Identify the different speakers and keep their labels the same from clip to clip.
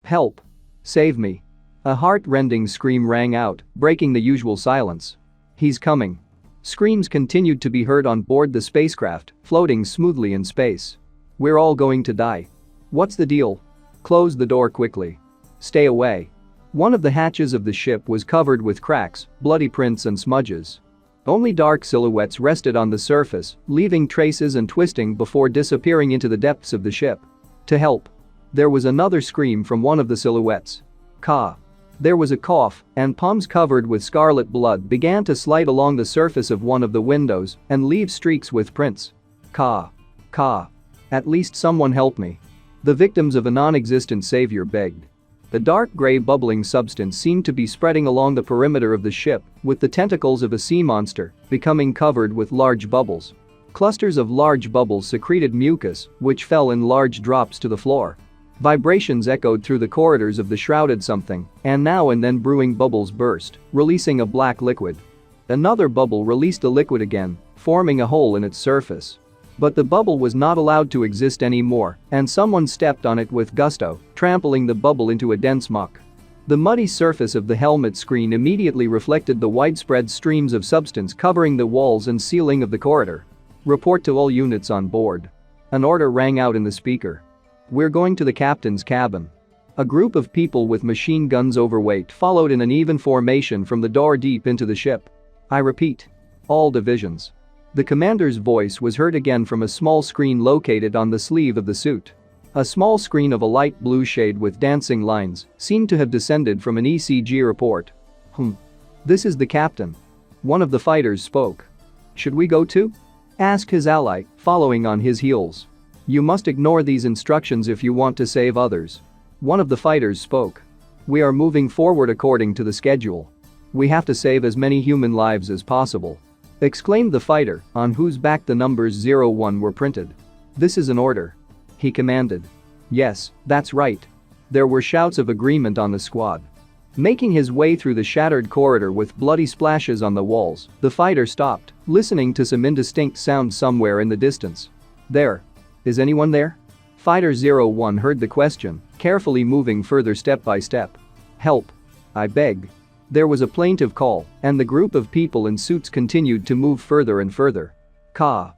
Speaker 1: Help! Save me! A heart-rending scream rang out, breaking the usual silence. He's coming. Screams continued to be heard on board the spacecraft, floating smoothly in space. We're all going to die. What's the deal? Close the door quickly. Stay away. One of the hatches of the ship was covered with cracks, bloody prints and smudges. Only dark silhouettes rested on the surface, leaving traces and twisting before disappearing into the depths of the ship. To help. There was another scream from one of the silhouettes. Ka. There was a cough, and palms covered with scarlet blood began to slide along the surface of one of the windows and leave streaks with prints. Ka. Ka. At least someone help me. The victims of a non-existent savior begged. A dark gray bubbling substance seemed to be spreading along the perimeter of the ship, with the tentacles of a sea monster becoming covered with large bubbles. Clusters of large bubbles secreted mucus, which fell in large drops to the floor. Vibrations echoed through the corridors of the shrouded something, and now and then brewing bubbles burst, releasing a black liquid. Another bubble released the liquid again, forming a hole in its surface. But the bubble was not allowed to exist anymore, and someone stepped on it with gusto, trampling the bubble into a dense muck. The muddy surface of the helmet screen immediately reflected the widespread streams of substance covering the walls and ceiling of the corridor. Report to all units on board. An order rang out in the speaker. We're going to the captain's cabin. A group of people with machine guns overweight followed in an even formation from the door deep into the ship. I repeat. All divisions. The commander's voice was heard again from a small screen located on the sleeve of the suit. A small screen of a light blue shade with dancing lines seemed to have descended from an ECG report. This is the captain. One of the fighters spoke. Should we go too? Asked his ally, following on his heels. You must ignore these instructions if you want to save others. One of the fighters spoke. We are moving forward according to the schedule. We have to save as many human lives as possible. Exclaimed the fighter, on whose back the numbers 01 were printed. This is an order. He commanded. Yes, that's right. There were shouts of agreement on the squad. Making his way through the shattered corridor with bloody splashes on the walls, the fighter stopped, listening to some indistinct sound somewhere in the distance. There. Is anyone there? Fighter 01 heard the question, carefully moving further step by step. Help. I beg. There was a plaintive call, and the group of people in suits continued to move further and further. Ka.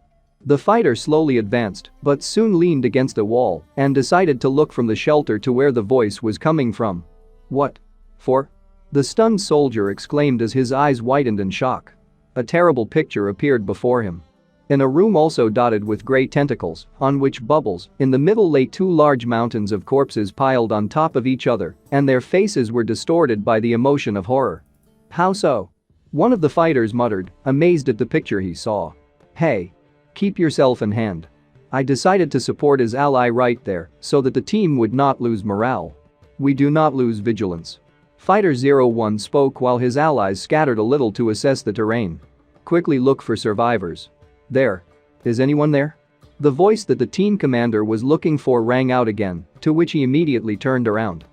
Speaker 1: The fighter slowly advanced, but soon leaned against the wall and decided to look from the shelter to where the voice was coming from. What? For? The stunned soldier exclaimed as his eyes widened in shock. A terrible picture appeared before him. In a room also dotted with gray tentacles, on which bubbles, in the middle lay two large mountains of corpses piled on top of each other, and their faces were distorted by the emotion of horror. How so? One of the fighters muttered, amazed at the picture he saw. Hey. Keep yourself in hand. I decided to support his ally right there, so that the team would not lose morale. We do not lose vigilance. Fighter 01 spoke while his allies scattered a little to assess the terrain. Quickly look for survivors. There. Is anyone there? The voice that the team commander was looking for rang out again, to which he immediately turned around.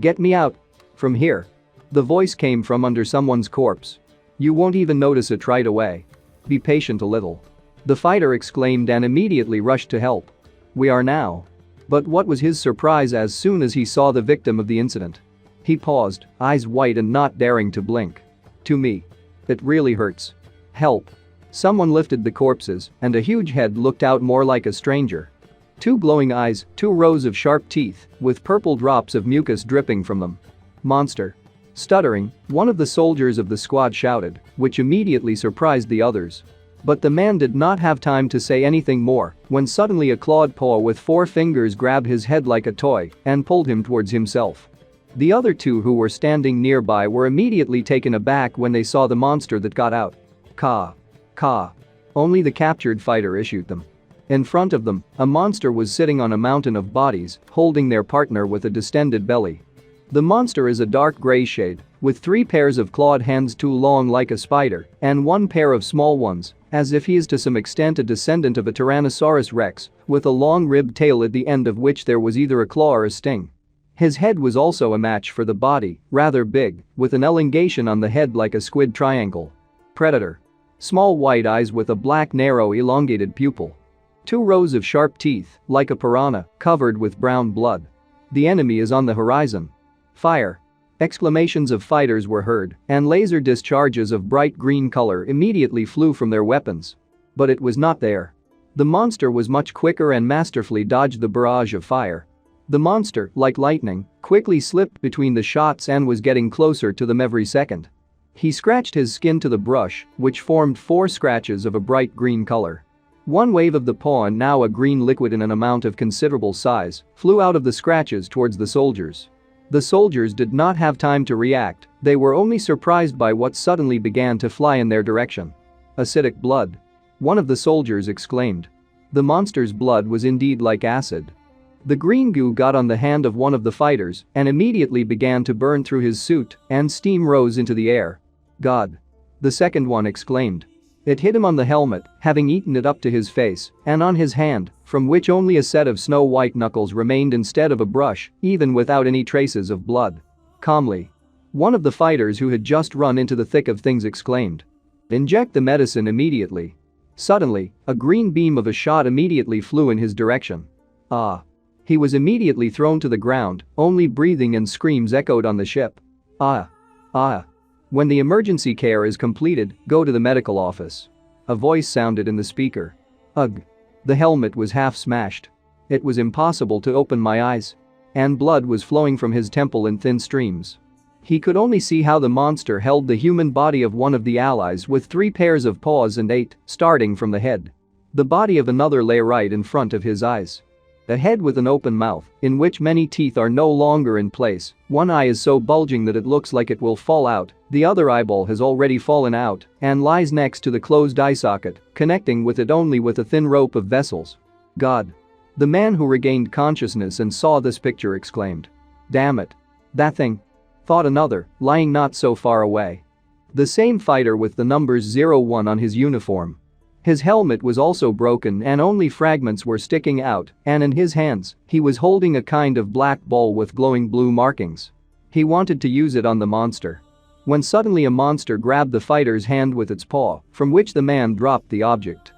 Speaker 1: Get me out. From here. The voice came from under someone's corpse. You won't even notice it right away. Be patient a little. The fighter exclaimed and immediately rushed to help. We are now. But what was his surprise as soon as he saw the victim of the incident? He paused, eyes wide and not daring to blink. To me. It really hurts. Help. Someone lifted the corpses, and a huge head looked out more like a stranger. Two glowing eyes, two rows of sharp teeth, with purple drops of mucus dripping from them. Monster. Stuttering, one of the soldiers of the squad shouted, which immediately surprised the others. But the man did not have time to say anything more when suddenly a clawed paw with 4 fingers grabbed his head like a toy and pulled him towards himself. The other two who were standing nearby were immediately taken aback when they saw the monster that got out. Ka. Ka. Only the captured fighter issued them. In front of them, a monster was sitting on a mountain of bodies, holding their partner with a distended belly. The monster is a dark gray shade, with 3 pairs of clawed hands, 2 long like a spider, and 1 pair of small ones, as if he is to some extent a descendant of a Tyrannosaurus rex, with a long ribbed tail at the end of which there was either a claw or a sting. His head was also a match for the body, rather big, with an elongation on the head like a squid triangle. Predator. Small white eyes with a black narrow elongated pupil. 2 rows of sharp teeth, like a piranha, covered with brown blood. The enemy is on the horizon. Fire. Exclamations of fighters were heard, and laser discharges of bright green color immediately flew from their weapons. But it was not there. The monster was much quicker and masterfully dodged the barrage of fire. The monster, like lightning, quickly slipped between the shots and was getting closer to them every second. He scratched his skin to the brush, which formed 4 scratches of a bright green color. One wave of the paw, and now a green liquid in an amount of considerable size, flew out of the scratches towards the soldiers. The soldiers did not have time to react, they were only surprised by what suddenly began to fly in their direction. Acidic blood. One of the soldiers exclaimed. The monster's blood was indeed like acid. The green goo got on the hand of one of the fighters and immediately began to burn through his suit, and steam rose into the air. God! The second one exclaimed. It hit him on the helmet, having eaten it up to his face, and on his hand, from which only a set of snow-white knuckles remained instead of a brush, even without any traces of blood. Calmly. One of the fighters who had just run into the thick of things exclaimed. Inject the medicine immediately. Suddenly, a green beam of a shot immediately flew in his direction. Ah! He was immediately thrown to the ground, only breathing and screams echoed on the ship. Ah! Ah! When the emergency care is completed, go to the medical office. A voice sounded in the speaker. Ugh! The helmet was half smashed. It was impossible to open my eyes. And blood was flowing from his temple in thin streams. He could only see how the monster held the human body of one of the allies with 3 pairs of paws and 8, starting from the head. The body of another lay right in front of his eyes. A head with an open mouth, in which many teeth are no longer in place, one eye is so bulging that it looks like it will fall out, the other eyeball has already fallen out and lies next to the closed eye socket, connecting with it only with a thin rope of vessels. God! The man who regained consciousness and saw this picture exclaimed. Damn it! That thing! Thought another, lying not so far away. The same fighter with the numbers 01 on his uniform. His helmet was also broken and only fragments were sticking out, and in his hands, he was holding a kind of black ball with glowing blue markings. He wanted to use it on the monster. When suddenly a monster grabbed the fighter's hand with its paw, from which the man dropped the object.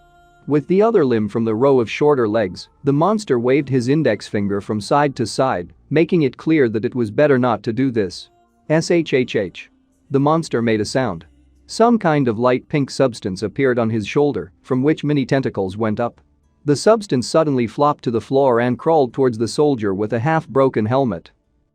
Speaker 1: With the other limb from the row of shorter legs, the monster waved his index finger from side to side, making it clear that it was better not to do this. SHHH. The monster made a sound. Some kind of light pink substance appeared on his shoulder, from which many tentacles went up. The substance suddenly flopped to the floor and crawled towards the soldier with a half-broken helmet.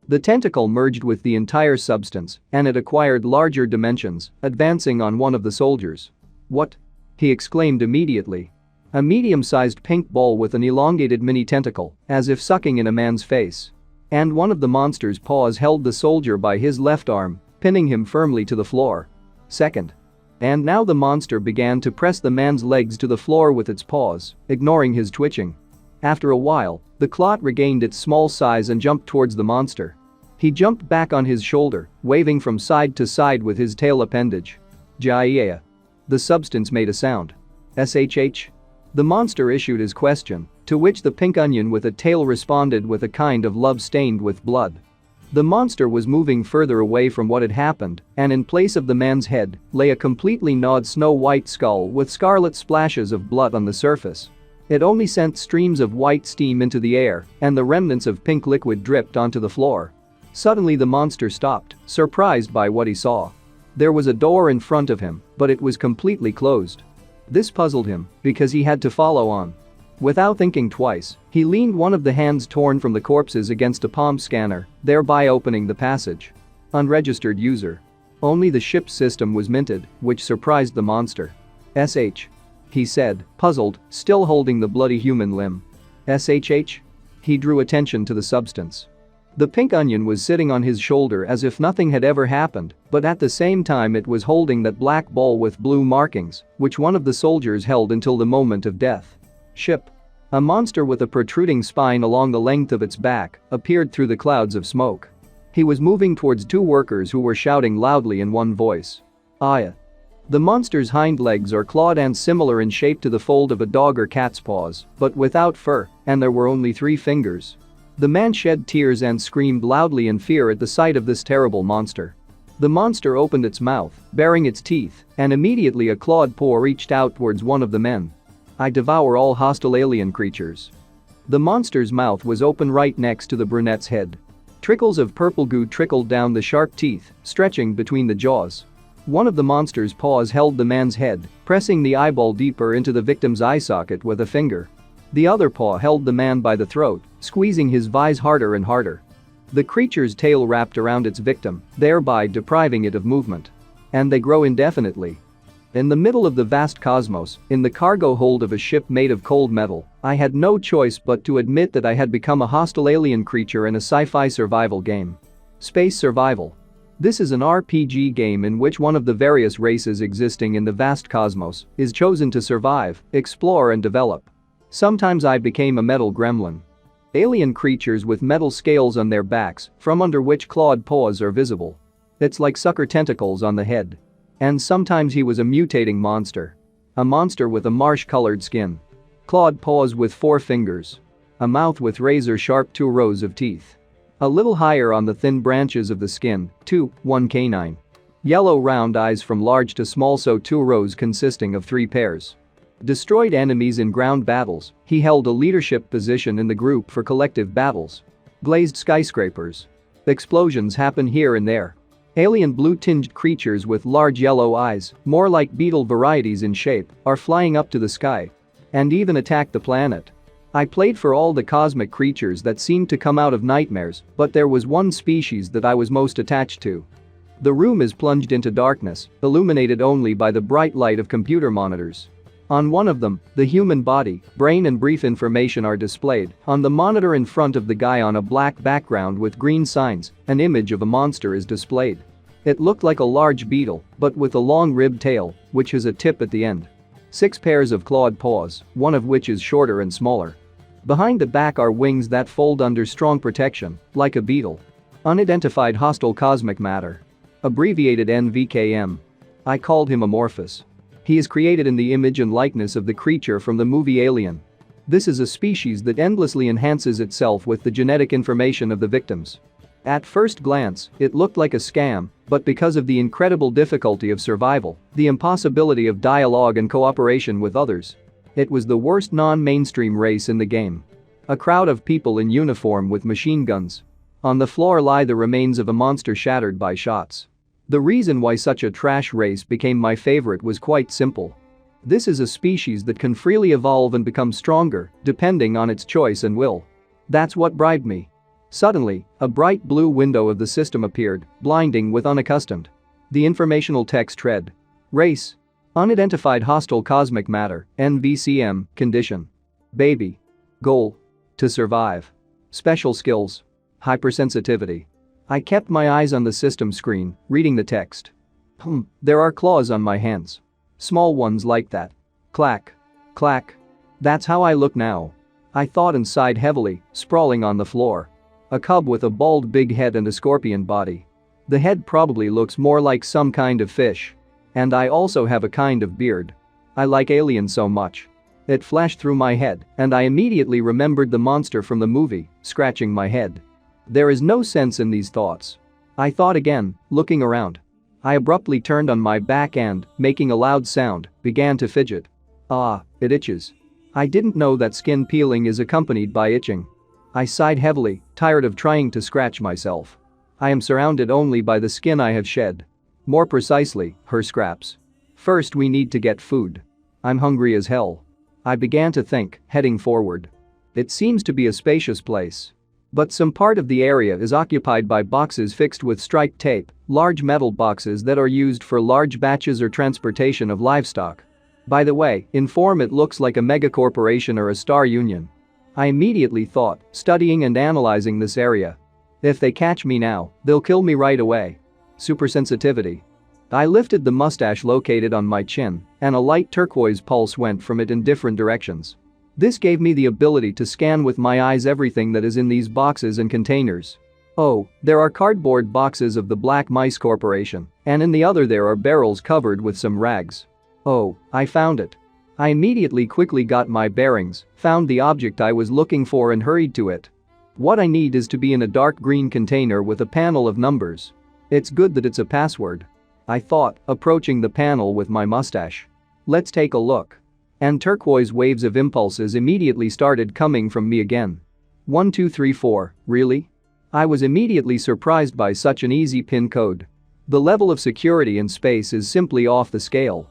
Speaker 1: The tentacle merged with the entire substance, and it acquired larger dimensions, advancing on one of the soldiers. What? He exclaimed immediately. A medium-sized pink ball with an elongated mini-tentacle, as if sucking in a man's face. And one of the monster's paws held the soldier by his left arm, pinning him firmly to the floor. Second. And now the monster began to press the man's legs to the floor with its paws, ignoring his twitching. After a while, the clot regained its small size and jumped towards the monster. He jumped back on his shoulder, waving from side to side with his tail appendage. Jaya. The substance made a sound. SHH. The monster issued his question, to which the pink onion with a tail responded with a kind of love stained with blood. The monster was moving further away from what had happened, and in place of the man's head lay a completely gnawed snow-white skull with scarlet splashes of blood on the surface. It only sent streams of white steam into the air, and the remnants of pink liquid dripped onto the floor. Suddenly the monster stopped, surprised by what he saw. There was a door in front of him, but it was completely closed. This puzzled him, because he had to follow on. Without thinking twice, he leaned one of the hands torn from the corpses against a palm scanner, thereby opening the passage. Unregistered user. Only the ship's system was minted, which surprised the monster. SH. He said, puzzled, still holding the bloody human limb. SHH? He drew attention to the substance. The pink onion was sitting on his shoulder as if nothing had ever happened, but at the same time it was holding that black ball with blue markings, which one of the soldiers held until the moment of death. Ship. A monster with a protruding spine along the length of its back appeared through the clouds of smoke. He was moving towards 2 workers who were shouting loudly in one voice. Aya. The monster's hind legs are clawed and similar in shape to the fold of a dog or cat's paws, but without fur, and there were only 3 fingers. The man shed tears and screamed loudly in fear at the sight of this terrible monster. The monster opened its mouth, baring its teeth, and immediately a clawed paw reached out towards one of the men. I devour all hostile alien creatures. The monster's mouth was open right next to the brunette's head. Trickles of purple goo trickled down the sharp teeth, stretching between the jaws. One of the monster's paws held the man's head, pressing the eyeball deeper into the victim's eye socket with a finger. The other paw held the man by the throat, squeezing his vise harder and harder. The creature's tail wrapped around its victim, thereby depriving it of movement. And they grow indefinitely. In the middle of the vast cosmos, in the cargo hold of a ship made of cold metal, I had no choice but to admit that I had become a hostile alien creature in a sci-fi survival game. Space survival. This is an RPG game in which one of the various races existing in the vast cosmos is chosen to survive, explore and develop. Sometimes I became a metal gremlin. Alien creatures with metal scales on their backs, from under which clawed paws are visible. It's like sucker tentacles on the head. And sometimes he was a mutating monster. A monster with a marsh-colored skin. Clawed paws with 4 fingers. A mouth with razor-sharp 2 rows of teeth. A little higher on the thin branches of the skin, 1 canine. Yellow round eyes from large to small, so 2 rows consisting of 3 pairs. Destroyed enemies in ground battles, he held a leadership position in the group for collective battles. Glazed skyscrapers. Explosions happen here and there. Alien blue-tinged creatures with large yellow eyes, more like beetle varieties in shape, are flying up to the sky. And even attack the planet. I played for all the cosmic creatures that seemed to come out of nightmares, but there was one species that I was most attached to. The room is plunged into darkness, illuminated only by the bright light of computer monitors. On one of them, the human body, brain and brief information are displayed. On the monitor in front of the guy on a black background with green signs, an image of a monster is displayed. It looked like a large beetle, but with a long ribbed tail, which has a tip at the end. 6 pairs of clawed paws, one of which is shorter and smaller. Behind the back are wings that fold under strong protection, like a beetle. Unidentified hostile cosmic matter. Abbreviated NVKM. I called him Amorphous. He is created in the image and likeness of the creature from the movie Alien. This is a species that endlessly enhances itself with the genetic information of the victims. At first glance, it looked like a scam, but because of the incredible difficulty of survival, the impossibility of dialogue and cooperation with others, it was the worst non-mainstream race in the game. A crowd of people in uniform with machine guns. On the floor lie the remains of a monster shattered by shots. The reason why such a trash race became my favorite was quite simple. This is a species that can freely evolve and become stronger, depending on its choice and will. That's what bribed me. Suddenly, a bright blue window of the system appeared, blinding with unaccustomed. The informational text read. Race. Unidentified hostile cosmic matter, NVCM, condition. Baby. Goal. To survive. Special skills. Hypersensitivity. I kept my eyes on the system screen, reading the text. There are claws on my hands. Small ones like that. Clack. Clack. That's how I look now. I thought and sighed heavily, sprawling on the floor. A cub with a bald big head and a scorpion body. The head probably looks more like some kind of fish. And I also have a kind of beard. I like aliens so much. It flashed through my head, and I immediately remembered the monster from the movie, scratching my head. There is no sense in these thoughts. I thought again, looking around. I abruptly turned on my back and, making a loud sound, began to fidget. Ah, it itches. I didn't know that skin peeling is accompanied by itching. I sighed heavily, tired of trying to scratch myself. I am surrounded only by the skin I have shed. More precisely, her scraps. First we need to get food. I'm hungry as hell. I began to think, heading forward. It seems to be a spacious place. But some part of the area is occupied by boxes fixed with striped tape, large metal boxes that are used for large batches or transportation of livestock. By the way, in form it looks like a megacorporation or a star union. I immediately thought, studying and analyzing this area. If they catch me now, they'll kill me right away. Supersensitivity. I lifted the mustache located on my chin, and a light turquoise pulse went from it in different directions. This gave me the ability to scan with my eyes everything that is in these boxes and containers. Oh, there are cardboard boxes of the Black Mice Corporation, and in the other there are barrels covered with some rags. Oh, I found it. I immediately quickly got my bearings, found the object I was looking for and hurried to it. What I need is to be in a dark green container with a panel of numbers. It's good that it's a password. I thought, approaching the panel with my mustache. Let's take a look. And turquoise waves of impulses immediately started coming from me again. 1 2 3 4, really? I was immediately surprised by such an easy PIN code. The level of security in space is simply off the scale.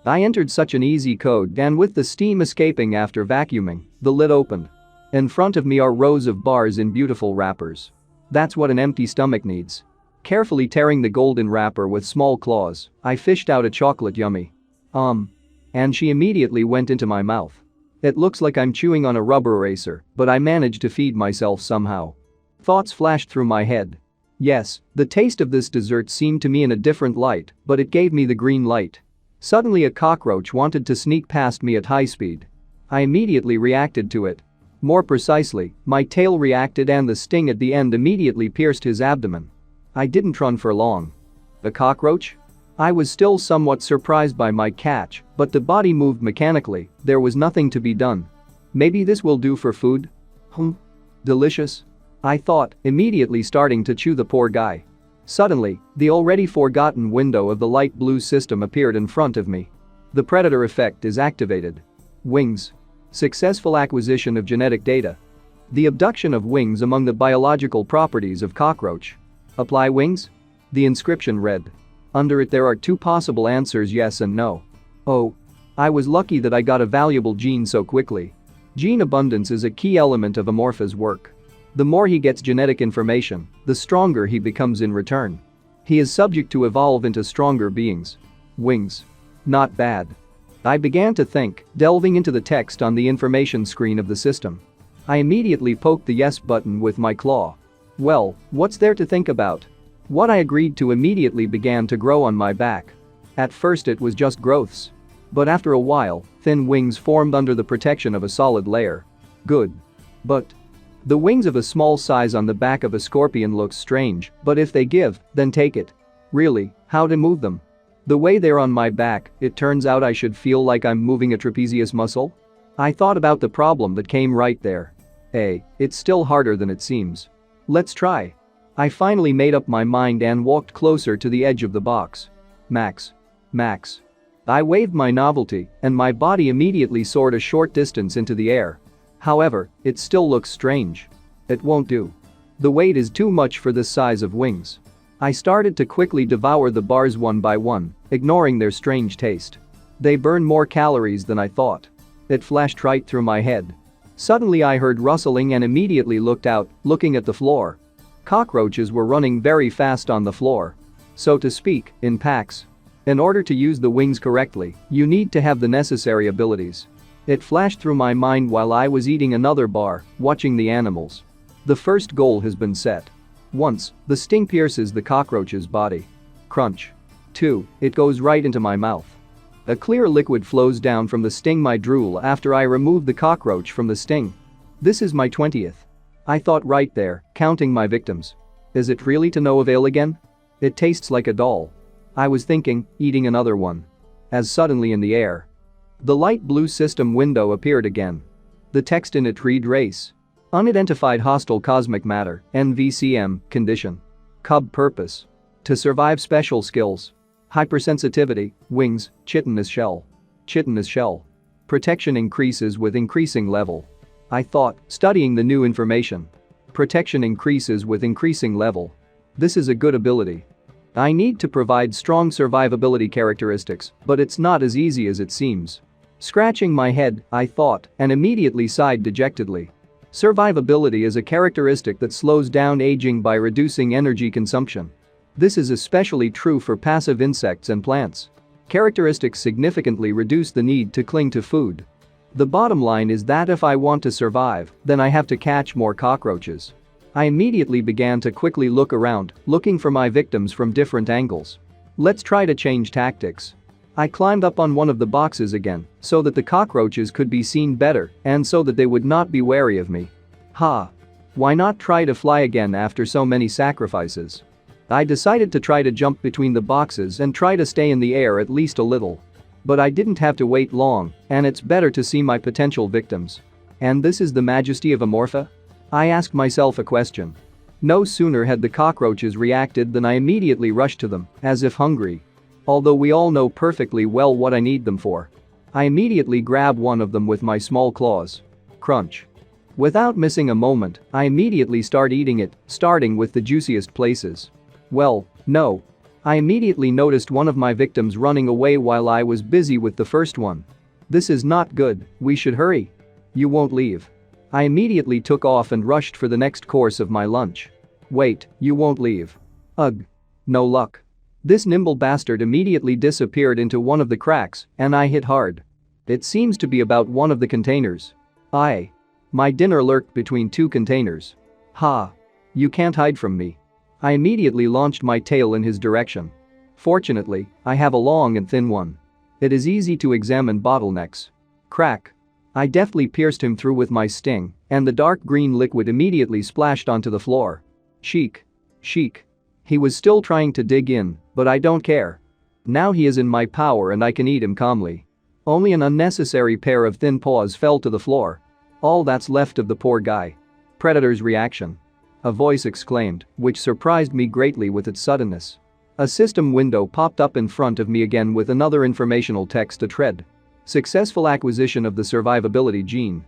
Speaker 1: I entered such an easy code and with the steam escaping after vacuuming, the lid opened. In front of me are rows of bars in beautiful wrappers. That's what an empty stomach needs. Carefully tearing the golden wrapper with small claws, I fished out a chocolate yummy. And she immediately went into my mouth. It looks like I'm chewing on a rubber eraser, but I managed to feed myself somehow. Thoughts flashed through my head. Yes, the taste of this dessert seemed to me in a different light, but it gave me the green light. Suddenly a cockroach wanted to sneak past me at high speed. I immediately reacted to it. More precisely, my tail reacted and the sting at the end immediately pierced his abdomen. I didn't run for long. The cockroach? I was still somewhat surprised by my catch, but the body moved mechanically, there was nothing to be done. Maybe this will do for food? Delicious? I thought, immediately starting to chew the poor guy. Suddenly, the already forgotten window of the light blue system appeared in front of me. The predator effect is activated. Wings. Successful acquisition of genetic data. The abduction of wings among the biological properties of cockroach. Apply wings? The inscription read. Under it there are two possible answers, yes and no. Oh. I was lucky that I got a valuable gene so quickly. Gene abundance is a key element of Amorpha's work. The more he gets genetic information, the stronger he becomes in return. He is subject to evolve into stronger beings. Wings. Not bad. I began to think, delving into the text on the information screen of the system. I immediately poked the yes button with my claw. Well, what's there to think about? What I agreed to immediately began to grow on my back. At first it was just growths. But after a while, thin wings formed under the protection of a solid layer. Good. But the wings of a small size on the back of a scorpion looks strange, but if they give, then take it. Really, how to move them? The way they're on my back, it turns out I should feel like I'm moving a trapezius muscle? I thought about the problem that came right there. Hey, it's still harder than it seems. Let's try. I finally made up my mind and walked closer to the edge of the box. Max. Max. I waved my novelty, and my body immediately soared a short distance into the air. However, it still looks strange. It won't do. The weight is too much for this size of wings. I started to quickly devour the bars one by one, ignoring their strange taste. They burn more calories than I thought. It flashed right through my head. Suddenly I heard rustling and immediately looked out, looking at the floor. Cockroaches were running very fast on the floor. So to speak, in packs. In order to use the wings correctly, you need to have the necessary abilities. It flashed through my mind while I was eating another bar, watching the animals. The first goal has been set. Once, the sting pierces the cockroach's body. Crunch. 2. It goes right into my mouth. A clear liquid flows down from the sting my drool after I remove the cockroach from the sting. This is my 20th. I thought right there, counting my victims. Is it really to no avail again? It tastes like a doll. I was thinking, eating another one. As suddenly in the air, the light blue system window appeared again. The text in it read race. Unidentified hostile cosmic matter, NVCM, condition. Cub purpose. To survive special skills. Hypersensitivity, wings, chitinous shell. Chitinous shell. Protection increases with increasing level. I thought, studying the new information. Protection increases with increasing level. This is a good ability. I need to provide strong survivability characteristics, but it's not as easy as it seems. Scratching my head, I thought, and immediately sighed dejectedly. Survivability is a characteristic that slows down aging by reducing energy consumption. This is especially true for passive insects and plants. Characteristics significantly reduce the need to cling to food. The bottom line is that if I want to survive, then I have to catch more cockroaches. I immediately began to quickly look around, looking for my victims from different angles. Let's try to change tactics. I climbed up on one of the boxes again, so that the cockroaches could be seen better and so that they would not be wary of me. Why not try to fly again after so many sacrifices? I decided to try to jump between the boxes and try to stay in the air at least a little. But I didn't have to wait long, and it's better to see my potential victims. And this is the majesty of Amorpha? I asked myself a question. No sooner had the cockroaches reacted than I immediately rushed to them, as if hungry. Although we all know perfectly well what I need them for. I immediately grab one of them with my small claws. Crunch. Without missing a moment, I immediately start eating it, starting with the juiciest places. Well, no. I immediately noticed one of my victims running away while I was busy with the first one. This is not good, we should hurry. You won't leave. I immediately took off and rushed for the next course of my lunch. Wait, you won't leave. Ugh. No luck. This nimble bastard immediately disappeared into one of the cracks, and I hit hard. It seems to be about one of the containers. My dinner lurked between two containers. Ha. You can't hide from me. I immediately launched my tail in his direction. Fortunately, I have a long and thin one. It is easy to examine bottlenecks. Crack. I deftly pierced him through with my sting, and the dark green liquid immediately splashed onto the floor. Chic. Chic. He was still trying to dig in, but I don't care. Now he is in my power and I can eat him calmly. Only an unnecessary pair of thin paws fell to the floor. All that's left of the poor guy. Predator's reaction. A voice exclaimed, which surprised me greatly with its suddenness. A system window popped up in front of me again with another informational text to tread. Successful acquisition of the survivability gene.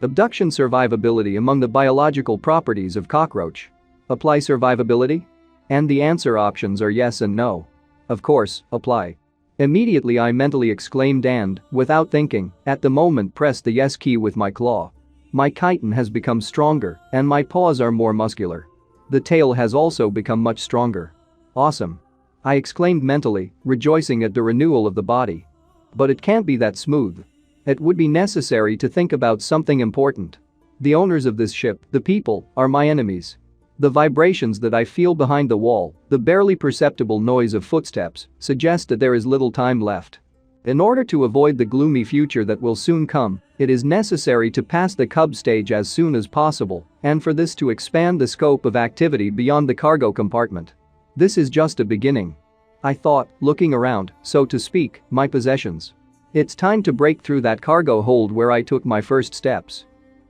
Speaker 1: Abduction survivability among the biological properties of cockroach. Apply survivability? And the answer options are yes and no. Of course, apply. Immediately I mentally exclaimed and, without thinking, at the moment pressed the yes key with my claw. My chitin has become stronger and my paws are more muscular. The tail has also become much stronger. Awesome. I exclaimed mentally, rejoicing at the renewal of the body. But it can't be that smooth. It would be necessary to think about something important. The owners of this ship, the people, are my enemies. The vibrations that I feel behind the wall, the barely perceptible noise of footsteps, suggest that there is little time left. In order to avoid the gloomy future that will soon come, it is necessary to pass the cub stage as soon as possible, and for this to expand the scope of activity beyond the cargo compartment. This is just a beginning. I thought, looking around, so to speak, my possessions. It's time to break through that cargo hold where I took my first steps.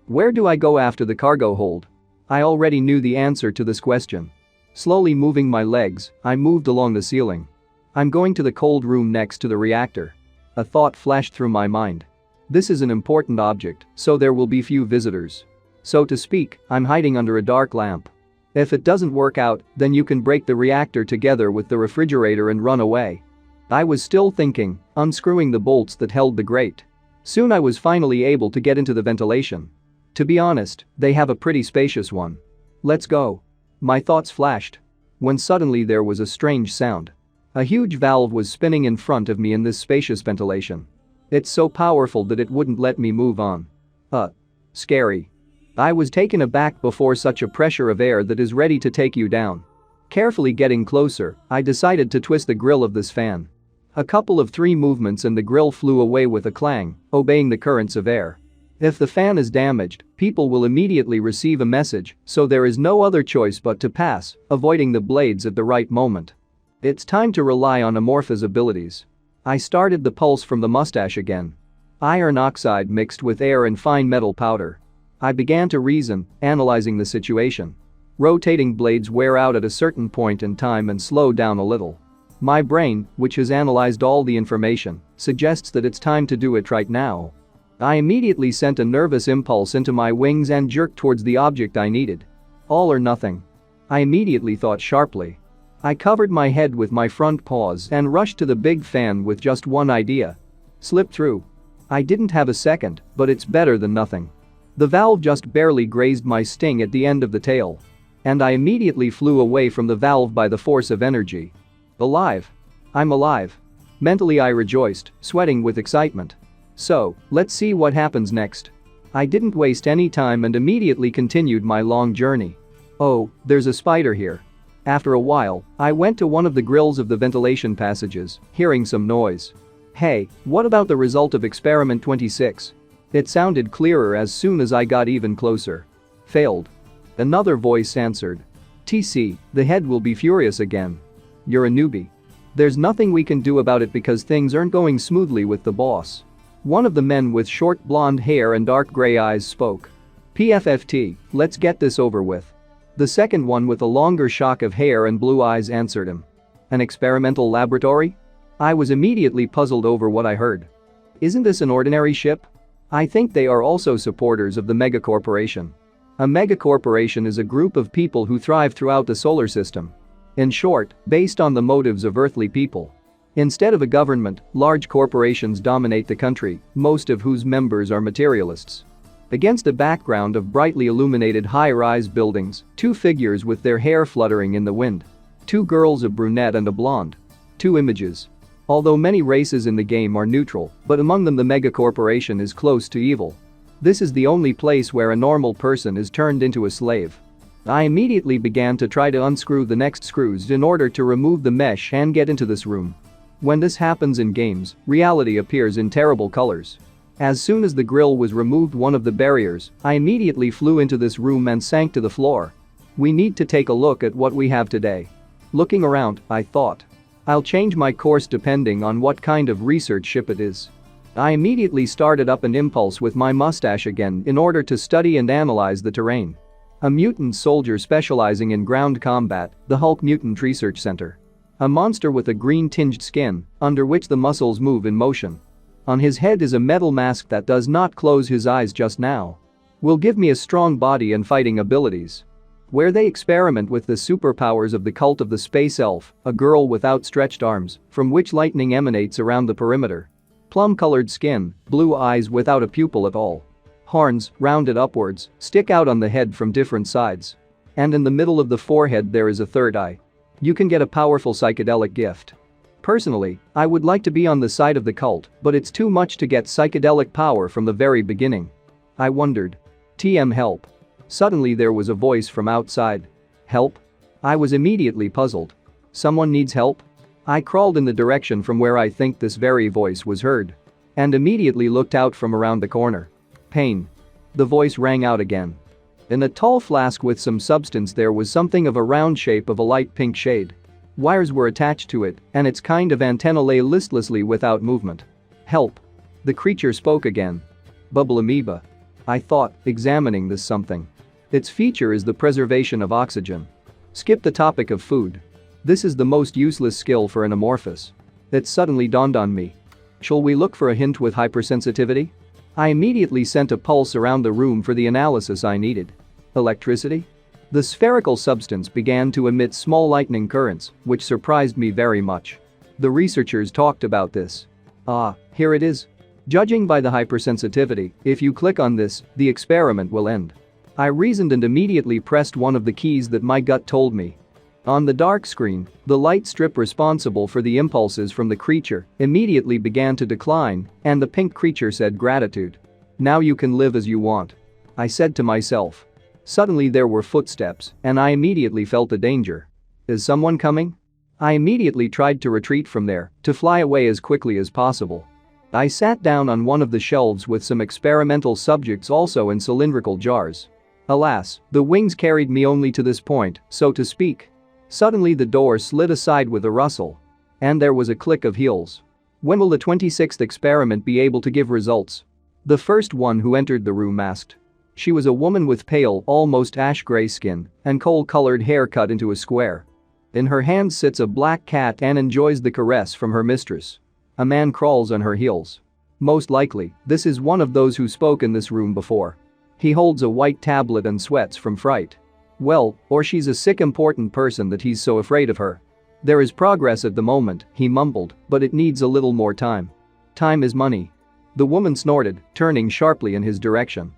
Speaker 1: Where do I go after the cargo hold? I already knew the answer to this question. Slowly moving my legs, I moved along the ceiling. I'm going to the cold room next to the reactor. A thought flashed through my mind. This is an important object, so there will be few visitors. So to speak, I'm hiding under a dark lamp. If it doesn't work out, then you can break the reactor together with the refrigerator and run away. I was still thinking, unscrewing the bolts that held the grate. Soon I was finally able to get into the ventilation. To be honest, they have a pretty spacious one. Let's go. My thoughts flashed. When suddenly there was a strange sound. A huge valve was spinning in front of me in this spacious ventilation. It's so powerful that it wouldn't let me move on. Scary. I was taken aback before such a pressure of air that is ready to take you down. Carefully getting closer, I decided to twist the grill of this fan. A couple of 3 movements and the grill flew away with a clang, obeying the currents of air. If the fan is damaged, people will immediately receive a message, so there is no other choice but to pass, avoiding the blades at the right moment. It's time to rely on Amorpha's abilities. I started the pulse from the mustache again. Iron oxide mixed with air and fine metal powder. I began to reason, analyzing the situation. Rotating blades wear out at a certain point in time and slow down a little. My brain, which has analyzed all the information, suggests that it's time to do it right now. I immediately sent a nervous impulse into my wings and jerked towards the object I needed. All or nothing. I immediately thought sharply. I covered my head with my front paws and rushed to the big fan with just one idea. Slip through. I didn't have a second, but it's better than nothing. The valve just barely grazed my sting at the end of the tail. And I immediately flew away from the valve by the force of energy. Alive. I'm alive. Mentally I rejoiced, sweating with excitement. So, let's see what happens next. I didn't waste any time and immediately continued my long journey. Oh, there's a spider here. After a while, I went to one of the grills of the ventilation passages, hearing some noise. Hey, what about the result of experiment 26? It sounded clearer as soon as I got even closer. Failed. Another voice answered. TC, the head will be furious again. You're a newbie. There's nothing we can do about it because things aren't going smoothly with the boss. One of the men with short blonde hair and dark gray eyes spoke. PFFT, let's get this over with. The second one with a longer shock of hair and blue eyes answered him. An experimental laboratory? I was immediately puzzled over what I heard. Isn't this an ordinary ship? I think they are also supporters of the megacorporation. A megacorporation is a group of people who thrive throughout the solar system. In short, based on the motives of earthly people. Instead of a government, large corporations dominate the country, most of whose members are materialists. Against a background of brightly illuminated high-rise buildings, two figures with their hair fluttering in the wind. Two girls, a brunette and a blonde. Two images. Although many races in the game are neutral, but among them the megacorporation is close to evil. This is the only place where a normal person is turned into a slave. I immediately began to try to unscrew the next screws in order to remove the mesh and get into this room. When this happens in games, reality appears in terrible colors. As soon as the grill was removed, one of the barriers, I immediately flew into this room and sank to the floor. We need to take a look at what we have today. Looking around, I thought. I'll change my course depending on what kind of research ship it is. I immediately started up an impulse with my mustache again in order to study and analyze the terrain. A mutant soldier specializing in ground combat, the Hulk Mutant Research Center. A monster with a green-tinged skin, under which the muscles move in motion. On his head is a metal mask that does not close his eyes just now. Will give me a strong body and fighting abilities. Where they experiment with the superpowers of the cult of the space elf, a girl with outstretched arms, from which lightning emanates around the perimeter. Plum-colored skin, blue eyes without a pupil at all. Horns, rounded upwards, stick out on the head from different sides. And in the middle of the forehead there is a third eye. You can get a powerful psychedelic gift. Personally, I would like to be on the side of the cult, but it's too much to get psychedelic power from the very beginning. I wondered. TM help. Suddenly there was a voice from outside. Help? I was immediately puzzled. Someone needs help? I crawled in the direction from where I think this very voice was heard. And immediately looked out from around the corner. Pain. The voice rang out again. In a tall flask with some substance there was something of a round shape of a light pink shade. Wires were attached to it, and its kind of antenna lay listlessly without movement. Help. The creature spoke again. Bubble amoeba. I thought, examining this something. Its feature is the preservation of oxygen. Skip the topic of food. This is the most useless skill for an amorphous. It suddenly dawned on me. Shall we look for a hint with hypersensitivity? I immediately sent a pulse around the room for the analysis I needed. Electricity? The spherical substance began to emit small lightning currents, which surprised me very much. The researchers talked about this. Ah, here it is. Judging by the hypersensitivity, if you click on this, the experiment will end. I reasoned and immediately pressed one of the keys that my gut told me. On the dark screen, the light strip responsible for the impulses from the creature immediately began to decline, and the pink creature said, "Gratitude. Now you can live as you want." I said to myself. Suddenly there were footsteps, and I immediately felt a danger. Is someone coming? I immediately tried to retreat from there, to fly away as quickly as possible. I sat down on one of the shelves with some experimental subjects also in cylindrical jars. Alas, the wings carried me only to this point, so to speak. Suddenly the door slid aside with a rustle. And there was a click of heels. When will the 26th experiment be able to give results? The first one who entered the room asked. She was a woman with pale, almost ash-gray skin and coal-colored hair cut into a square. In her hand sits a black cat and enjoys the caress from her mistress. A man crawls on her heels. Most likely, this is one of those who spoke in this room before. He holds a white tablet and sweats from fright. Well, or she's a sick important person that he's so afraid of her. There is progress at the moment, he mumbled, but it needs a little more time. Time is money. The woman snorted, turning sharply in his direction.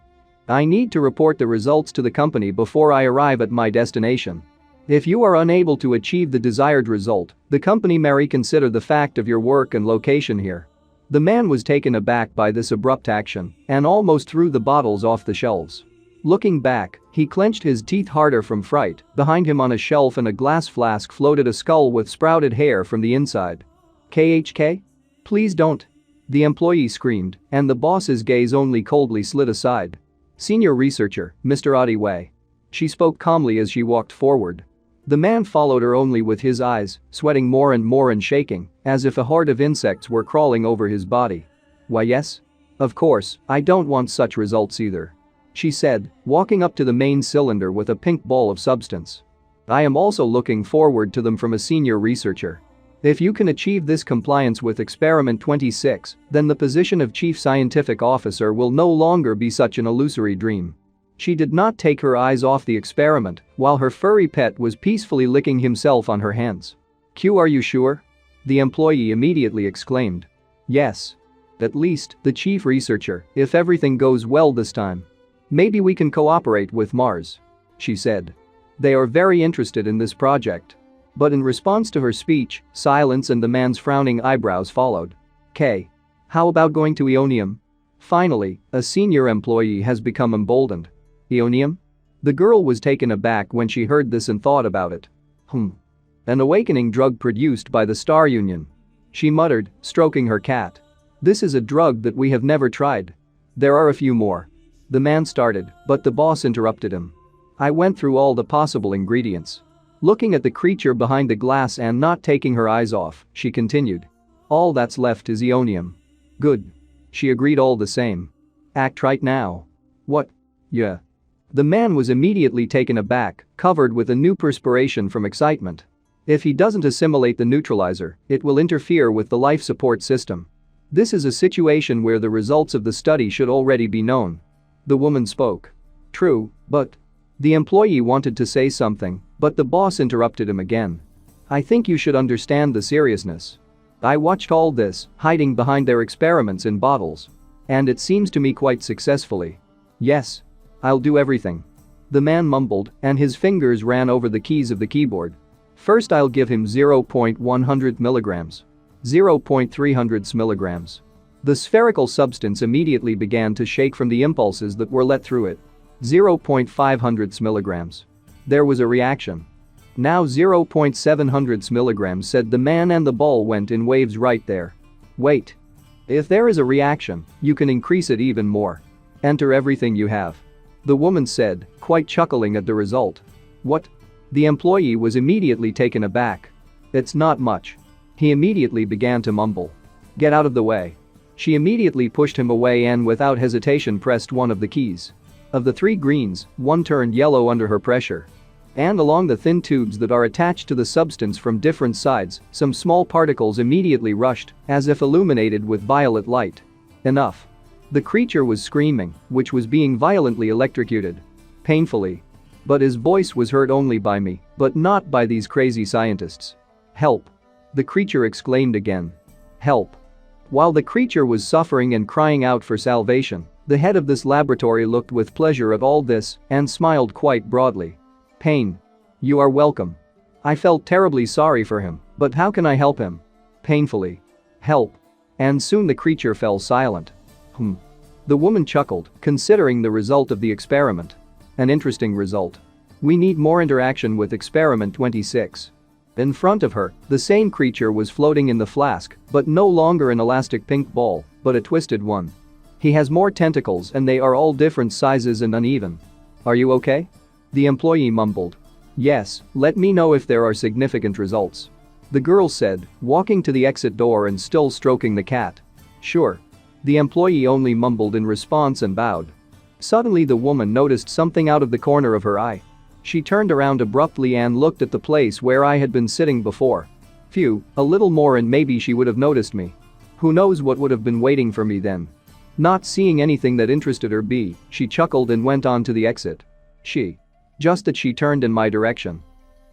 Speaker 1: I need to report the results to the company before I arrive at my destination. If you are unable to achieve the desired result, the company may reconsider the fact of your work and location here. The man was taken aback by this abrupt action and almost threw the bottles off the shelves. Looking back, he clenched his teeth harder from fright. Behind him on a shelf in a glass flask floated a skull with sprouted hair from the inside. KHK? Please don't. The employee screamed, and the boss's gaze only coldly slid aside. Senior researcher, Mr. Adiway. She spoke calmly as she walked forward. The man followed her only with his eyes, sweating more and shaking, as if a horde of insects were crawling over his body. Why yes? Of course, I don't want such results either. She said, walking up to the main cylinder with a pink ball of substance. I am also looking forward to them from a senior researcher. If you can achieve this compliance with Experiment 26, then the position of Chief Scientific Officer will no longer be such an illusory dream. She did not take her eyes off the experiment while her furry pet was peacefully licking himself on her hands. "Q, are you sure?" the employee immediately exclaimed. "Yes. At least, the chief researcher, if everything goes well this time. Maybe we can cooperate with Mars," she said. "They are very interested in this project." But in response to her speech, silence and the man's frowning eyebrows followed. "K. How about going to Ionium?" Finally, a senior employee has become emboldened. "Ionium?" The girl was taken aback when she heard this and thought about it. An awakening drug produced by the Star Union," she muttered, stroking her cat. "This is a drug that we have never tried. There are a few more." The man started, but the boss interrupted him. "I went through all the possible ingredients." Looking at the creature behind the glass and not taking her eyes off, she continued. "All that's left is Ionium." "Good." She agreed all the same. "Act right now." "What?" "Yeah." The man was immediately taken aback, covered with a new perspiration from excitement. If he doesn't assimilate the neutralizer, it will interfere with the life support system. This is a situation where the results of the study should already be known. The woman spoke. "True, but..." The employee wanted to say something, but the boss interrupted him again. "I think you should understand the seriousness. I watched all this, hiding behind their experiments in bottles. And it seems to me quite successfully. Yes. I'll do everything." The man mumbled, and his fingers ran over the keys of the keyboard. "First I'll give him 0.100 milligrams. 0.300 milligrams." The spherical substance immediately began to shake from the impulses that were let through it. 0.500 milligrams. There was a reaction. "Now 0.700 milligrams," said the man, and the ball went in waves right there. "Wait. If there is a reaction, you can increase it even more. Enter everything you have," the woman said, quite chuckling at the result. "What?" The employee was immediately taken aback. "It's not much." He immediately began to mumble. "Get out of the way." She immediately pushed him away and without hesitation pressed one of the keys. Of the three greens, one turned yellow under her pressure. And along the thin tubes that are attached to the substance from different sides, some small particles immediately rushed, as if illuminated with violet light. "Enough." The creature was screaming, which was being violently electrocuted. Painfully. But his voice was heard only by me, but not by these crazy scientists. "Help." The creature exclaimed again. "Help." While the creature was suffering and crying out for salvation, the head of this laboratory looked with pleasure at all this and smiled quite broadly. "Pain. You are welcome." I felt terribly sorry for him, but how can I help him? Painfully. "Help." And soon the creature fell silent. The woman chuckled, considering the result of the experiment. An interesting result. We need more interaction with Experiment 26. In front of her, the same creature was floating in the flask, but no longer an elastic pink ball, but a twisted one. He has more tentacles and they are all different sizes and uneven. "Are you okay?" the employee mumbled. "Yes, let me know if there are significant results," the girl said, walking to the exit door and still stroking the cat. "Sure." The employee only mumbled in response and bowed. Suddenly the woman noticed something out of the corner of her eye. She turned around abruptly and looked at the place where I had been sitting before. Phew, a little more and maybe she would have noticed me. Who knows what would have been waiting for me then. Not seeing anything that interested her, she chuckled and went on to the exit. Just as she turned in my direction.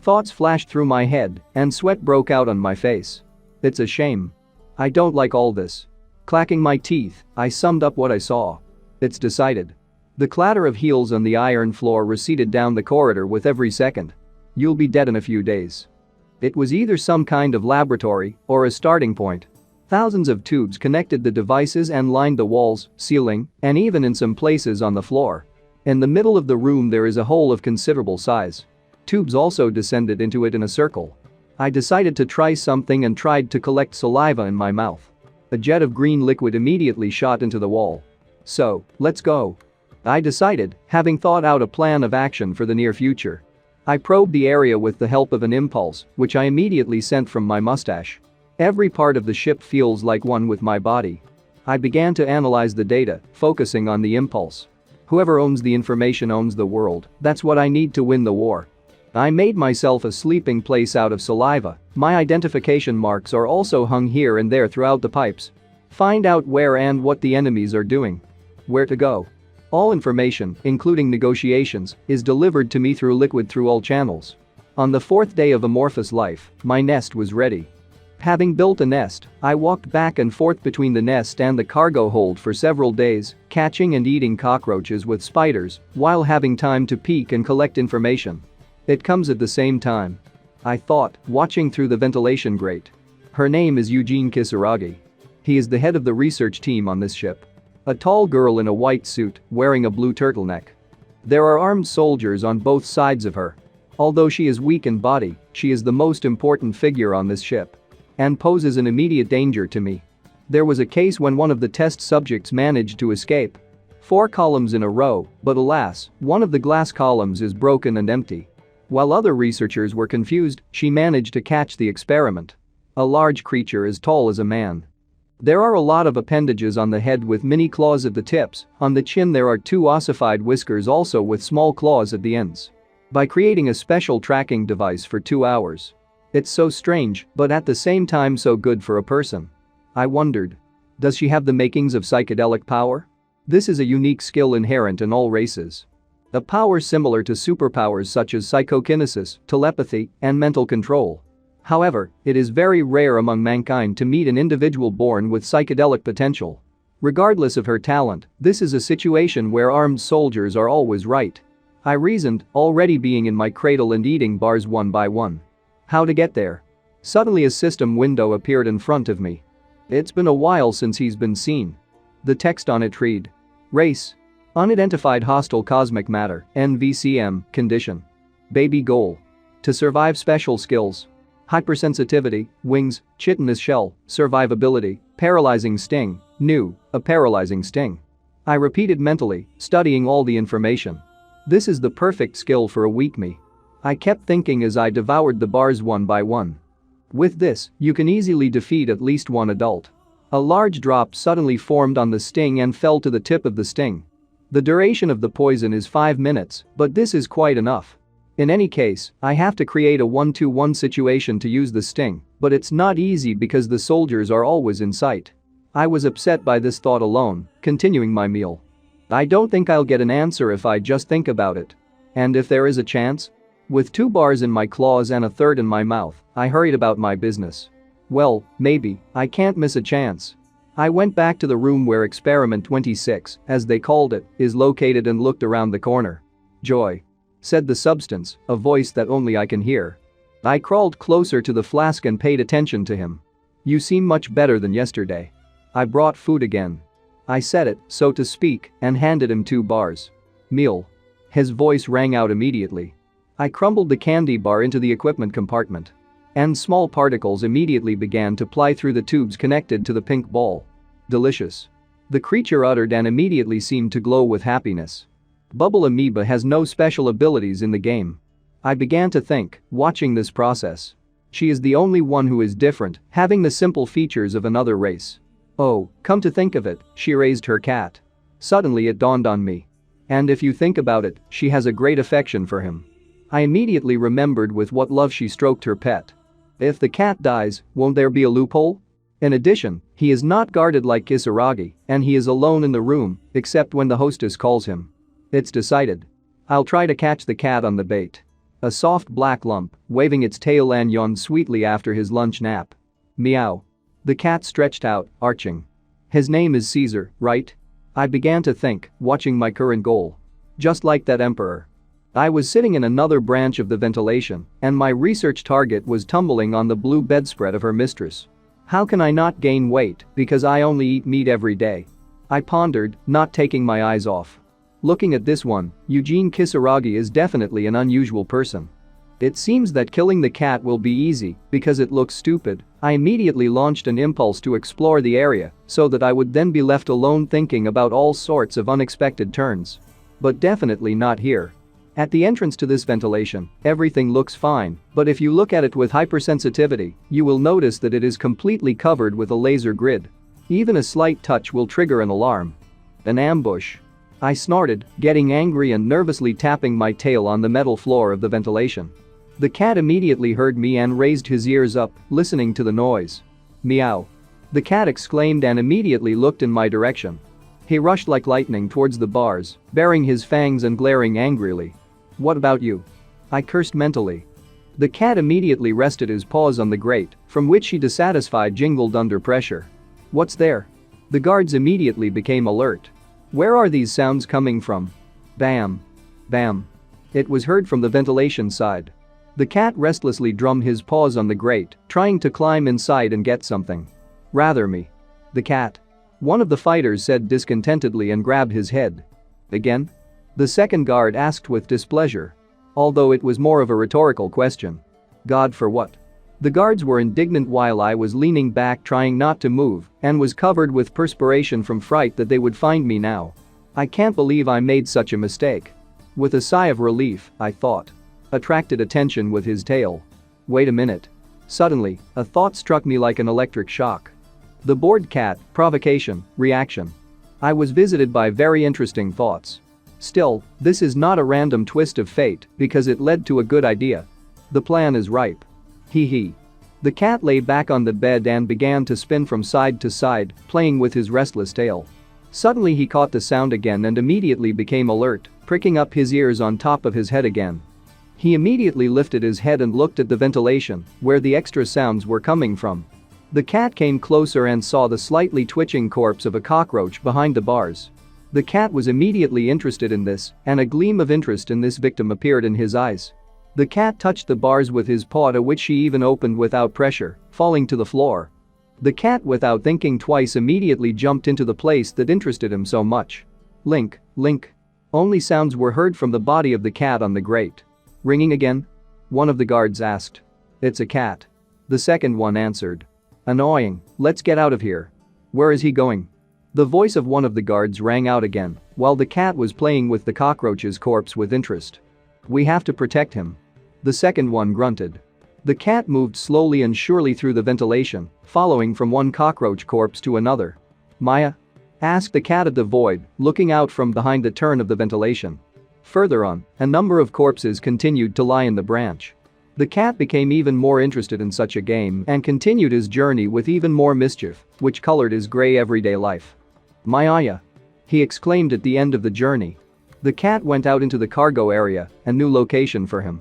Speaker 1: Thoughts flashed through my head and sweat broke out on my face. It's a shame. I don't like all this. Clacking my teeth, I summed up what I saw. It's decided. The clatter of heels on the iron floor receded down the corridor with every second. You'll be dead in a few days. It was either some kind of laboratory or a starting point. Thousands of tubes connected the devices and lined the walls, ceiling, and even in some places on the floor. In the middle of the room there is a hole of considerable size. Tubes also descended into it in a circle. I decided to try something and tried to collect saliva in my mouth. A jet of green liquid immediately shot into the wall. So, let's go. I decided, having thought out a plan of action for the near future. I probed the area with the help of an impulse, which I immediately sent from my mustache. Every part of the ship feels like one with my body. I began to analyze the data, focusing on the impulse. Whoever owns the information owns the world, that's what I need to win the war. I made myself a sleeping place out of saliva. My identification marks are also hung here and there throughout the pipes. Find out where and what the enemies are doing. Where to go. All information, including negotiations, is delivered to me through liquid through all channels. On the 4th day of amorphous life, my nest was ready. Having built a nest, I walked back and forth between the nest and the cargo hold for several days, catching and eating cockroaches with spiders, while having time to peek and collect information. It comes at the same time. I thought, watching through the ventilation grate. Her name is Eugene Kisaragi. He is the head of the research team on this ship. A tall girl in a white suit, wearing a blue turtleneck. There are armed soldiers on both sides of her. Although she is weak in body, she is the most important figure on this ship. And poses an immediate danger to me. There was a case when one of the test subjects managed to escape. 4 columns in a row, but alas, one of the glass columns is broken and empty. While other researchers were confused, she managed to catch the experiment. A large creature as tall as a man. There are a lot of appendages on the head with mini claws at the tips. On the chin there are 2 ossified whiskers also with small claws at the ends. By creating a special tracking device for 2 hours. It's so strange, but at the same time so good for a person. I wondered. Does she have the makings of psychedelic power? This is a unique skill inherent in all races. A power similar to superpowers such as psychokinesis, telepathy, and mental control. However, it is very rare among mankind to meet an individual born with psychedelic potential. Regardless of her talent, this is a situation where armed soldiers are always right. I reasoned, already being in my cradle and eating bars one by one. How to get there? Suddenly a system window appeared in front of me. It's been a while since he's been seen. The text on it read. Race. Unidentified hostile cosmic matter, NVCM, condition. Baby goal. To survive special skills. Hypersensitivity, wings, chitinous shell, survivability, paralyzing sting, new, a paralyzing sting. I repeated mentally, studying all the information. This is the perfect skill for a weak me. I kept thinking as I devoured the bars one by one. With this, you can easily defeat at least one adult. A large drop suddenly formed on the sting and fell to the tip of the sting. The duration of the poison is 5 minutes, but this is quite enough. In any case, I have to create a 1-to-1 situation to use the sting, but it's not easy because the soldiers are always in sight. I was upset by this thought alone, continuing my meal. I don't think I'll get an answer if I just think about it. And if there is a chance? With 2 bars in my claws and a third in my mouth, I hurried about my business. Well, maybe, I can't miss a chance. I went back to the room where experiment 26, as they called it, is located and looked around the corner. Joy. Said the substance, a voice that only I can hear. I crawled closer to the flask and paid attention to him. You seem much better than yesterday. I brought food again. I said it, so to speak, and handed him 2 bars. Meal. His voice rang out immediately. I crumbled the candy bar into the equipment compartment. And small particles immediately began to ply through the tubes connected to the pink ball. Delicious. The creature uttered and immediately seemed to glow with happiness. Bubble Amoeba has no special abilities in the game. I began to think, watching this process. She is the only one who is different, having the simple features of another race. Oh, come to think of it, she raised her cat. Suddenly it dawned on me. And if you think about it, she has a great affection for him. I immediately remembered with what love she stroked her pet. If the cat dies, won't there be a loophole? In addition, he is not guarded like Kisaragi, and he is alone in the room, except when the hostess calls him. It's decided. I'll try to catch the cat on the bait. A soft black lump, waving its tail and yawned sweetly after his lunch nap. Meow. The cat stretched out, arching. His name is Caesar, right? I began to think, watching my current goal. Just like that emperor. I was sitting in another branch of the ventilation, and my research target was tumbling on the blue bedspread of her mistress. How can I not gain weight because I only eat meat every day? I pondered, not taking my eyes off. Looking at this one, Eugene Kisaragi is definitely an unusual person. It seems that killing the cat will be easy because it looks stupid. I immediately launched an impulse to explore the area so that I would then be left alone thinking about all sorts of unexpected turns. But definitely not here. At the entrance to this ventilation, everything looks fine, but if you look at it with hypersensitivity, you will notice that it is completely covered with a laser grid. Even a slight touch will trigger an alarm. An ambush. I snorted, getting angry and nervously tapping my tail on the metal floor of the ventilation. The cat immediately heard me and raised his ears up, listening to the noise. Meow. The cat exclaimed and immediately looked in my direction. He rushed like lightning towards the bars, baring his fangs and glaring angrily. What about you? I cursed mentally. The cat immediately rested his paws on the grate, from which he dissatisfied jingled under pressure. What's there? The guards immediately became alert. Where are these sounds coming from? Bam. Bam. It was heard from the ventilation side. The cat restlessly drummed his paws on the grate, trying to climb inside and get something. Rather me. The cat. One of the fighters said discontentedly and grabbed his head. Again? The second guard asked with displeasure. Although it was more of a rhetorical question. God for what? The guards were indignant while I was leaning back trying not to move and was covered with perspiration from fright that they would find me now. I can't believe I made such a mistake. With a sigh of relief, I thought. Attracted attention with his tail. Wait a minute. Suddenly, a thought struck me like an electric shock. The bored cat, provocation, reaction. I was visited by very interesting thoughts. Still, this is not a random twist of fate because it led to a good idea. The plan is ripe. Hee hee. The cat lay back on the bed and began to spin from side to side, playing with his restless tail. Suddenly he caught the sound again and immediately became alert, pricking up his ears on top of his head again. He immediately lifted his head and looked at the ventilation, where the extra sounds were coming from. The cat came closer and saw the slightly twitching corpse of a cockroach behind the bars. The cat was immediately interested in this, and a gleam of interest in this victim appeared in his eyes. The cat touched the bars with his paw, to which he even opened without pressure, falling to the floor. The cat, without thinking twice, immediately jumped into the place that interested him so much. Link, link. Only sounds were heard from the body of the cat on the grate. Ringing again? One of the guards asked. It's a cat. The second one answered. Annoying, let's get out of here. Where is he going? The voice of one of the guards rang out again, while the cat was playing with the cockroach's corpse with interest. We have to protect him. The second one grunted. The cat moved slowly and surely through the ventilation, following from one cockroach corpse to another. Maya? Asked the cat at the void, looking out from behind the turn of the ventilation. Further on, a number of corpses continued to lie in the branch. The cat became even more interested in such a game and continued his journey with even more mischief, which colored his gray everyday life. Maya! He exclaimed at the end of the journey. The cat went out into the cargo area, a new location for him.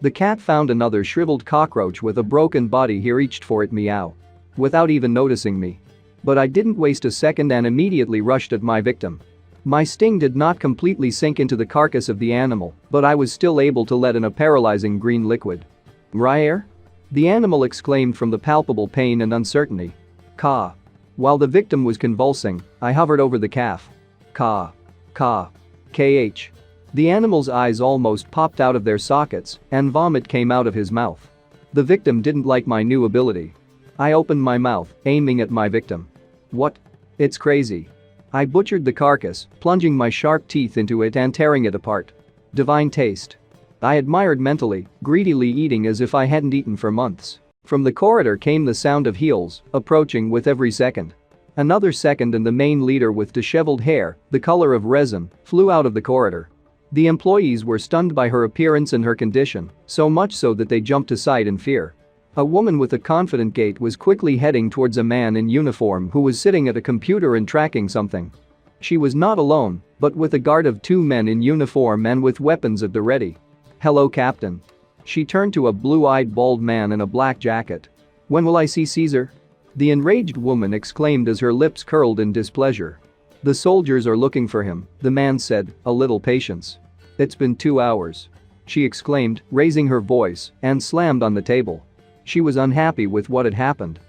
Speaker 1: The cat found another shriveled cockroach with a broken body. He reached for it, meow. Without even noticing me. But I didn't waste a second and immediately rushed at my victim. My sting did not completely sink into the carcass of the animal, but I was still able to let in a paralyzing green liquid. Ryer? The animal exclaimed from the palpable pain and uncertainty. Caw. While the victim was convulsing, I hovered over the calf. Caw. Caw. KH. The animal's eyes almost popped out of their sockets, and vomit came out of his mouth. The victim didn't like my new ability. I opened my mouth, aiming at my victim. What? It's crazy. I butchered the carcass, plunging my sharp teeth into it and tearing it apart. Divine taste. I admired mentally, greedily eating as if I hadn't eaten for months. From the corridor came the sound of heels, approaching with every second. Another second and the main leader with disheveled hair, the color of resin, flew out of the corridor. The employees were stunned by her appearance and her condition, so much so that they jumped aside in fear. A woman with a confident gait was quickly heading towards a man in uniform who was sitting at a computer and tracking something. She was not alone, but with a guard of 2 men in uniform and with weapons at the ready. Hello, Captain. She turned to a blue-eyed bald man in a black jacket. When will I see Caesar? The enraged woman exclaimed as her lips curled in displeasure. The soldiers are looking for him, the man said, a little patience. It's been 2 hours. She exclaimed, raising her voice, and slammed on the table. She was unhappy with what had happened.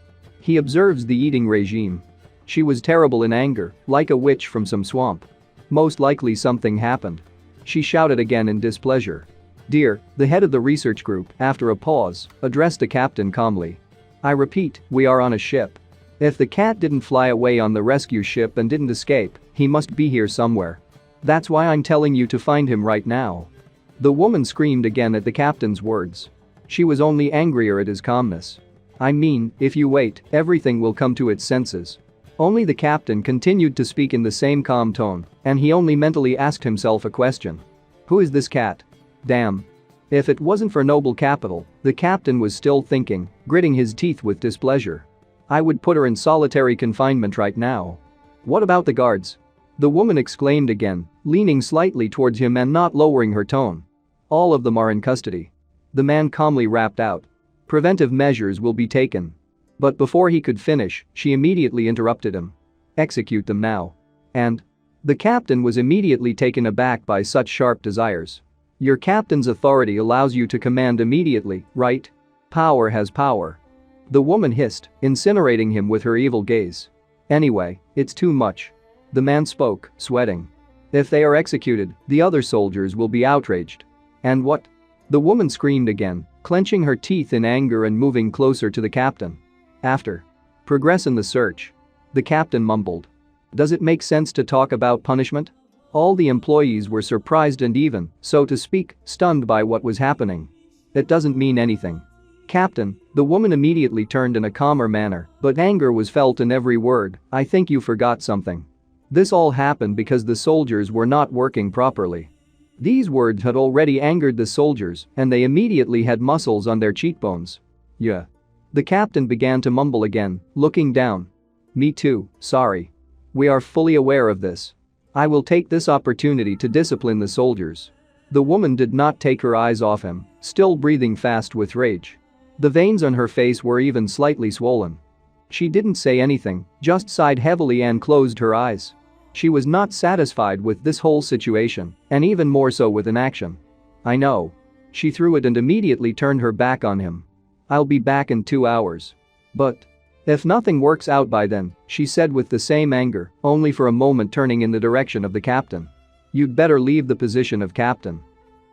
Speaker 1: He observes the eating regime. She was terrible in anger, like a witch from some swamp. Most likely something happened. She shouted again in displeasure. Dear, the head of the research group, after a pause, addressed the captain calmly. I repeat, we are on a ship. If the cat didn't fly away on the rescue ship and didn't escape, he must be here somewhere. That's why I'm telling you to find him right now. The woman screamed again at the captain's words. She was only angrier at his calmness. I mean, if you wait, everything will come to its senses. Only the captain continued to speak in the same calm tone, and he only mentally asked himself a question. Who is this cat? Damn. If it wasn't for noble capital, the captain was still thinking, gritting his teeth with displeasure. I would put her in solitary confinement right now. What about the guards? The woman exclaimed again, leaning slightly towards him and not lowering her tone. All of them are in custody. The man calmly rapped out. Preventive measures will be taken. But before he could finish, she immediately interrupted him. Execute them now. And? The captain was immediately taken aback by such sharp desires. Your captain's authority allows you to command immediately, right? Power has power. The woman hissed, incinerating him with her evil gaze. Anyway, it's too much. The man spoke, sweating. If they are executed, the other soldiers will be outraged. And what? The woman screamed again, clenching her teeth in anger and moving closer to the captain. After. Progress in the search. The captain mumbled. Does it make sense to talk about punishment? All the employees were surprised and even, so to speak, stunned by what was happening. It doesn't mean anything. Captain, the woman immediately turned in a calmer manner, but anger was felt in every word. I think you forgot something. This all happened because the soldiers were not working properly. These words had already angered the soldiers, and they immediately had muscles on their cheekbones. Yeah. The captain began to mumble again, looking down. Me too, sorry. We are fully aware of this. I will take this opportunity to discipline the soldiers. The woman did not take her eyes off him, still breathing fast with rage. The veins on her face were even slightly swollen. She didn't say anything, just sighed heavily and closed her eyes. She was not satisfied with this whole situation, and even more so with inaction. I know. She threw it and immediately turned her back on him. I'll be back in 2 hours. But if nothing works out by then, she said with the same anger, only for a moment turning in the direction of the captain. You'd better leave the position of captain.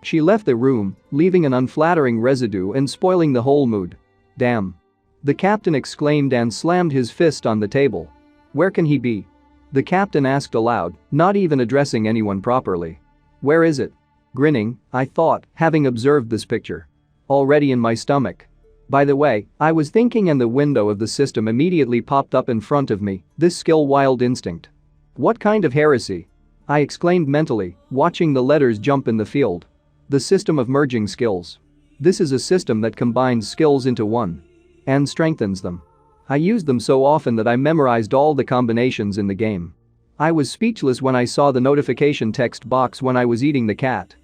Speaker 1: She left the room, leaving an unflattering residue and spoiling the whole mood. Damn. The captain exclaimed and slammed his fist on the table. Where can he be? The captain asked aloud, not even addressing anyone properly. Where is it? Grinning, I thought, having observed this picture. Already in my stomach. By the way, I was thinking and the window of the system immediately popped up in front of me, this skill wild instinct. What kind of heresy? I exclaimed mentally, watching the letters jump in the field. The system of merging skills. This is a system that combines skills into one. And strengthens them. I used them so often that I memorized all the combinations in the game. I was speechless when I saw the notification text box when I was eating the cat.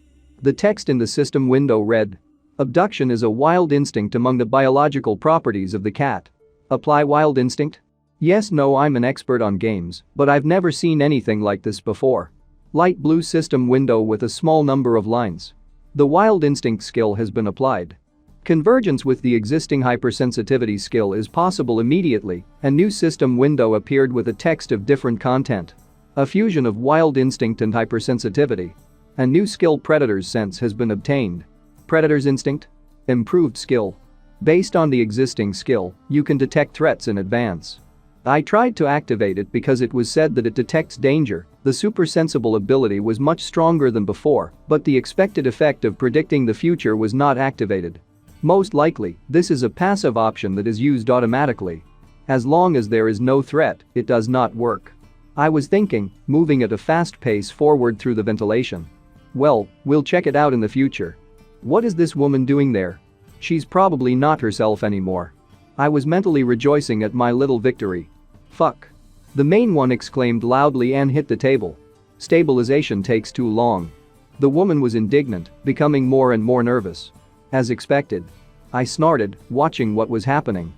Speaker 1: The text in the system window read. Abduction is a wild instinct among the biological properties of the cat. Apply wild instinct? Yes, no, I'm an expert on games, but I've never seen anything like this before. Light blue system window with a small number of lines. The wild instinct skill has been applied. Convergence with the existing hypersensitivity skill is possible immediately. A new system window appeared with a text of different content. A fusion of wild instinct and hypersensitivity. A new skill Predator's Sense has been obtained. Predator's Instinct? Improved skill. Based on the existing skill, you can detect threats in advance. I tried to activate it because it was said that it detects danger. The supersensible ability was much stronger than before, but the expected effect of predicting the future was not activated. Most likely, this is a passive option that is used automatically. As long as there is no threat, it does not work. I was thinking, moving at a fast pace forward through the ventilation. Well, we'll check it out in the future. What is this woman doing there? She's probably not herself anymore. I was mentally rejoicing at my little victory. Fuck. The main one exclaimed loudly and hit the table. Stabilization takes too long. The woman was indignant, becoming more and more nervous. As expected. I snorted, watching what was happening.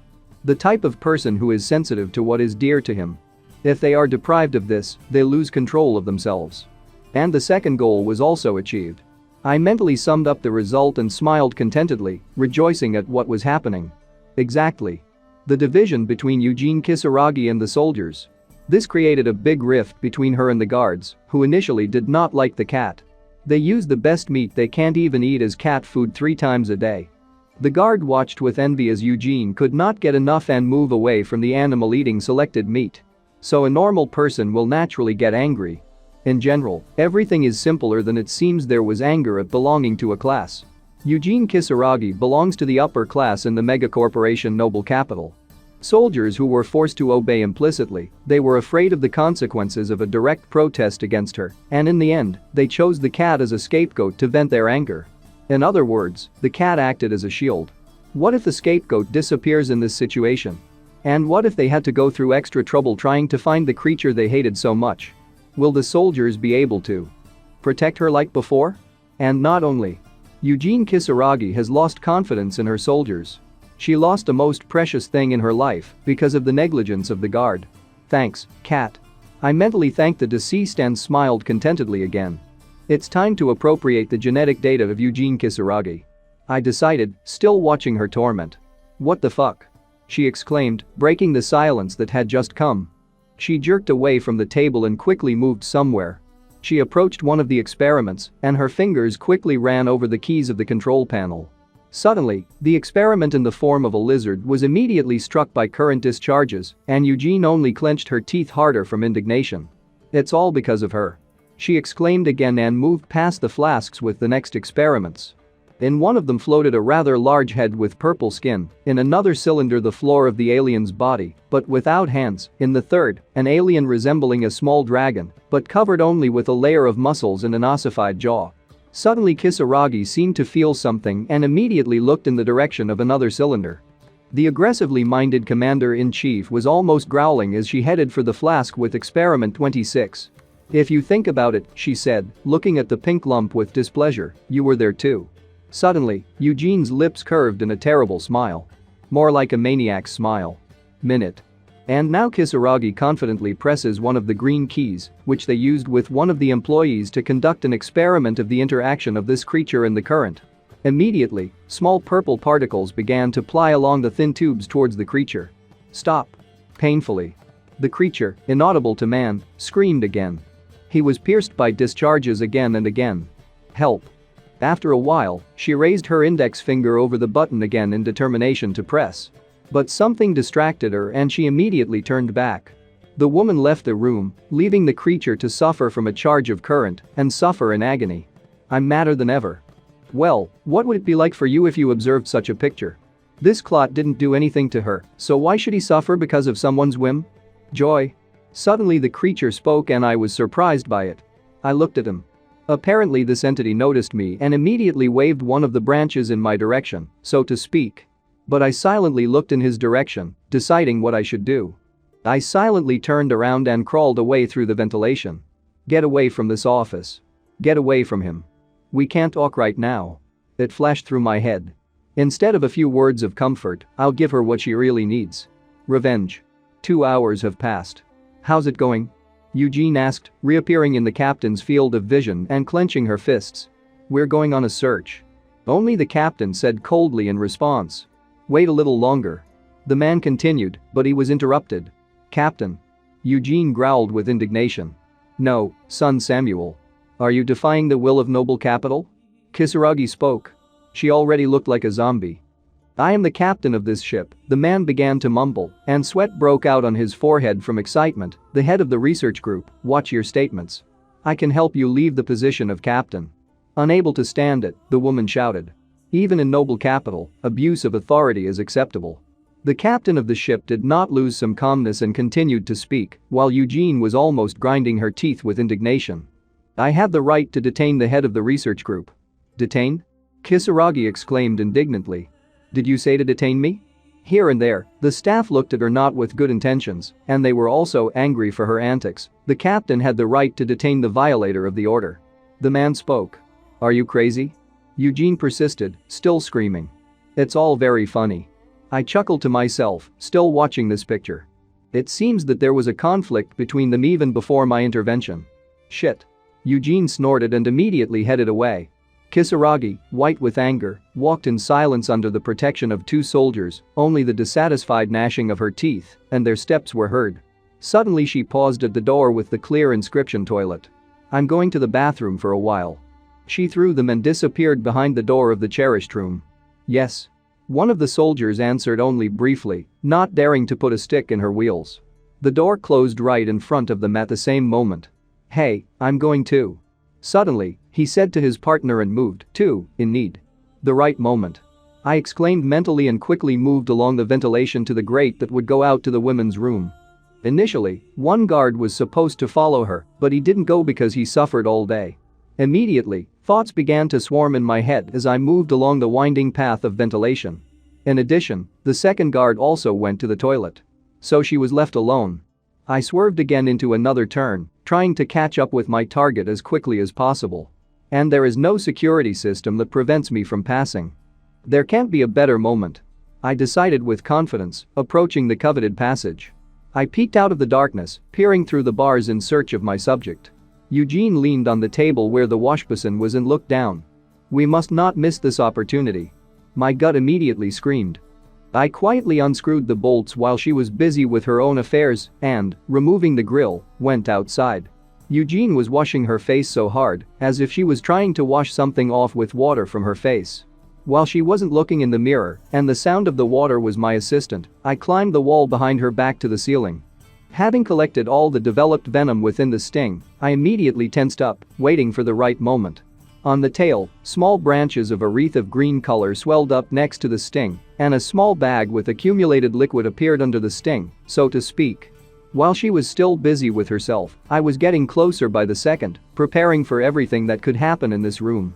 Speaker 1: The type of person who is sensitive to what is dear to him. If they are deprived of this, they lose control of themselves. And the second goal was also achieved. I mentally summed up the result and smiled contentedly, rejoicing at what was happening. Exactly. The division between Eugene Kisaragi and the soldiers. This created a big rift between her and the guards, who initially did not like the cat. They use the best meat they can't even eat as cat food 3 times a day. The guard watched with envy as Eugene could not get enough and move away from the animal eating selected meat. So a normal person will naturally get angry. In general, everything is simpler than it seems. There was anger at belonging to a class. Eugene Kisaragi belongs to the upper class in the megacorporation Noble Capital. Soldiers who were forced to obey implicitly, they were afraid of the consequences of a direct protest against her, and in the end, they chose the cat as a scapegoat to vent their anger. In other words, the cat acted as a shield. What if the scapegoat disappears in this situation? And what if they had to go through extra trouble trying to find the creature they hated so much? Will the soldiers be able to protect her like before? And not only. Eugene Kisaragi has lost confidence in her soldiers. She lost a most precious thing in her life because of the negligence of the guard. Thanks, cat. I mentally thanked the deceased and smiled contentedly again. It's time to appropriate the genetic data of Eugene Kisaragi. I decided, still watching her torment. What the fuck? She exclaimed, breaking the silence that had just come. She jerked away from the table and quickly moved somewhere. She approached one of the experiments, and her fingers quickly ran over the keys of the control panel. Suddenly, the experiment in the form of a lizard was immediately struck by current discharges, and Eugene only clenched her teeth harder from indignation. It's all because of her. She exclaimed again and moved past the flasks with the next experiments. In one of them floated a rather large head with purple skin, in another cylinder the floor of the alien's body, but without hands, in the third, an alien resembling a small dragon, but covered only with a layer of muscles and an ossified jaw. Suddenly Kisaragi seemed to feel something and immediately looked in the direction of another cylinder. The aggressively minded commander-in-chief was almost growling as she headed for the flask with experiment 26. If you think about it, she said, looking at the pink lump with displeasure, you were there too. Suddenly, Eugene's lips curved in a terrible smile. More like a maniac's smile. Minute. And now Kisaragi confidently presses one of the green keys, which they used with one of the employees to conduct an experiment of the interaction of this creature and the current. Immediately, small purple particles began to ply along the thin tubes towards the creature. Stop. Painfully. The creature, inaudible to man, screamed again. He was pierced by discharges again and again. Help. After a while, she raised her index finger over the button again in determination to press. But something distracted her and she immediately turned back. The woman left the room, leaving the creature to suffer from a charge of current and suffer in agony. I'm madder than ever. Well, what would it be like for you if you observed such a picture? This clot didn't do anything to her, so why should he suffer because of someone's whim? Joy. Suddenly the creature spoke and I was surprised by it. I looked at him. Apparently this entity noticed me and immediately waved one of the branches in my direction, so to speak. But I silently looked in his direction, deciding what I should do. I silently turned around and crawled away through the ventilation. Get away from this office. Get away from him. We can't talk right now. It flashed through my head. Instead of a few words of comfort, I'll give her what she really needs. Revenge. 2 hours have passed. How's it going? Eugene asked, reappearing in the captain's field of vision and clenching her fists. We're going on a search. Only the captain said coldly in response. Wait a little longer. The man continued, but he was interrupted. Captain. Eugene growled with indignation. No, son Samuel. Are you defying the will of noble capital? Kisaragi spoke. She already looked like a zombie. I am the captain of this ship, the man began to mumble, and sweat broke out on his forehead from excitement, the head of the research group, watch your statements. I can help you leave the position of captain. Unable to stand it, the woman shouted. Even in noble capital, abuse of authority is acceptable. The captain of the ship did not lose some calmness and continued to speak, while Eugene was almost grinding her teeth with indignation. I have the right to detain the head of the research group. Detain? Kisaragi exclaimed indignantly. Did you say to detain me? Here and there, the staff looked at her not with good intentions, and they were also angry for her antics. The captain had the right to detain the violator of the order. The man spoke. Are you crazy? Eugene persisted, still screaming. It's all very funny. I chuckled to myself, still watching this picture. It seems that there was a conflict between them even before my intervention. Shit. Eugene snorted and immediately headed away. Kisaragi, white with anger, walked in silence under the protection of 2 soldiers, only the dissatisfied gnashing of her teeth, and their steps were heard. Suddenly she paused at the door with the clear inscription toilet. I'm going to the bathroom for a while. She threw them and disappeared behind the door of the cherished room. Yes. One of the soldiers answered only briefly, not daring to put a stick in her wheels. The door closed right in front of them at the same moment. Hey, I'm going too. Suddenly, he said to his partner and moved, too, in need. The right moment. I exclaimed mentally and quickly moved along the ventilation to the grate that would go out to the women's room. Initially, one guard was supposed to follow her, but he didn't go because he suffered all day. Immediately, Thoughts began to swarm in my head as I moved along the winding path of ventilation. In addition, the second guard also went to the toilet. So she was left alone. I swerved again into another turn, trying to catch up with my target as quickly as possible. And there is no security system that prevents me from passing. There can't be a better moment. I decided with confidence, approaching the coveted passage. I peeked out of the darkness, peering through the bars in search of my subject. Eugene leaned on the table where the washbasin was and looked down. We must not miss this opportunity. My gut immediately screamed. I quietly unscrewed the bolts while she was busy with her own affairs and, removing the grill, went outside. Eugene was washing her face so hard, as if she was trying to wash something off with water from her face. While she wasn't looking in the mirror and the sound of the water was my assistant, I climbed the wall behind her back to the ceiling. Having collected all the developed venom within the sting, I immediately tensed up, waiting for the right moment. On the tail, small branches of a wreath of green color swelled up next to the sting, and a small bag with accumulated liquid appeared under the sting, so to speak. While she was still busy with herself, I was getting closer by the second, preparing for everything that could happen in this room.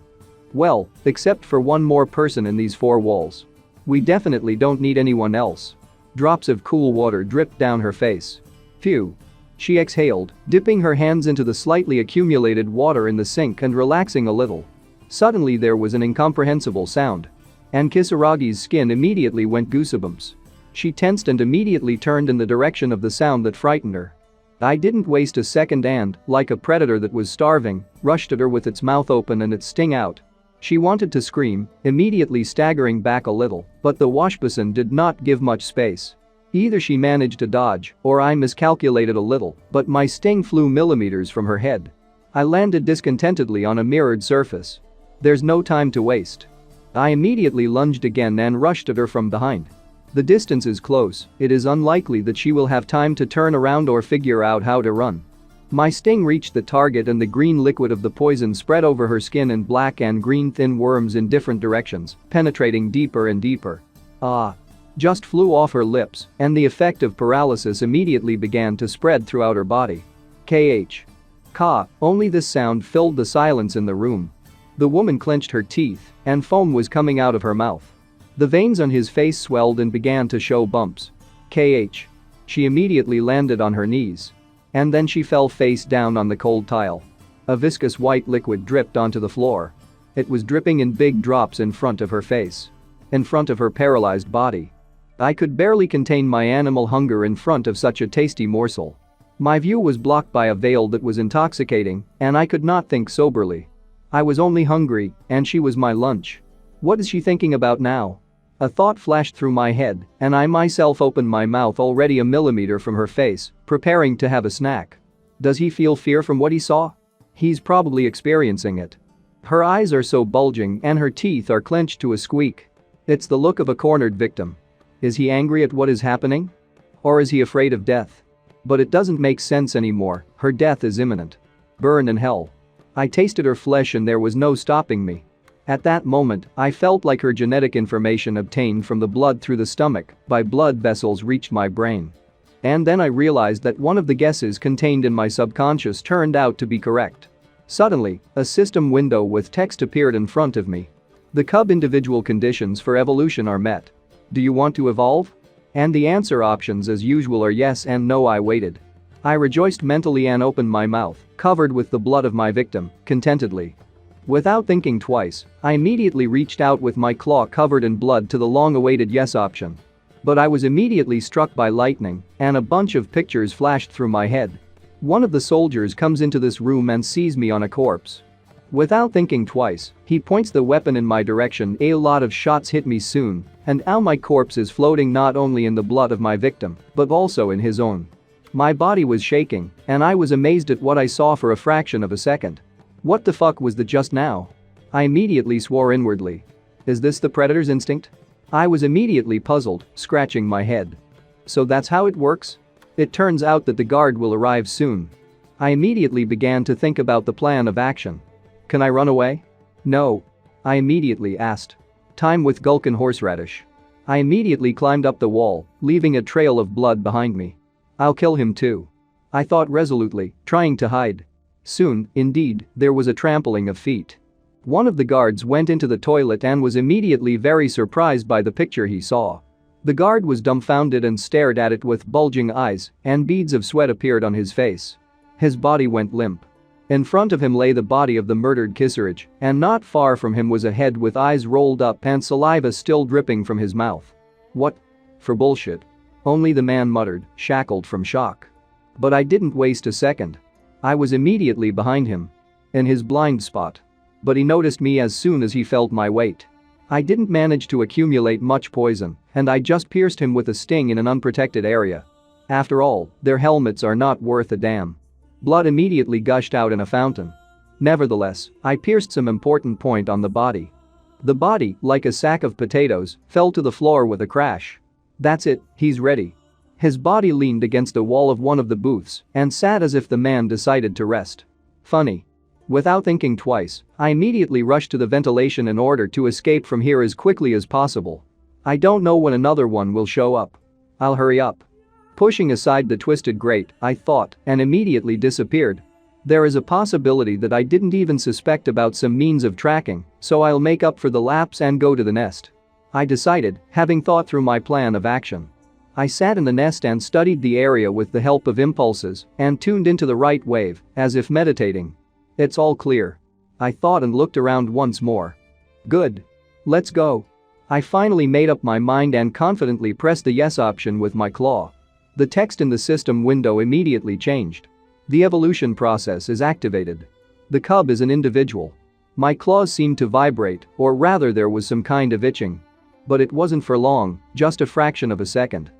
Speaker 1: Well, except for one more person in these four walls. We definitely don't need anyone else. Drops of cool water dripped down her face. Phew. She exhaled, dipping her hands into the slightly accumulated water in the sink and relaxing a little. Suddenly there was an incomprehensible sound. And Kisaragi's skin immediately went goosebumps. She tensed and immediately turned in the direction of the sound that frightened her. I didn't waste a second and, like a predator that was starving, rushed at her with its mouth open and its sting out. She wanted to scream, immediately staggering back a little, but the washbasin did not give much space. Either she managed to dodge, or I miscalculated a little, but my sting flew millimeters from her head. I landed discontentedly on a mirrored surface. There's no time to waste. I immediately lunged again and rushed at her from behind. The distance is close, it is unlikely that she will have time to turn around or figure out how to run. My sting reached the target and the green liquid of the poison spread over her skin in black and green thin worms in different directions, penetrating deeper and deeper. Ah. Just flew off her lips, and the effect of paralysis immediately began to spread throughout her body. KH. Ka, only this sound filled the silence in the room. The woman clenched her teeth, and foam was coming out of her mouth. The veins on his face swelled and began to show bumps. KH. She immediately landed on her knees. And then she fell face down on the cold tile. A viscous white liquid dripped onto the floor. It was dripping in big drops in front of her face. In front of her paralyzed body. I could barely contain my animal hunger in front of such a tasty morsel. My view was blocked by a veil that was intoxicating, and I could not think soberly. I was only hungry, and she was my lunch. What is she thinking about now? A thought flashed through my head, and I myself opened my mouth already a millimeter from her face, preparing to have a snack. Does he feel fear from what he saw? He's probably experiencing it. Her eyes are so bulging and her teeth are clenched to a squeak. It's the look of a cornered victim. Is he angry at what is happening? Or is he afraid of death? But it doesn't make sense anymore, her death is imminent. Burn in hell. I tasted her flesh and there was no stopping me. At that moment, I felt like her genetic information obtained from the blood through the stomach by blood vessels reached my brain. And then I realized that one of the guesses contained in my subconscious turned out to be correct. Suddenly, a system window with text appeared in front of me. The cub individual conditions for evolution are met. Do you want to evolve? And the answer options as usual are yes and no. I waited. I rejoiced mentally and opened my mouth, covered with the blood of my victim, contentedly. Without thinking twice, I immediately reached out with my claw covered in blood to the long-awaited yes option. But I was immediately struck by lightning, and a bunch of pictures flashed through my head. One of the soldiers comes into this room and sees me on a corpse. Without thinking twice, he points the weapon in my direction. A lot of shots hit me soon, and now my corpse is floating not only in the blood of my victim, but also in his own. My body was shaking, and I was amazed at what I saw for a fraction of a second. What the fuck was that just now? I immediately swore inwardly. Is this the predator's instinct? I was immediately puzzled, scratching my head. So that's how it works? It turns out that the guard will arrive soon. I immediately began to think about the plan of action. Can I run away? No. I immediately asked. Time with Gulkin horseradish. I immediately climbed up the wall, leaving a trail of blood behind me. I'll kill him too. I thought resolutely, trying to hide. Soon, indeed, there was a trampling of feet. One of the guards went into the toilet and was immediately very surprised by the picture he saw. The guard was dumbfounded and stared at it with bulging eyes, and beads of sweat appeared on his face. His body went limp. In front of him lay the body of the murdered Kisaraj, and not far from him was a head with eyes rolled up and saliva still dripping from his mouth. "What for bullshit?" only the man muttered, shackled from shock. But I didn't waste a second. I was immediately behind him. In his blind spot. But he noticed me as soon as he felt my weight. I didn't manage to accumulate much poison, and I just pierced him with a sting in an unprotected area. After all, their helmets are not worth a damn. Blood immediately gushed out in a fountain. Nevertheless, I pierced some important point on the body. The body, like a sack of potatoes, fell to the floor with a crash. That's it, he's ready. His body leaned against the wall of one of the booths and sat as if the man decided to rest. Funny. Without thinking twice, I immediately rushed to the ventilation in order to escape from here as quickly as possible. I don't know when another one will show up. I'll hurry up. Pushing aside the twisted grate, I thought, and immediately disappeared. There is a possibility that I didn't even suspect about some means of tracking, so I'll make up for the lapse and go to the nest. I decided, having thought through my plan of action. I sat in the nest and studied the area with the help of impulses and tuned into the right wave, as if meditating. It's all clear. I thought and looked around once more. Good. Let's go. I finally made up my mind and confidently pressed the yes option with my claw. The text in the system window immediately changed. The evolution process is activated. The cub is an individual. My claws seemed to vibrate, or rather there was some kind of itching. But it wasn't for long, just a fraction of a second.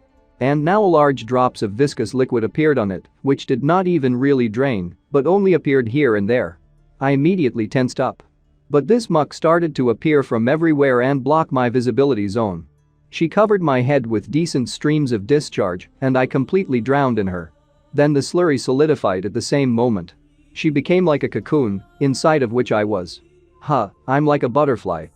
Speaker 1: And now large drops of viscous liquid appeared on it, which did not even really drain, but only appeared here and there. I immediately tensed up. But this muck started to appear from everywhere and block my visibility zone. She covered my head with decent streams of discharge, and I completely drowned in her. Then the slurry solidified at the same moment. She became like a cocoon, inside of which I was. I'm like a butterfly.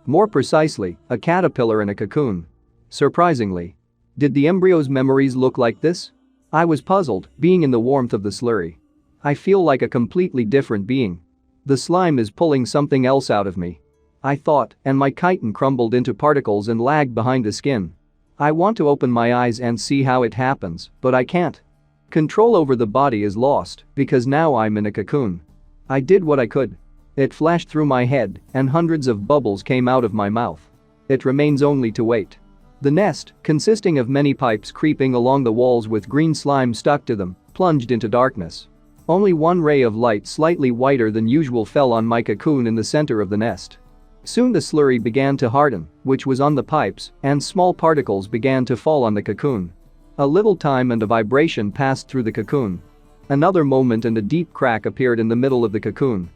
Speaker 1: More precisely, a caterpillar in a cocoon. Surprisingly. Did the embryo's memories look like this? I was puzzled, being in the warmth of the slurry. I feel like a completely different being. The slime is pulling something else out of me. I thought, and my chitin crumbled into particles and lagged behind the skin. I want to open my eyes and see how it happens, but I can't. Control over the body is lost, because now I'm in a cocoon. I did what I could. It flashed through my head, and hundreds of bubbles came out of my mouth. It remains only to wait. The nest, consisting of many pipes creeping along the walls with green slime stuck to them, plunged into darkness. Only one ray of light slightly whiter than usual fell on my cocoon in the center of the nest. Soon the slurry began to harden, which was on the pipes, and small particles began to fall on the cocoon. A little time and a vibration passed through the cocoon. Another moment and a deep crack appeared in the middle of the cocoon.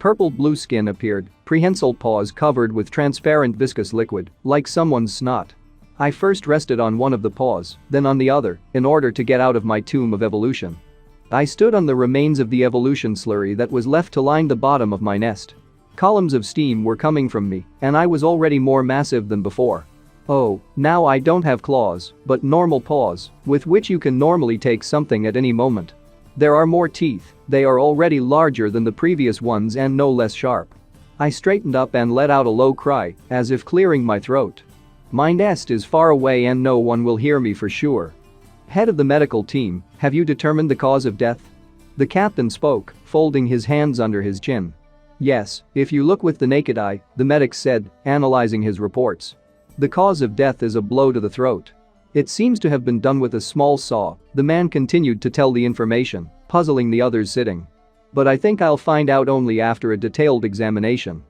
Speaker 1: Purple-blue skin appeared, prehensile paws covered with transparent viscous liquid, like someone's snot. I first rested on one of the paws, then on the other, in order to get out of my tomb of evolution. I stood on the remains of the evolution slurry that was left to line the bottom of my nest. Columns of steam were coming from me, and I was already more massive than before. Oh, now I don't have claws, but normal paws, with which you can normally take something at any moment. There are more teeth, they are already larger than the previous ones and no less sharp. I straightened up and let out a low cry, as if clearing my throat. My nest is far away and no one will hear me for sure. Head of the medical team, have you determined the cause of death? The captain spoke, folding his hands under his chin. Yes, if you look with the naked eye, the medic said, analyzing his reports. The cause of death is a blow to the throat. It seems to have been done with a small saw, the man continued to tell the information, puzzling the others sitting. But I think I'll find out only after a detailed examination.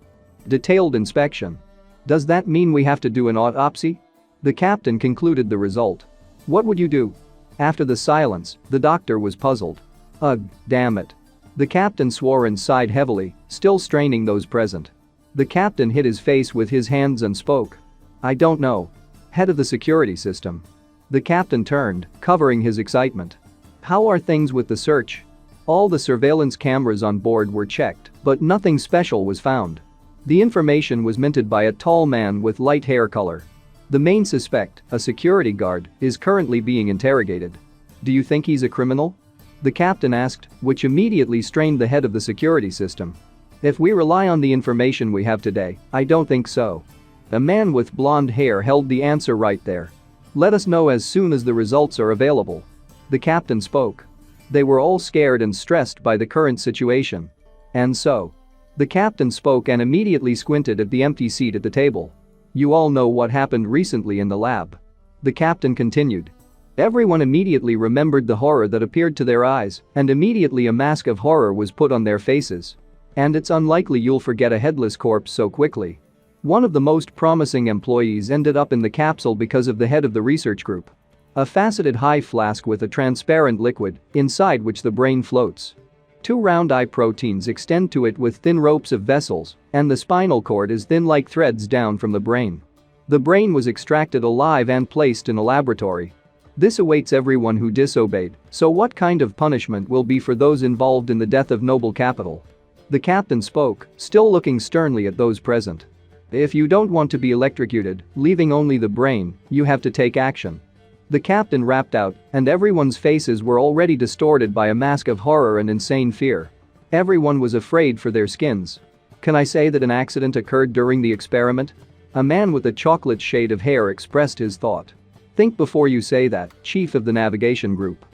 Speaker 1: Detailed inspection. Does that mean we have to do an autopsy? The captain concluded the result. What would you do? After the silence, the doctor was puzzled. Ugh, damn it. The captain swore and sighed heavily, still straining those present. The captain hid his face with his hands and spoke. I don't know. Head of the security system. The captain turned, covering his excitement. How are things with the search? All the surveillance cameras on board were checked, but nothing special was found. The information was minted by a tall man with light hair color. The main suspect, a security guard, is currently being interrogated. Do you think he's a criminal? The captain asked, which immediately strained the head of the security system. If we rely on the information we have today, I don't think so. A man with blonde hair held the answer right there. Let us know as soon as the results are available. The captain spoke. They were all scared and stressed by the current situation. And so. The captain spoke and immediately squinted at the empty seat at the table. You all know what happened recently in the lab. The captain continued. Everyone immediately remembered the horror that appeared to their eyes, and immediately a mask of horror was put on their faces. And it's unlikely you'll forget a headless corpse so quickly. One of the most promising employees ended up in the capsule because of the head of the research group. A faceted high flask with a transparent liquid, inside which the brain floats. 2 round eye proteins extend to it with thin ropes of vessels, and the spinal cord is thin like threads down from the brain. The brain was extracted alive and placed in a laboratory. This awaits everyone who disobeyed, so what kind of punishment will be for those involved in the death of noble capital? The captain spoke, still looking sternly at those present. If you don't want to be electrocuted, leaving only the brain, you have to take action. The captain rapped out, and everyone's faces were already distorted by a mask of horror and insane fear. Everyone was afraid for their skins. Can I say that an accident occurred during the experiment? A man with a chocolate shade of hair expressed his thought. Think before you say that, chief of the navigation group.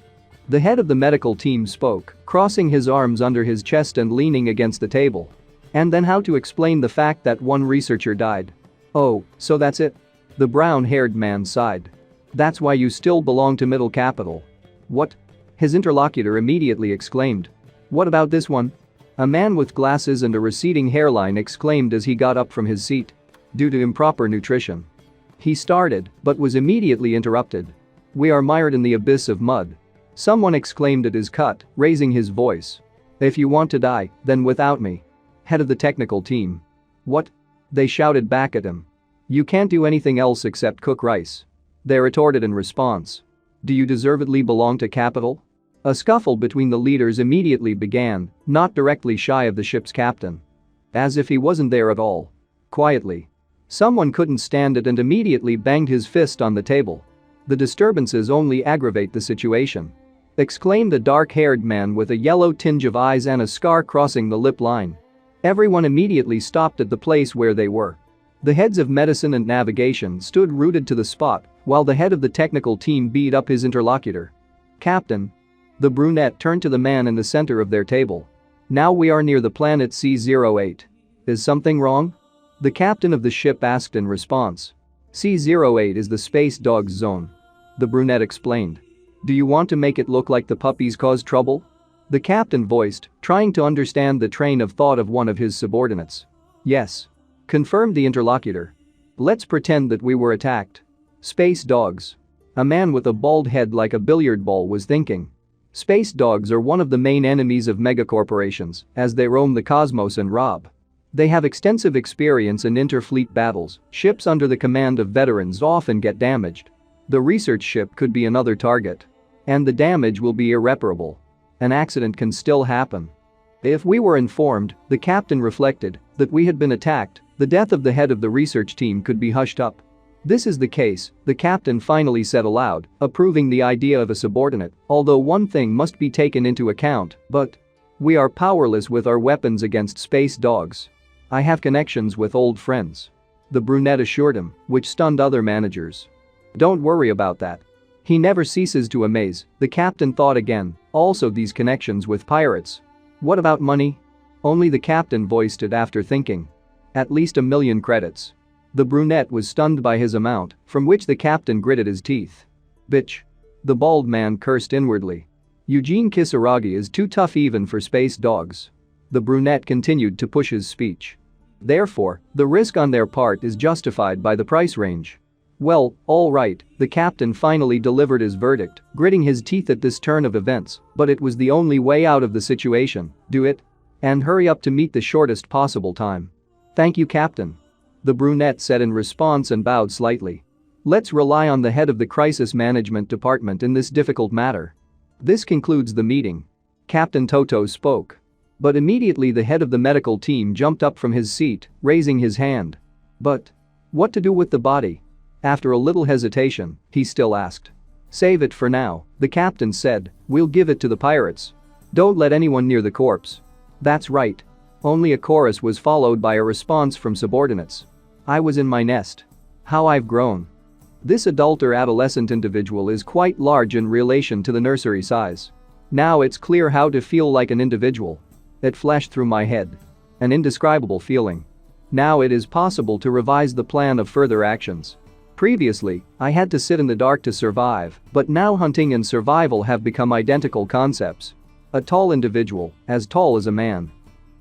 Speaker 1: The head of the medical team spoke, crossing his arms under his chest and leaning against the table. And then how to explain the fact that one researcher died? Oh, so that's it? The brown-haired man sighed. That's why you still belong to Middle Capital. What? His interlocutor immediately exclaimed. What about this one? A man with glasses and a receding hairline exclaimed as he got up from his seat. Due to improper nutrition. He started, but was immediately interrupted. We are mired in the abyss of mud. Someone exclaimed at his cut, raising his voice. If you want to die, then without me. Head of the technical team. What? They shouted back at him. You can't do anything else except cook rice. They retorted in response. Do you deservedly belong to capital? A scuffle between the leaders immediately began, not directly shy of the ship's captain. As if he wasn't there at all. Quietly. Someone couldn't stand it and immediately banged his fist on the table. The disturbances only aggravate the situation. Exclaimed a dark-haired man with a yellow tinge of eyes and a scar crossing the lip line. Everyone immediately stopped at the place where they were. The heads of medicine and navigation stood rooted to the spot, while the head of the technical team beat up his interlocutor. Captain. The brunette turned to the man in the center of their table. Now we are near the planet C-08. Is something wrong? The captain of the ship asked in response. C-08 is the space dog's zone. The brunette explained. Do you want to make it look like the puppies caused trouble? The captain voiced, trying to understand the train of thought of one of his subordinates. Yes. Confirmed the interlocutor. Let's pretend that we were attacked. Space dogs. A man with a bald head like a billiard ball was thinking. Space dogs are one of the main enemies of megacorporations, as they roam the cosmos and rob. They have extensive experience in interfleet battles. Ships under the command of veterans often get damaged. The research ship could be another target. And the damage will be irreparable. An accident can still happen. If we were informed, the captain reflected, that we had been attacked, the death of the head of the research team could be hushed up. This is the case, the captain finally said aloud, approving the idea of a subordinate, although one thing must be taken into account, but we are powerless with our weapons against space dogs. I have connections with old friends. The brunette assured him, which stunned other managers. Don't worry about that. He never ceases to amaze, the captain thought again, also these connections with pirates. What about money? Only the captain voiced it after thinking. At least 1 million credits. The brunette was stunned by his amount, from which the captain gritted his teeth. Bitch. The bald man cursed inwardly. Eugene Kisaragi is too tough even for space dogs. The brunette continued to push his speech. Therefore, the risk on their part is justified by the price range. Well, all right, the captain finally delivered his verdict, gritting his teeth at this turn of events, but it was the only way out of the situation. Do it. And hurry up to meet the shortest possible time. Thank you, Captain. The brunette said in response and bowed slightly. Let's rely on the head of the crisis management department in this difficult matter. This concludes the meeting. Captain Toto spoke. But immediately the head of the medical team jumped up from his seat, raising his hand. But what to do with the body? After a little hesitation, he still asked. Save it for now, the captain said, we'll give it to the pirates. Don't let anyone near the corpse. That's right. Only a chorus was followed by a response from subordinates. I was in my nest. How I've grown. This adult or adolescent individual is quite large in relation to the nursery size. Now it's clear how to feel like an individual. It flashed through my head. An indescribable feeling. Now it is possible to revise the plan of further actions. Previously, I had to sit in the dark to survive, but now hunting and survival have become identical concepts. A tall individual, as tall as a man.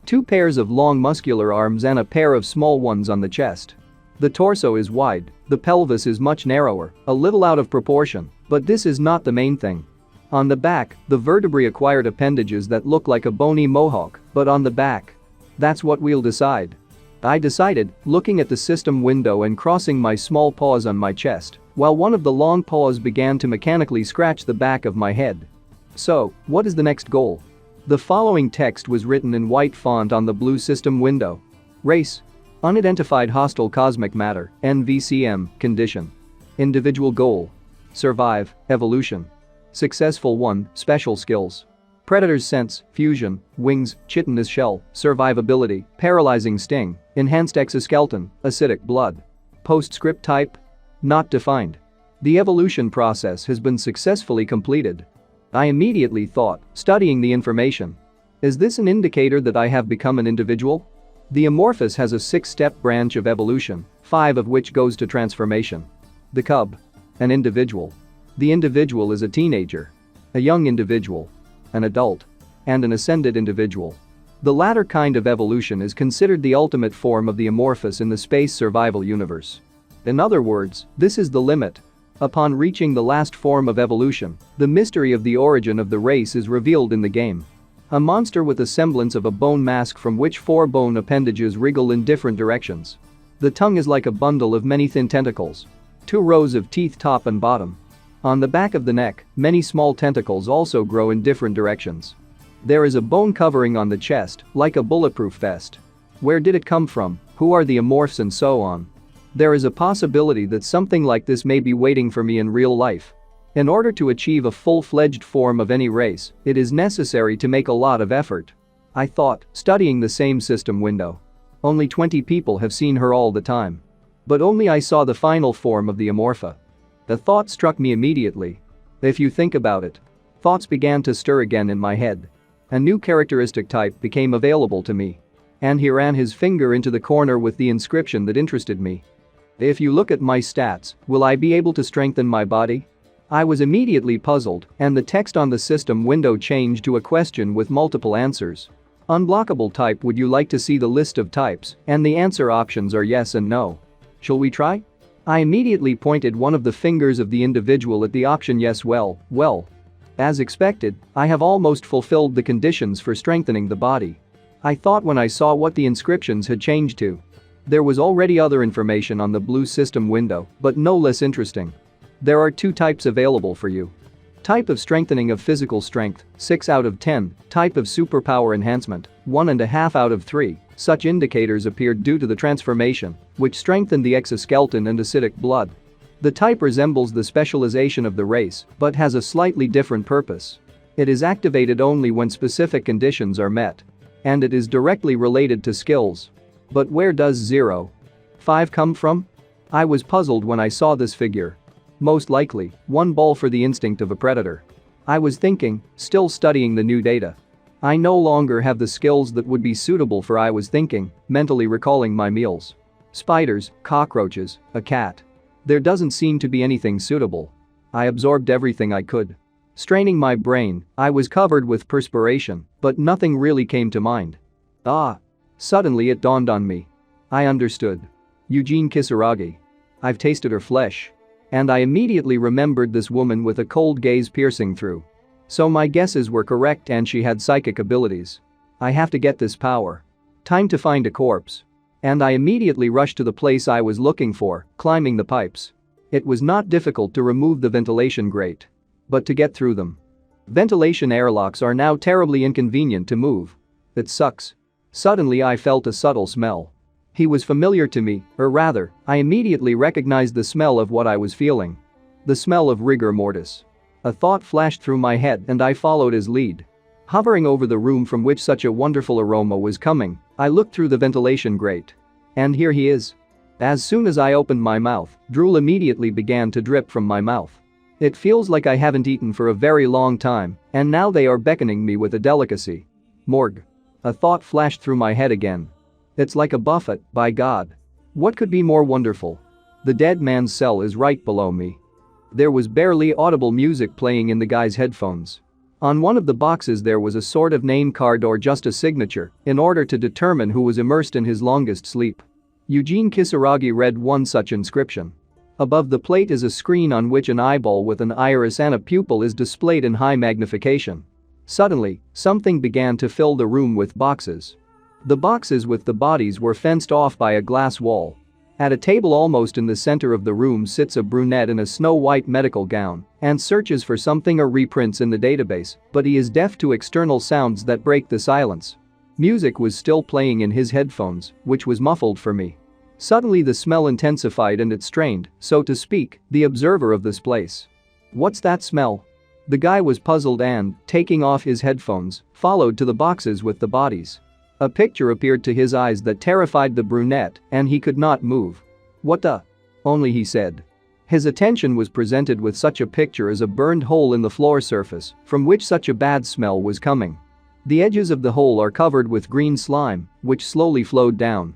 Speaker 1: 2 pairs of long muscular arms and a pair of small ones on the chest. The torso is wide, the pelvis is much narrower, a little out of proportion, but this is not the main thing. On the back, the vertebrae acquired appendages that look like a bony mohawk, but on the back. That's what we'll decide. I decided, looking at the system window and crossing my small paws on my chest, while one of the long paws began to mechanically scratch the back of my head. So, what is the next goal? The following text was written in white font on the blue system window. Race. Unidentified hostile cosmic matter, NVCM, condition. Individual goal. Survive, evolution. Successful 1, special skills. Predator's sense, fusion, wings, chitinous shell, survivability, paralyzing sting, enhanced exoskeleton, acidic blood. Postscript type? Not defined. The evolution process has been successfully completed. I immediately thought, studying the information. Is this an indicator that I have become an individual? The amorphous has a 6-step branch of evolution, 5 of which goes to transformation. The cub. An individual. The individual is a teenager. A young individual. An adult. And an ascended individual. The latter kind of evolution is considered the ultimate form of the amorphous in the space survival universe. In other words, this is the limit. Upon reaching the last form of evolution, the mystery of the origin of the race is revealed in the game. A monster with a semblance of a bone mask from which 4 bone appendages wriggle in different directions. The tongue is like a bundle of many thin tentacles. 2 rows of teeth top and bottom. On the back of the neck, many small tentacles also grow in different directions. There is a bone covering on the chest, like a bulletproof vest. Where did it come from? Who are the amorphs and so on? There is a possibility that something like this may be waiting for me in real life. In order to achieve a full-fledged form of any race, it is necessary to make a lot of effort. I thought, studying the same system window. Only 20 people have seen her all the time. But only I saw the final form of the amorpha. The thought struck me immediately. If you think about it. Thoughts began to stir again in my head. A new characteristic type became available to me. And he ran his finger into the corner with the inscription that interested me. If you look at my stats, will I be able to strengthen my body? I was immediately puzzled, and the text on the system window changed to a question with multiple answers. Unblockable type. Would you like to see the list of types? And the answer options are yes and no. Shall we try? I immediately pointed one of the fingers of the individual at the option yes. Well. As expected, I have almost fulfilled the conditions for strengthening the body. I thought when I saw what the inscriptions had changed to. There was already other information on the blue system window, but no less interesting. There are 2 types available for you. Type of strengthening of physical strength, 6 out of 10, type of superpower enhancement, 1.5 out of 3. Such indicators appeared due to the transformation, which strengthened the exoskeleton and acidic blood. The type resembles the specialization of the race, but has a slightly different purpose. It is activated only when specific conditions are met. And it is directly related to skills. But where does 0. 5 come from? I was puzzled when I saw this figure. Most likely, 1 ball for the instinct of a predator. I was thinking, still studying the new data. I no longer have the skills that would be suitable for. I was thinking, mentally recalling my meals. Spiders, cockroaches, a cat. There doesn't seem to be anything suitable. I absorbed everything I could. Straining my brain, I was covered with perspiration, but nothing really came to mind. Suddenly it dawned on me. I understood. Eugene Kisaragi. I've tasted her flesh. And I immediately remembered this woman with a cold gaze piercing through. So my guesses were correct and she had psychic abilities. I have to get this power. Time to find a corpse. And I immediately rushed to the place I was looking for, climbing the pipes. It was not difficult to remove the ventilation grate. But to get through them. Ventilation airlocks are now terribly inconvenient to move. It sucks. Suddenly I felt a subtle smell. He was familiar to me, or rather, I immediately recognized the smell of what I was feeling. The smell of rigor mortis. A thought flashed through my head and I followed his lead. Hovering over the room from which such a wonderful aroma was coming, I looked through the ventilation grate. And here he is. As soon as I opened my mouth, drool immediately began to drip from my mouth. It feels like I haven't eaten for a very long time, and now they are beckoning me with a delicacy. Morgue. A thought flashed through my head again. It's like a buffet, by God. What could be more wonderful? The dead man's cell is right below me. There was barely audible music playing in the guy's headphones. On one of the boxes there was a sort of name card or just a signature in order to determine who was immersed in his longest sleep. Eugene Kisaragi read one such inscription. Above the plate is a screen on which an eyeball with an iris and a pupil is displayed in high magnification. Suddenly, something began to fill the room with boxes. The boxes with the bodies were fenced off by a glass wall. At a table almost in the center of the room sits a brunette in a snow-white medical gown and searches for something or reprints in the database, but he is deaf to external sounds that break the silence. Music was still playing in his headphones, which was muffled for me. Suddenly the smell intensified and it strained, so to speak, the observer of this place. What's that smell? The guy was puzzled and, taking off his headphones, followed to the boxes with the bodies. A picture appeared to his eyes that terrified the brunette, and he could not move. What the? Only he said. His attention was presented with such a picture as a burned hole in the floor surface, from which such a bad smell was coming. The edges of the hole are covered with green slime, which slowly flowed down.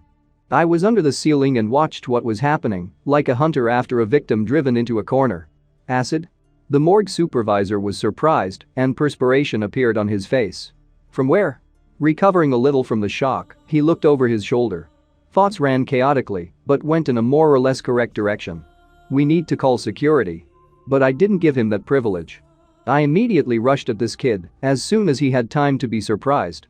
Speaker 1: I was under the ceiling and watched what was happening, like a hunter after a victim driven into a corner. Acid? The morgue supervisor was surprised, and perspiration appeared on his face. From where? Recovering a little from the shock, he looked over his shoulder. Thoughts ran chaotically, but went in a more or less correct direction. We need to call security. But I didn't give him that privilege. I immediately rushed at this kid, as soon as he had time to be surprised.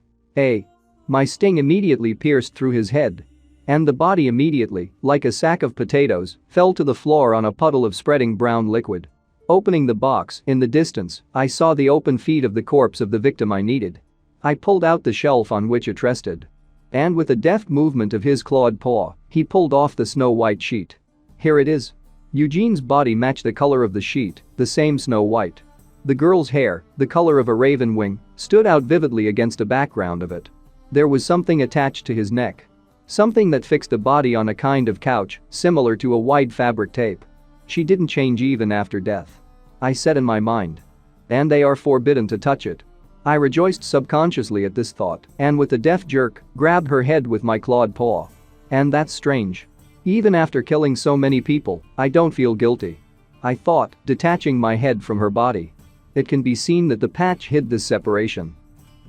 Speaker 1: My sting immediately pierced through his head. And the body immediately, like a sack of potatoes, fell to the floor on a puddle of spreading brown liquid. Opening the box, in the distance, I saw the open feet of the corpse of the victim I needed. I pulled out the shelf on which it rested. And with a deft movement of his clawed paw, he pulled off the snow-white sheet. Here it is. Eugene's body matched the color of the sheet, the same snow-white. The girl's hair, the color of a raven wing, stood out vividly against a background of it. There was something attached to his neck. Something that fixed the body on a kind of couch, similar to a white fabric tape. She didn't change even after death. I said in my mind. And they are forbidden to touch it. I rejoiced subconsciously at this thought and with a deft jerk, grabbed her head with my clawed paw. And that's strange. Even after killing so many people, I don't feel guilty. I thought, detaching my head from her body. It can be seen that the patch hid this separation.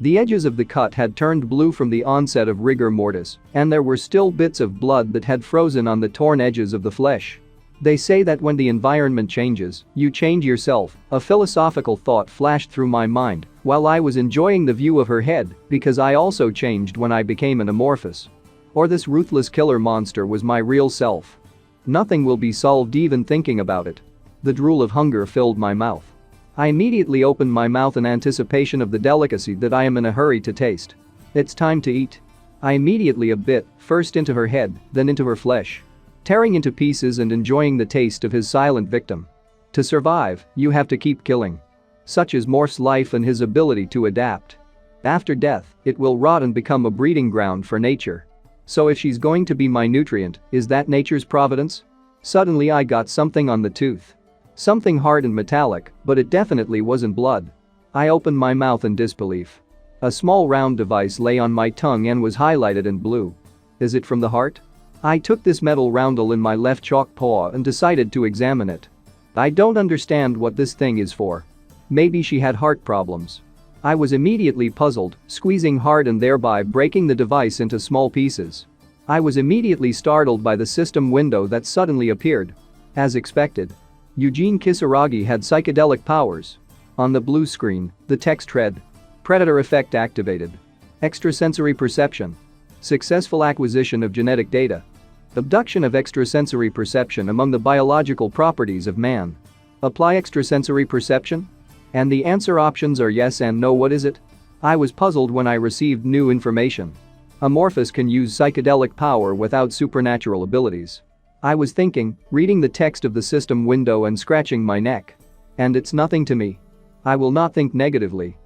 Speaker 1: The edges of the cut had turned blue from the onset of rigor mortis, and there were still bits of blood that had frozen on the torn edges of the flesh. They say that when the environment changes, you change yourself. A philosophical thought flashed through my mind while I was enjoying the view of her head, because I also changed when I became an amorphous. Or this ruthless killer monster was my real self. Nothing will be solved even thinking about it. The drool of hunger filled my mouth. I immediately opened my mouth in anticipation of the delicacy that I am in a hurry to taste. It's time to eat. I immediately a bit, first into her head, then into her flesh. Tearing into pieces and enjoying the taste of his silent victim. To survive, you have to keep killing. Such is Morph's life and his ability to adapt. After death, it will rot and become a breeding ground for nature. So if she's going to be my nutrient, is that nature's providence? Suddenly I got something on the tooth. Something hard and metallic, but it definitely wasn't blood. I opened my mouth in disbelief. A small round device lay on my tongue and was highlighted in blue. Is it from the heart? I took this metal roundel in my left chalk paw and decided to examine it. I don't understand what this thing is for. Maybe she had heart problems. I was immediately puzzled, squeezing hard and thereby breaking the device into small pieces. I was immediately startled by the system window that suddenly appeared. As expected. Eugene Kisaragi had psychedelic powers. On the blue screen, the text read. Predator effect activated. Extrasensory perception. Successful acquisition of genetic data. Abduction of extrasensory perception among the biological properties of man. Apply extrasensory perception? And the answer options are yes and no. What is it? I was puzzled when I received new information. Amorphous can use psychedelic power without supernatural abilities. I was thinking, reading the text of the system window and scratching my neck. And it's nothing to me. I will not think negatively.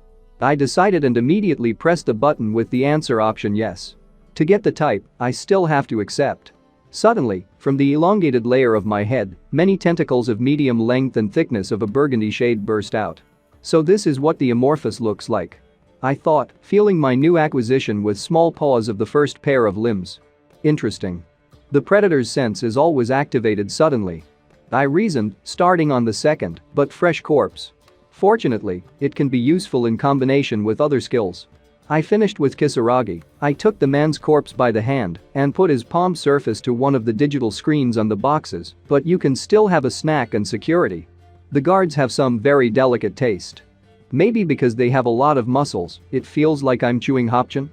Speaker 1: I decided and immediately pressed the button with the answer option yes. To get the type, I still have to accept. Suddenly, from the elongated layer of my head, many tentacles of medium length and thickness of a burgundy shade burst out. So this is what the amorphous looks like, I thought, feeling my new acquisition with small paws of the first pair of limbs. Interesting. The predator's sense is always activated suddenly, I reasoned, starting on the second, but fresh corpse. Fortunately, it can be useful in combination with other skills. I finished with Kisaragi. I took the man's corpse by the hand and put his palm surface to one of the digital screens on the boxes, but you can still have a snack and security. The guards have some very delicate taste. Maybe because they have a lot of muscles, it feels like I'm chewing hopchin?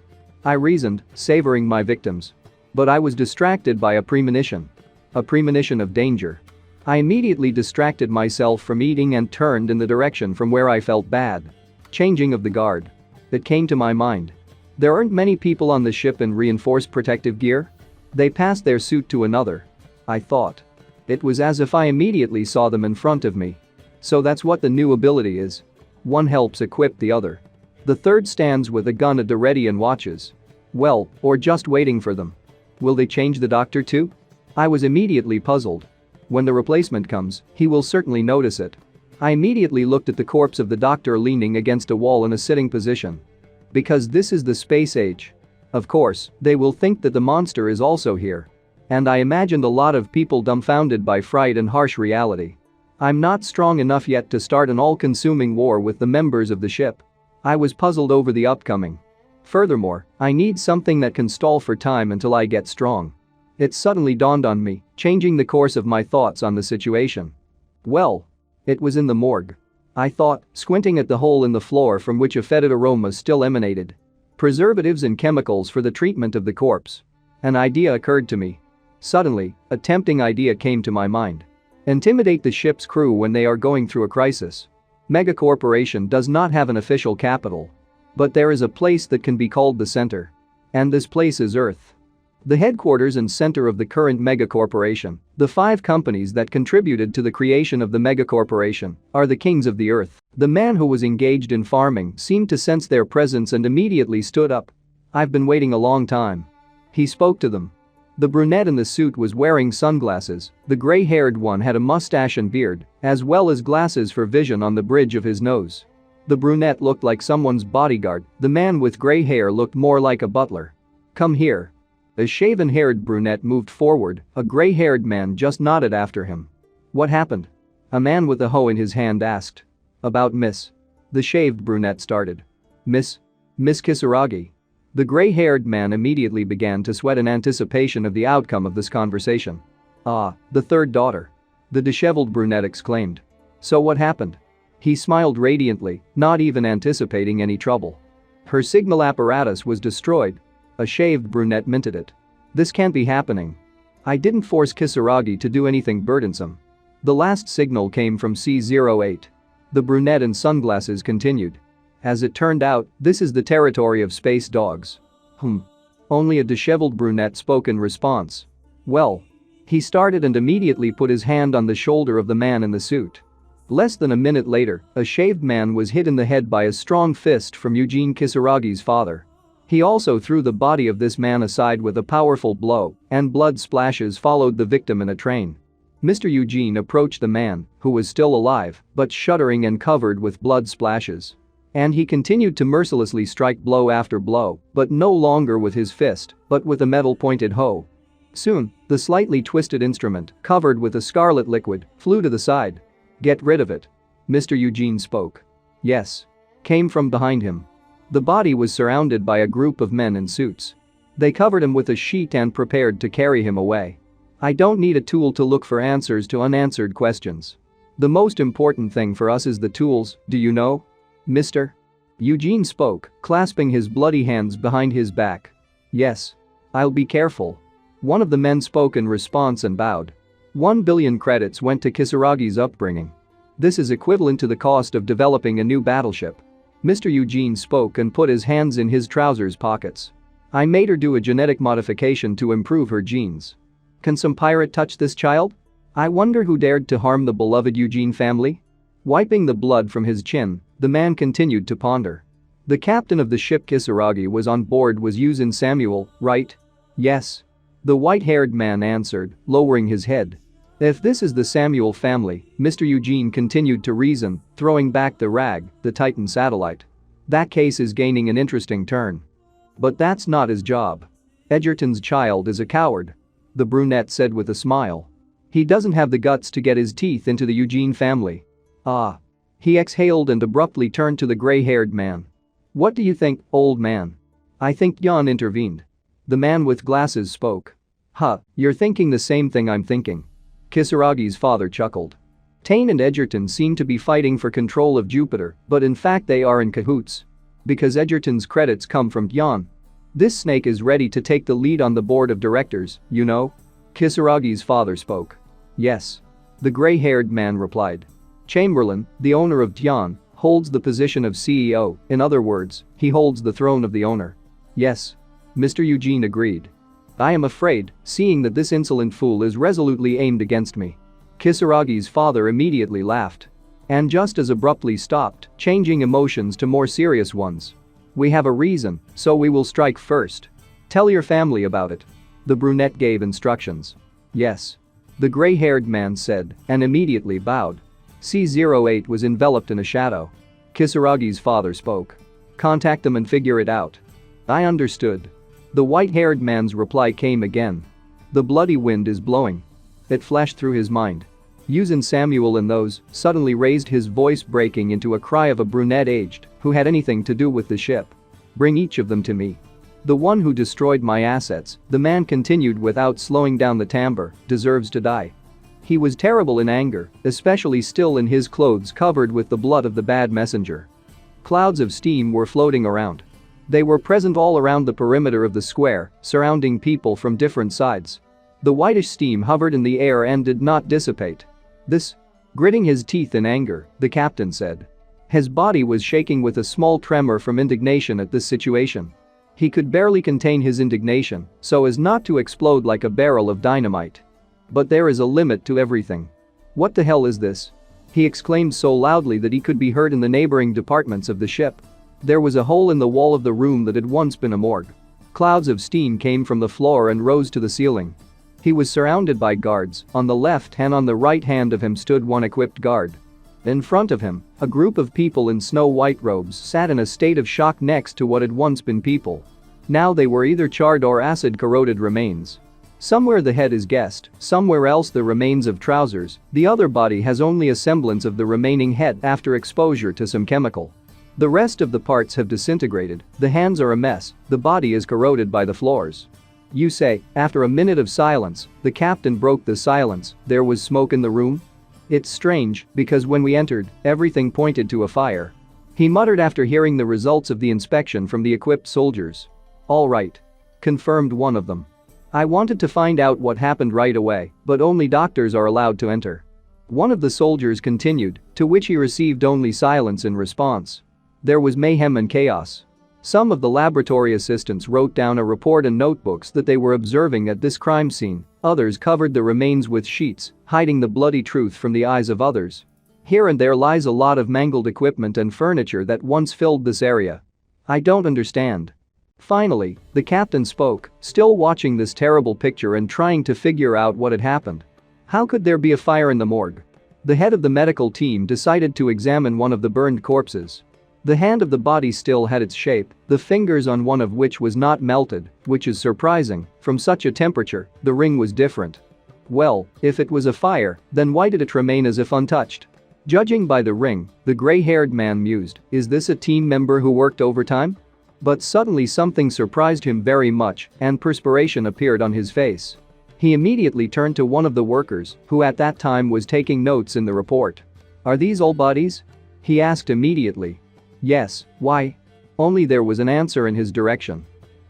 Speaker 1: I reasoned, savoring my victims. But I was distracted by a premonition. A premonition of danger. I immediately distracted myself from eating and turned in the direction from where I felt bad. Changing of the guard. It came to my mind. There aren't many people on the ship in reinforced protective gear? They passed their suit to another. I thought. It was as if I immediately saw them in front of me. So that's what the new ability is. One helps equip the other. The third stands with a gun at the ready and watches. Well, or just waiting for them. Will they change the doctor too? I was immediately puzzled. When the replacement comes, he will certainly notice it. I immediately looked at the corpse of the doctor leaning against a wall in a sitting position. Because this is the space age. Of course, they will think that the monster is also here. And I imagined a lot of people dumbfounded by fright and harsh reality. I'm not strong enough yet to start an all-consuming war with the members of the ship. I was puzzled over the upcoming. Furthermore, I need something that can stall for time until I get strong. It suddenly dawned on me, changing the course of my thoughts on the situation. Well, it was in the morgue. I thought, squinting at the hole in the floor from which a fetid aroma still emanated. Preservatives and chemicals for the treatment of the corpse. An idea occurred to me. Suddenly, a tempting idea came to my mind. Intimidate the ship's crew when they are going through a crisis. Megacorporation does not have an official capital. But there is a place that can be called the center. And this place is Earth. The headquarters and center of the current megacorporation, the 5 companies that contributed to the creation of the megacorporation, are the kings of the Earth. The man who was engaged in farming seemed to sense their presence and immediately stood up. I've been waiting a long time. He spoke to them. The brunette in the suit was wearing sunglasses, the gray-haired one had a mustache and beard, as well as glasses for vision on the bridge of his nose. The brunette looked like someone's bodyguard, the man with gray hair looked more like a butler. Come here. A shaven-haired brunette moved forward, a gray-haired man just nodded after him. What happened? A man with a hoe in his hand asked. About Miss. The shaved brunette started. Miss Kisaragi. The gray-haired man immediately began to sweat in anticipation of the outcome of this conversation. Ah, the third daughter. The disheveled brunette exclaimed. So what happened? He smiled radiantly, not even anticipating any trouble. Her signal apparatus was destroyed. A shaved brunette minted it. This can't be happening. I didn't force Kisaragi to do anything burdensome. The last signal came from C08. The brunette in sunglasses continued. As it turned out, this is the territory of space dogs. Only a disheveled brunette spoke in response. Well. He started and immediately put his hand on the shoulder of the man in the suit. Less than a minute later, a shaved man was hit in the head by a strong fist from Eugene Kisaragi's father. He also threw the body of this man aside with a powerful blow, and blood splashes followed the victim in a train. Mr. Eugene approached the man, who was still alive, but shuddering and covered with blood splashes. And he continued to mercilessly strike blow after blow, but no longer with his fist, but with a metal-pointed hoe. Soon, the slightly twisted instrument, covered with a scarlet liquid, flew to the side. Get rid of it. Mr. Eugene spoke. Yes. Came from behind him. The body was surrounded by a group of men in suits. They covered him with a sheet and prepared to carry him away. I don't need a tool to look for answers to unanswered questions. The most important thing for us is the tools, do you know? Mr. Eugene spoke, clasping his bloody hands behind his back. Yes. I'll be careful. One of the men spoke in response and bowed. 1 billion credits went to Kisaragi's upbringing. This is equivalent to the cost of developing a new battleship. Mr. Eugene spoke and put his hands in his trousers pockets. I made her do a genetic modification to improve her genes. Can some pirate touch this child? I wonder who dared to harm the beloved Eugene family? Wiping the blood from his chin, the man continued to ponder. The captain of the ship Kisaragi was on board was Yuzin Samuel, right? Yes. The white-haired man answered, lowering his head. If this is the Samuel family, Mr. Eugene continued to reason, throwing back the rag, the Titan satellite. That case is gaining an interesting turn. But that's not his job. Edgerton's child is a coward. The brunette said with a smile. He doesn't have the guts to get his teeth into the Eugene family. Ah. He exhaled and abruptly turned to the gray-haired man. What do you think, old man? I think Jan intervened. The man with glasses spoke. Huh, you're thinking the same thing I'm thinking. Kisaragi's father chuckled. Tane and Edgerton seem to be fighting for control of Jupiter, but in fact they are in cahoots. Because Edgerton's credits come from Jan. This snake is ready to take the lead on the board of directors, you know? Kisaragi's father spoke. Yes. The gray-haired man replied. Chamberlain, the owner of Tian, holds the position of CEO, in other words, he holds the throne of the owner. Yes. Mr. Eugene agreed. I am afraid, seeing that this insolent fool is resolutely aimed against me. Kisaragi's father immediately laughed. And just as abruptly stopped, changing emotions to more serious ones. We have a reason, so we will strike first. Tell your family about it. The brunette gave instructions. Yes. The gray-haired man said, and immediately bowed. C-08 was enveloped in a shadow. Kisaragi's father spoke. Contact them and figure it out. I understood. The white-haired man's reply came again. The bloody wind is blowing. It flashed through his mind. Yuzin Samuel and those suddenly raised his voice, breaking into a cry of a brunette aged who had anything to do with the ship. Bring each of them to me. The one who destroyed my assets, the man continued without slowing down the timbre, deserves to die. He was terrible in anger, especially still in his clothes covered with the blood of the bad messenger. Clouds of steam were floating around. They were present all around the perimeter of the square, surrounding people from different sides. The whitish steam hovered in the air and did not dissipate. This? Gritting his teeth in anger, the captain said. His body was shaking with a small tremor from indignation at this situation. He could barely contain his indignation so as not to explode like a barrel of dynamite. But there is a limit to everything. What the hell is this? He exclaimed so loudly that he could be heard in the neighboring departments of the ship. There was a hole in the wall of the room that had once been a morgue. Clouds of steam came from the floor and rose to the ceiling. He was surrounded by guards. On the left and on the right hand of him stood one equipped guard. In front of him, a group of people in snow-white robes sat in a state of shock next to what had once been people. Now they were either charred or acid-corroded remains. Somewhere the head is guessed, somewhere else the remains of trousers, the other body has only a semblance of the remaining head after exposure to some chemical. The rest of the parts have disintegrated, the hands are a mess, the body is corroded by the floors. You say, after a minute of silence, the captain broke the silence, there was smoke in the room? It's strange, because when we entered, everything pointed to a fire. He muttered after hearing the results of the inspection from the equipped soldiers. All right. Confirmed one of them. I wanted to find out what happened right away, but only doctors are allowed to enter. One of the soldiers continued, to which he received only silence in response. There was mayhem and chaos. Some of the laboratory assistants wrote down a report in notebooks that they were observing at this crime scene, others covered the remains with sheets, hiding the bloody truth from the eyes of others. Here and there lies a lot of mangled equipment and furniture that once filled this area. I don't understand. Finally, the captain spoke, still watching this terrible picture and trying to figure out what had happened. How could there be a fire in the morgue? The head of the medical team decided to examine one of the burned corpses. The hand of the body still had its shape, the fingers on one of which was not melted, which is surprising, from such a temperature, the ring was different. Well, if it was a fire, then why did it remain as if untouched? Judging by the ring, the gray-haired man mused, is this a team member who worked overtime? But suddenly something surprised him very much, and perspiration appeared on his face. He immediately turned to one of the workers, who at that time was taking notes in the report. Are these all bodies? He asked immediately. Yes, why? Only there was an answer in his direction.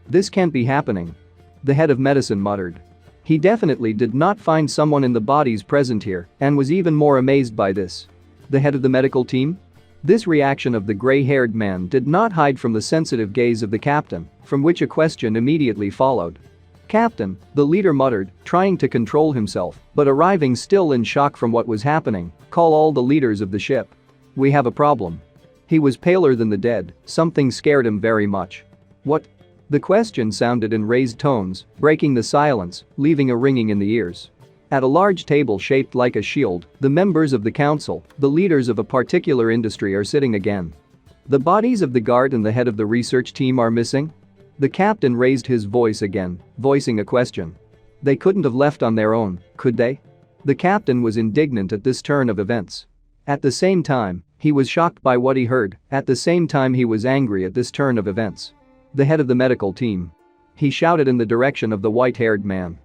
Speaker 1: This can't be happening. The head of medicine muttered. He definitely did not find someone in the bodies present here and was even more amazed by this. The head of the medical team? This reaction of the gray-haired man did not hide from the sensitive gaze of the captain, from which a question immediately followed. Captain, the leader muttered, trying to control himself, but arriving still in shock from what was happening, call all the leaders of the ship. We have a problem. He was paler than the dead, something scared him very much. What? The question sounded in raised tones, breaking the silence, leaving a ringing in the ears. At a large table shaped like a shield, the members of the council, the leaders of a particular industry are sitting again. The bodies of the guard and the head of the research team are missing? The captain raised his voice again, voicing a question. They couldn't have left on their own, could they? The captain was indignant at this turn of events. At the same time, he was shocked by what he heard, at the same time he was angry at this turn of events. The head of the medical team. He shouted in the direction of the white-haired man.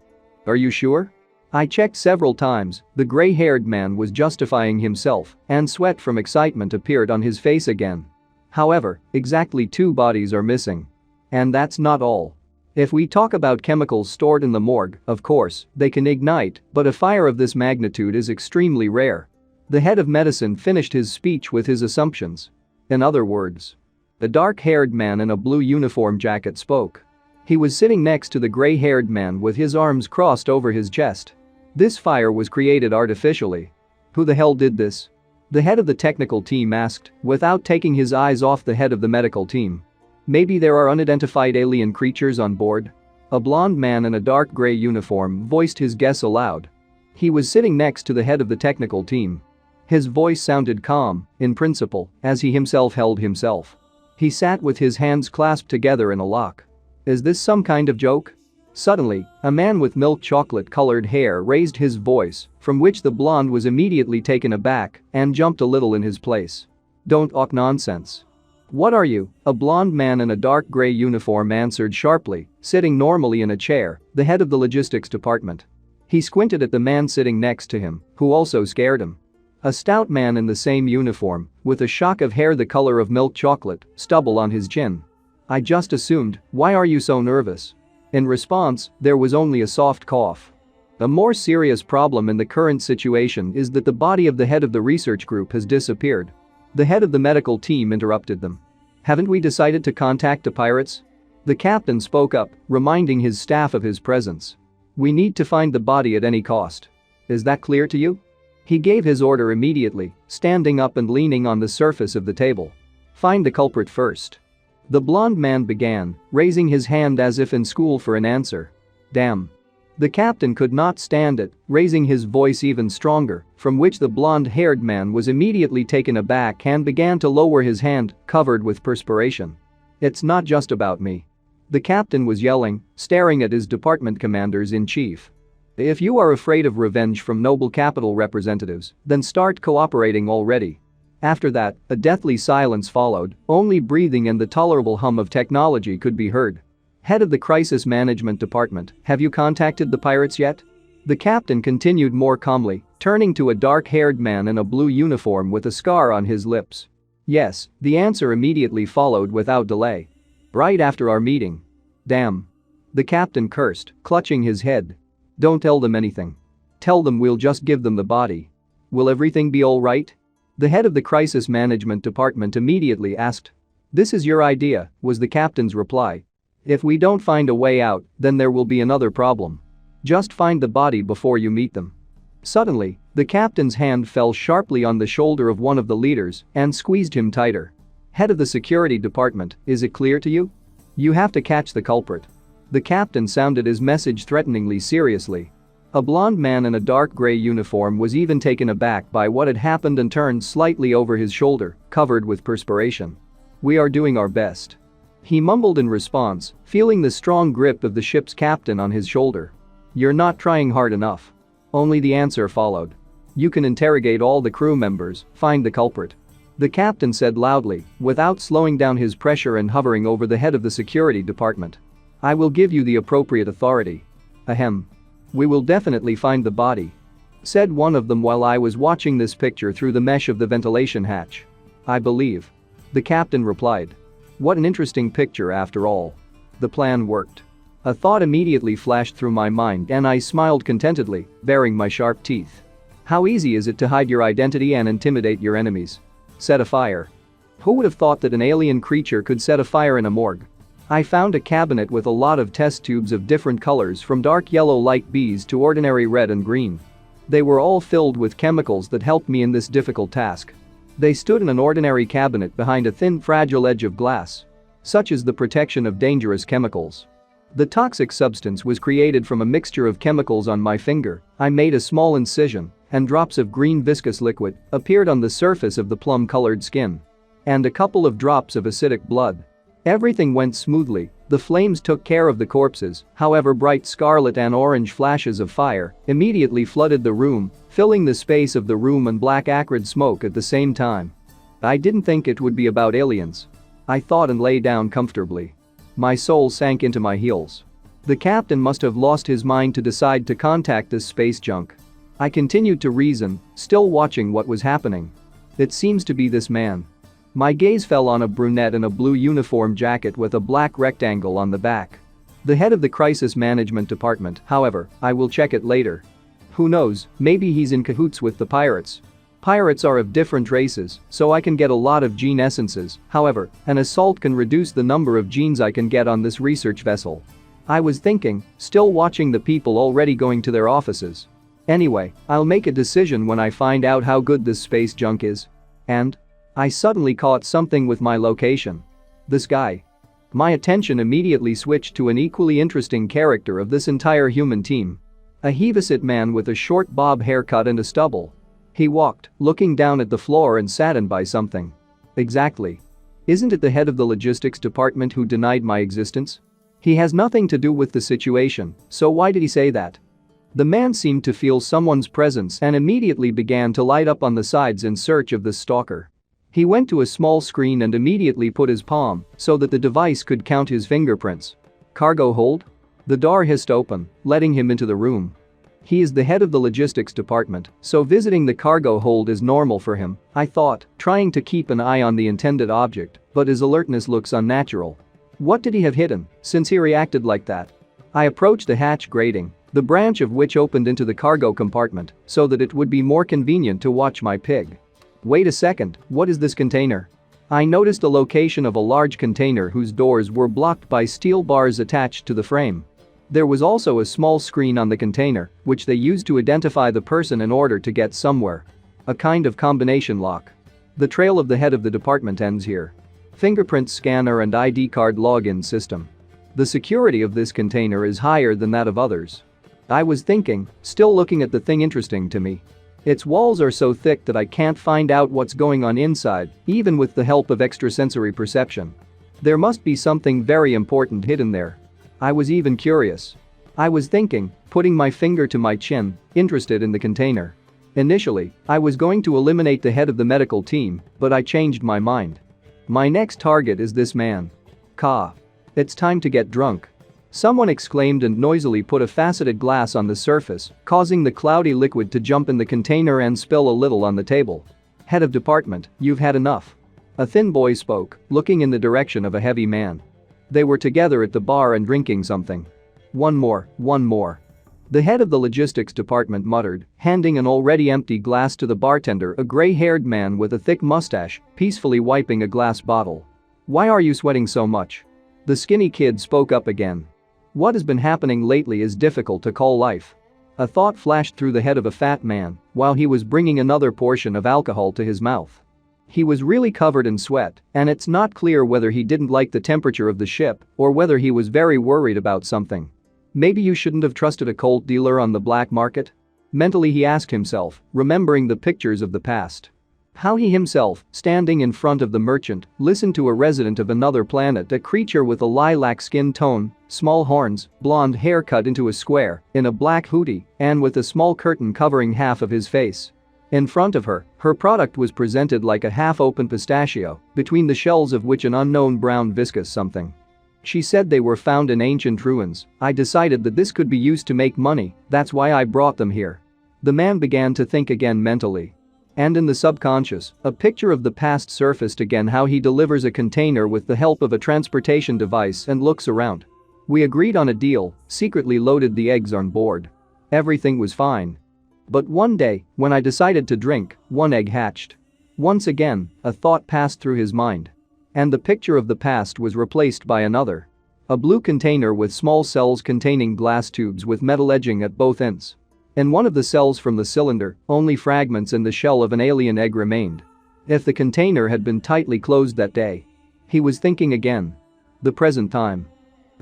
Speaker 1: Are you sure? I checked several times, the gray-haired man was justifying himself, and sweat from excitement appeared on his face again. However, exactly 2 bodies are missing. And that's not all. If we talk about chemicals stored in the morgue, of course, they can ignite, but a fire of this magnitude is extremely rare. The head of medicine finished his speech with his assumptions. In other words, the dark-haired man in a blue uniform jacket spoke. He was sitting next to the gray-haired man with his arms crossed over his chest. This fire was created artificially. Who the hell did this? The head of the technical team asked, without taking his eyes off the head of the medical team. Maybe there are unidentified alien creatures on board? A blond man in a dark gray uniform voiced his guess aloud. He was sitting next to the head of the technical team. His voice sounded calm, in principle, as he himself held himself. He sat with his hands clasped together in a lock. Is this some kind of joke? Suddenly, a man with milk chocolate-colored hair raised his voice, from which the blonde was immediately taken aback and jumped a little in his place. Don't talk nonsense. What are you? A blond man in a dark gray uniform answered sharply, sitting normally in a chair, the head of the logistics department. He squinted at the man sitting next to him, who also scared him. A stout man in the same uniform, with a shock of hair the color of milk chocolate, stubble on his chin. I just assumed, why are you so nervous? In response, there was only a soft cough. A more serious problem in the current situation is that the body of the head of the research group has disappeared. The head of the medical team interrupted them. Haven't we decided to contact the pirates? The captain spoke up, reminding his staff of his presence. We need to find the body at any cost. Is that clear to you? He gave his order immediately, standing up and leaning on the surface of the table. Find the culprit first. The blond man began, raising his hand as if in school for an answer. Damn. The captain could not stand it, raising his voice even stronger, from which the blonde-haired man was immediately taken aback and began to lower his hand, covered with perspiration. It's not just about me. The captain was yelling, staring at his department commanders-in-chief. If you are afraid of revenge from noble capital representatives, then start cooperating already. After that, a deathly silence followed, only breathing and the tolerable hum of technology could be heard. Head of the Crisis Management Department, have you contacted the pirates yet? The captain continued more calmly, turning to a dark-haired man in a blue uniform with a scar on his lips. Yes, the answer immediately followed without delay. Right after our meeting. Damn. The captain cursed, clutching his head. Don't tell them anything. Tell them we'll just give them the body. Will everything be all right? The head of the Crisis Management Department immediately asked. This is your idea, was the captain's reply. If we don't find a way out, then there will be another problem. Just find the body before you meet them. Suddenly, the captain's hand fell sharply on the shoulder of one of the leaders and squeezed him tighter. Head of the security department, is it clear to you? You have to catch the culprit. The captain sounded his message threateningly seriously. A blond man in a dark gray uniform was even taken aback by what had happened and turned slightly over his shoulder, covered with perspiration. We are doing our best. He mumbled in response, feeling the strong grip of the ship's captain on his shoulder. You're not trying hard enough. Only the answer followed. You can interrogate all the crew members, find the culprit. The captain said loudly, without slowing down his pressure and hovering over the head of the security department. I will give you the appropriate authority. Ahem. We will definitely find the body. Said one of them while I was watching this picture through the mesh of the ventilation hatch. I believe. The captain replied. What an interesting picture after all. The plan worked. A thought immediately flashed through my mind and I smiled contentedly, baring my sharp teeth. How easy is it to hide your identity and intimidate your enemies? Set a fire. Who would have thought that an alien creature could set a fire in a morgue? I found a cabinet with a lot of test tubes of different colors from dark yellow like bees to ordinary red and green. They were all filled with chemicals that helped me in this difficult task. They stood in an ordinary cabinet behind a thin, fragile edge of glass. Such is the protection of dangerous chemicals. The toxic substance was created from a mixture of chemicals on my finger. I made a small incision, and drops of green viscous liquid appeared on the surface of the plum-colored skin. And a couple of drops of acidic blood. Everything went smoothly. The flames took care of the corpses, however bright scarlet and orange flashes of fire immediately flooded the room, filling the space of the room and black acrid smoke at the same time. I didn't think it would be about aliens. I thought and lay down comfortably. My soul sank into my heels. The captain must have lost his mind to decide to contact this space junk. I continued to reason, still watching what was happening. It seems to be this man. My gaze fell on a brunette in a blue uniform jacket with a black rectangle on the back. The head of the crisis management department, however, I will check it later. Who knows, maybe he's in cahoots with the pirates. Pirates are of different races, so I can get a lot of gene essences. However, an assault can reduce the number of genes I can get on this research vessel. I was thinking, still watching the people already going to their offices. Anyway, I'll make a decision when I find out how good this space junk is. And I suddenly caught something with my location. This guy. My attention immediately switched to an equally interesting character of this entire human team. A heaviside man with a short bob haircut and a stubble. He walked, looking down at the floor and saddened by something. Exactly. Isn't it the head of the logistics department who denied my existence? He has nothing to do with the situation, so why did he say that? The man seemed to feel someone's presence and immediately began to light up on the sides in search of the stalker. He went to a small screen and immediately put his palm so that the device could count his fingerprints. Cargo hold? The door hissed open, letting him into the room. He is the head of the logistics department, so visiting the cargo hold is normal for him, I thought, trying to keep an eye on the intended object, but his alertness looks unnatural. What did he have hidden, since he reacted like that? I approached the hatch grating, the branch of which opened into the cargo compartment, so that it would be more convenient to watch my pig. Wait a second, what is this container? I noticed the location of a large container whose doors were blocked by steel bars attached to the frame. There was also a small screen on the container, which they used to identify the person in order to get somewhere. A kind of combination lock. The trail of the head of the department ends here. Fingerprint scanner and ID card login system. The security of this container is higher than that of others. I was thinking, still looking at the thing interesting to me. Its walls are so thick that I can't find out what's going on inside, even with the help of extrasensory perception. There must be something very important hidden there. I was even curious. I was thinking, putting my finger to my chin, interested in the container. Initially, I was going to eliminate the head of the medical team, but I changed my mind. My next target is this man. Ka. It's time to get drunk. Someone exclaimed and noisily put a faceted glass on the surface, causing the cloudy liquid to jump in the container and spill a little on the table. Head of department, you've had enough. A thin boy spoke, looking in the direction of a heavy man. They were together at the bar and drinking something. One more, one more. The head of the logistics department muttered, handing an already empty glass to the bartender, a gray-haired man with a thick mustache, peacefully wiping a glass bottle. Why are you sweating so much? The skinny kid spoke up again. What has been happening lately is difficult to call life. A thought flashed through the head of a fat man while he was bringing another portion of alcohol to his mouth. He was really covered in sweat, and it's not clear whether he didn't like the temperature of the ship or whether he was very worried about something. Maybe you shouldn't have trusted a colt dealer on the black market? Mentally he asked himself, remembering the pictures of the past. How he himself, standing in front of the merchant, listened to a resident of another planet, a creature with a lilac skin tone, small horns, blonde hair cut into a square, in a black hoodie, and with a small curtain covering half of his face. In front of her, her product was presented like a half-open pistachio, between the shells of which an unknown brown viscous something. She said they were found in ancient ruins. I decided that this could be used to make money, that's why I brought them here. The man began to think again mentally. And in the subconscious, a picture of the past surfaced again, how he delivers a container with the help of a transportation device and looks around. We agreed on a deal, secretly loaded the eggs on board. Everything was fine. But one day, when I decided to drink, one egg hatched. Once again, a thought passed through his mind. And the picture of the past was replaced by another. A blue container with small cells containing glass tubes with metal edging at both ends. In one of the cells from the cylinder, only fragments in the shell of an alien egg remained. If the container had been tightly closed that day. He was thinking again. The present time.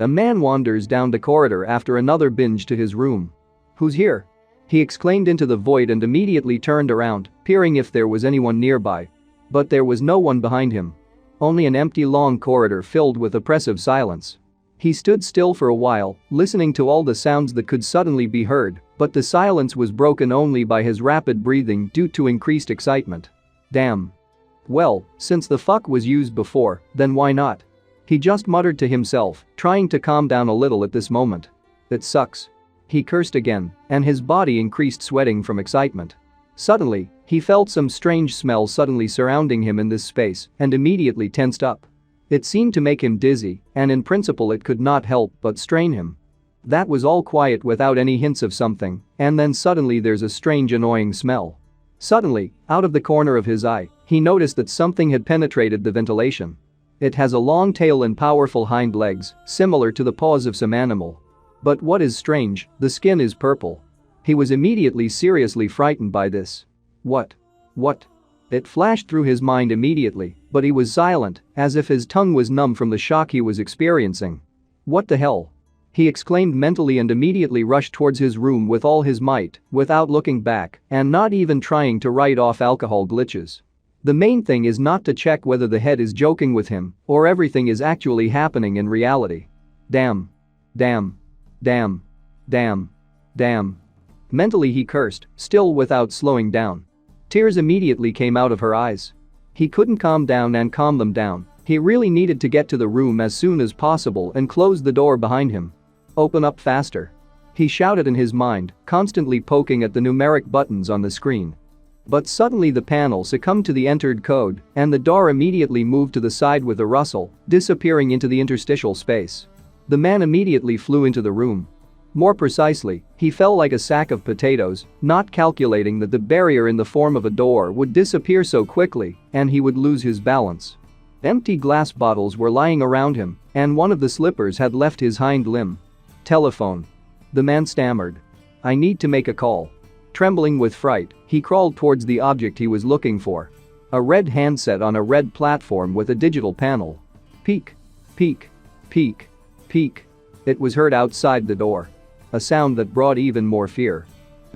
Speaker 1: A man wanders down the corridor after another binge to his room. "Who's here?" he exclaimed into the void and immediately turned around, peering if there was anyone nearby. But there was no one behind him. Only an empty long corridor filled with oppressive silence. He stood still for a while, listening to all the sounds that could suddenly be heard, but the silence was broken only by his rapid breathing due to increased excitement. Damn. Well, since the fuck was used before, then why not? He just muttered to himself, trying to calm down a little at this moment. It sucks. He cursed again, and his body increased sweating from excitement. Suddenly, he felt some strange smell suddenly surrounding him in this space and immediately tensed up. It seemed to make him dizzy, and in principle it could not help but strain him. That was all quiet without any hints of something, and then suddenly there's a strange annoying smell. Suddenly, out of the corner of his eye, he noticed that something had penetrated the ventilation. It has a long tail and powerful hind legs, similar to the paws of some animal. But what is strange, the skin is purple. He was immediately seriously frightened by this. What? It flashed through his mind immediately, but he was silent, as if his tongue was numb from the shock he was experiencing. What the hell? He exclaimed mentally and immediately rushed towards his room with all his might, without looking back and not even trying to write off alcohol glitches. The main thing is not to check whether the head is joking with him or everything is actually happening in reality. Damn. Mentally he cursed, still without slowing down. Tears immediately came out of her eyes. He couldn't calm down and calm them down. He really needed to get to the room as soon as possible and close the door behind him. Open up faster. He shouted in his mind, constantly poking at the numeric buttons on the screen. But suddenly the panel succumbed to the entered code and the door immediately moved to the side with a rustle, disappearing into the interstitial space. The man immediately flew into the room. More precisely, he fell like a sack of potatoes, not calculating that the barrier in the form of a door would disappear so quickly and he would lose his balance. Empty glass bottles were lying around him, and one of the slippers had left his hind limb. Telephone. The man stammered. "I need to make a call." Trembling with fright, he crawled towards the object he was looking for. A red handset on a red platform with a digital panel. Peek. Peek. Peek. Peek. It was heard outside the door. A sound that brought even more fear.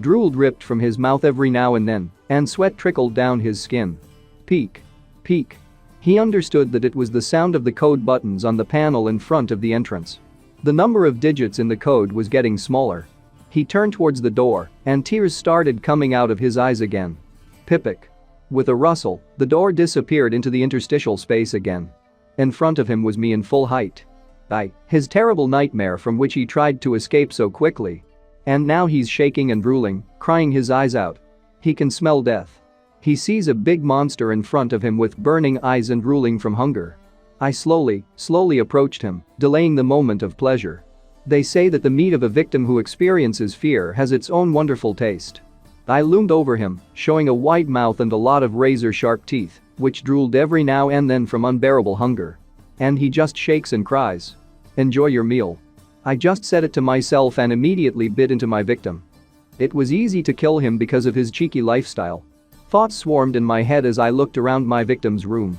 Speaker 1: Drool dripped from his mouth every now and then, and sweat trickled down his skin. Peek. Peek. He understood that it was the sound of the code buttons on the panel in front of the entrance. The number of digits in the code was getting smaller. He turned towards the door, and tears started coming out of his eyes again. Pipik. With a rustle, the door disappeared into the interstitial space again. In front of him was me in full height. His terrible nightmare from which he tried to escape so quickly. And now he's shaking and drooling, crying his eyes out. He can smell death. He sees a big monster in front of him with burning eyes and drooling from hunger. I slowly approached him, delaying the moment of pleasure. They say that the meat of a victim who experiences fear has its own wonderful taste. I loomed over him, showing a wide mouth and a lot of razor-sharp teeth, which drooled every now and then from unbearable hunger. And he just shakes and cries. "Enjoy your meal." I just said it to myself and immediately bit into my victim. It was easy to kill him because of his cheeky lifestyle. Thoughts swarmed in my head as I looked around my victim's room.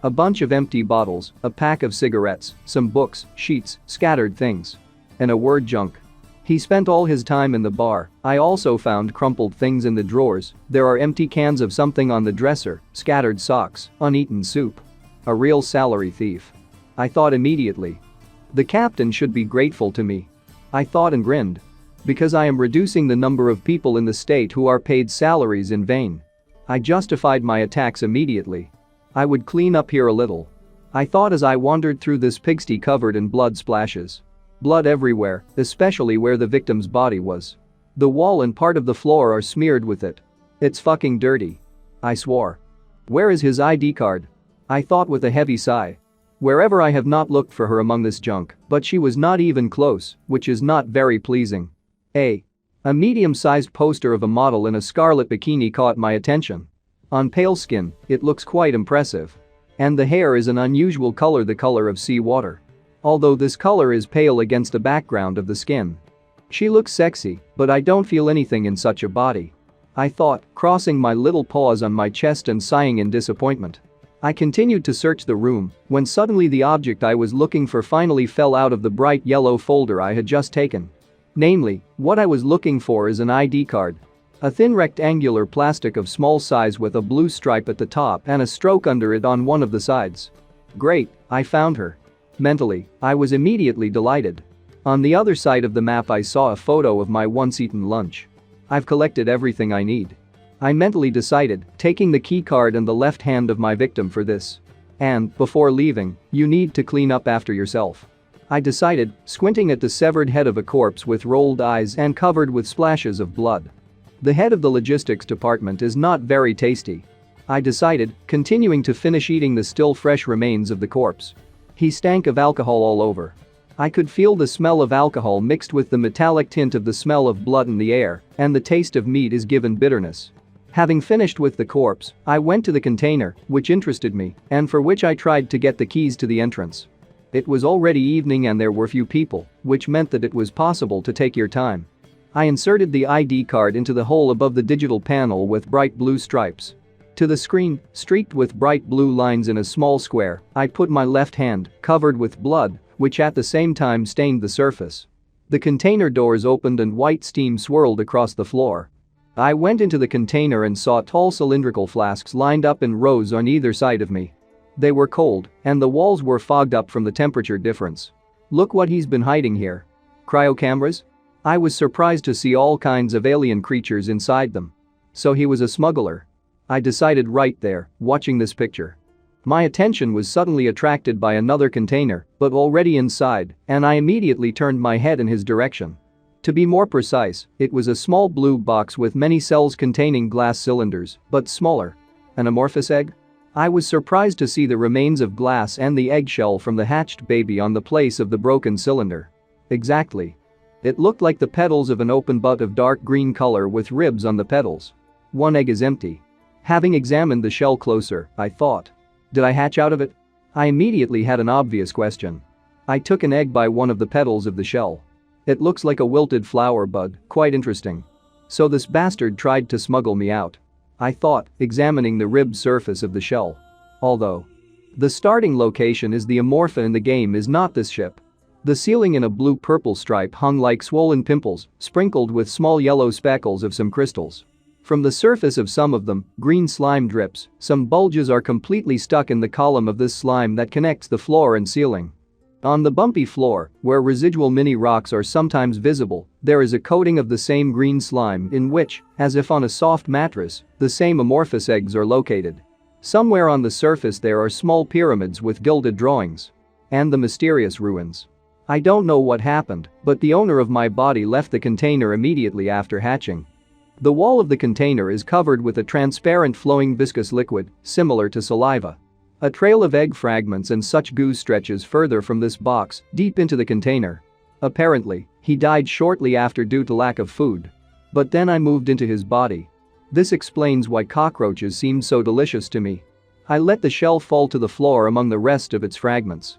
Speaker 1: A bunch of empty bottles, a pack of cigarettes, some books, sheets, scattered things. And a word, junk. He spent all his time in the bar. I also found crumpled things in the drawers. There are empty cans of something on the dresser, scattered socks, uneaten soup. A real salary thief. I thought immediately. The captain should be grateful to me. I thought and grinned. Because I am reducing the number of people in the state who are paid salaries in vain. I justified my attacks immediately. I would clean up here a little. I thought as I wandered through this pigsty covered in blood splashes. Blood everywhere, especially where the victim's body was. The wall and part of the floor are smeared with it. It's fucking dirty. I swore. Where is his ID card? I thought with a heavy sigh. Wherever I have not looked for her among this junk, but she was not even close, which is not very pleasing. A medium-sized poster of a model in a scarlet bikini caught my attention. On pale skin, it looks quite impressive. And the hair is an unusual color, the color of seawater. Although this color is pale against the background of the skin. She looks sexy, but I don't feel anything in such a body. I thought, crossing my little paws on my chest and sighing in disappointment. I continued to search the room when suddenly the object I was looking for finally fell out of the bright yellow folder I had just taken. Namely, what I was looking for is an ID card. A thin rectangular plastic of small size with a blue stripe at the top and a stroke under it on one of the sides. Great, I found her. Mentally, I was immediately delighted. On the other side of the map I saw a photo of my once-eaten lunch. I've collected everything I need. I mentally decided, taking the key card and the left hand of my victim for this. And, before leaving, you need to clean up after yourself. I decided, squinting at the severed head of a corpse with rolled eyes and covered with splashes of blood. The head of the logistics department is not very tasty. I decided, continuing to finish eating the still fresh remains of the corpse. He stank of alcohol all over. I could feel the smell of alcohol mixed with the metallic tint of the smell of blood in the air, and the taste of meat is given bitterness. Having finished with the corpse, I went to the container, which interested me, and for which I tried to get the keys to the entrance. It was already evening and there were few people, which meant that it was possible to take your time. I inserted the ID card into the hole above the digital panel with bright blue stripes. To the screen, streaked with bright blue lines in a small square, I put my left hand, covered with blood, which at the same time stained the surface. The container doors opened and white steam swirled across the floor. I went into the container and saw tall cylindrical flasks lined up in rows on either side of me. They were cold, and the walls were fogged up from the temperature difference. Look what he's been hiding here. Cryo cameras? I was surprised to see all kinds of alien creatures inside them. So he was a smuggler. I decided right there, watching this picture. My attention was suddenly attracted by another container, but already inside, and I immediately turned my head in his direction. To be more precise, it was a small blue box with many cells containing glass cylinders, but smaller. An amorphous egg? I was surprised to see the remains of glass and the eggshell from the hatched baby on the place of the broken cylinder. Exactly. It looked like the petals of an open bud of dark green color with ribs on the petals. One egg is empty. Having examined the shell closer, I thought. Did I hatch out of it? I immediately had an obvious question. I took an egg by one of the petals of the shell. It looks like a wilted flower bud, quite interesting. So this bastard tried to smuggle me out. I thought, examining the ribbed surface of the shell. Although the starting location is the Amorpha in the game is not this ship. The ceiling in a blue-purple stripe hung like swollen pimples, sprinkled with small yellow speckles of some crystals. From the surface of some of them, green slime drips, some bulges are completely stuck in the column of this slime that connects the floor and ceiling. On the bumpy floor, where residual mini rocks are sometimes visible, there is a coating of the same green slime in which, as if on a soft mattress, the same amorphous eggs are located. Somewhere on the surface there are small pyramids with gilded drawings. And the mysterious ruins. I don't know what happened, but the owner of my body left the container immediately after hatching. The wall of the container is covered with a transparent flowing viscous liquid, similar to saliva. A trail of egg fragments and such goo stretches further from this box, deep into the container. Apparently, he died shortly after due to lack of food. But then I moved into his body. This explains why cockroaches seemed so delicious to me. I let the shell fall to the floor among the rest of its fragments.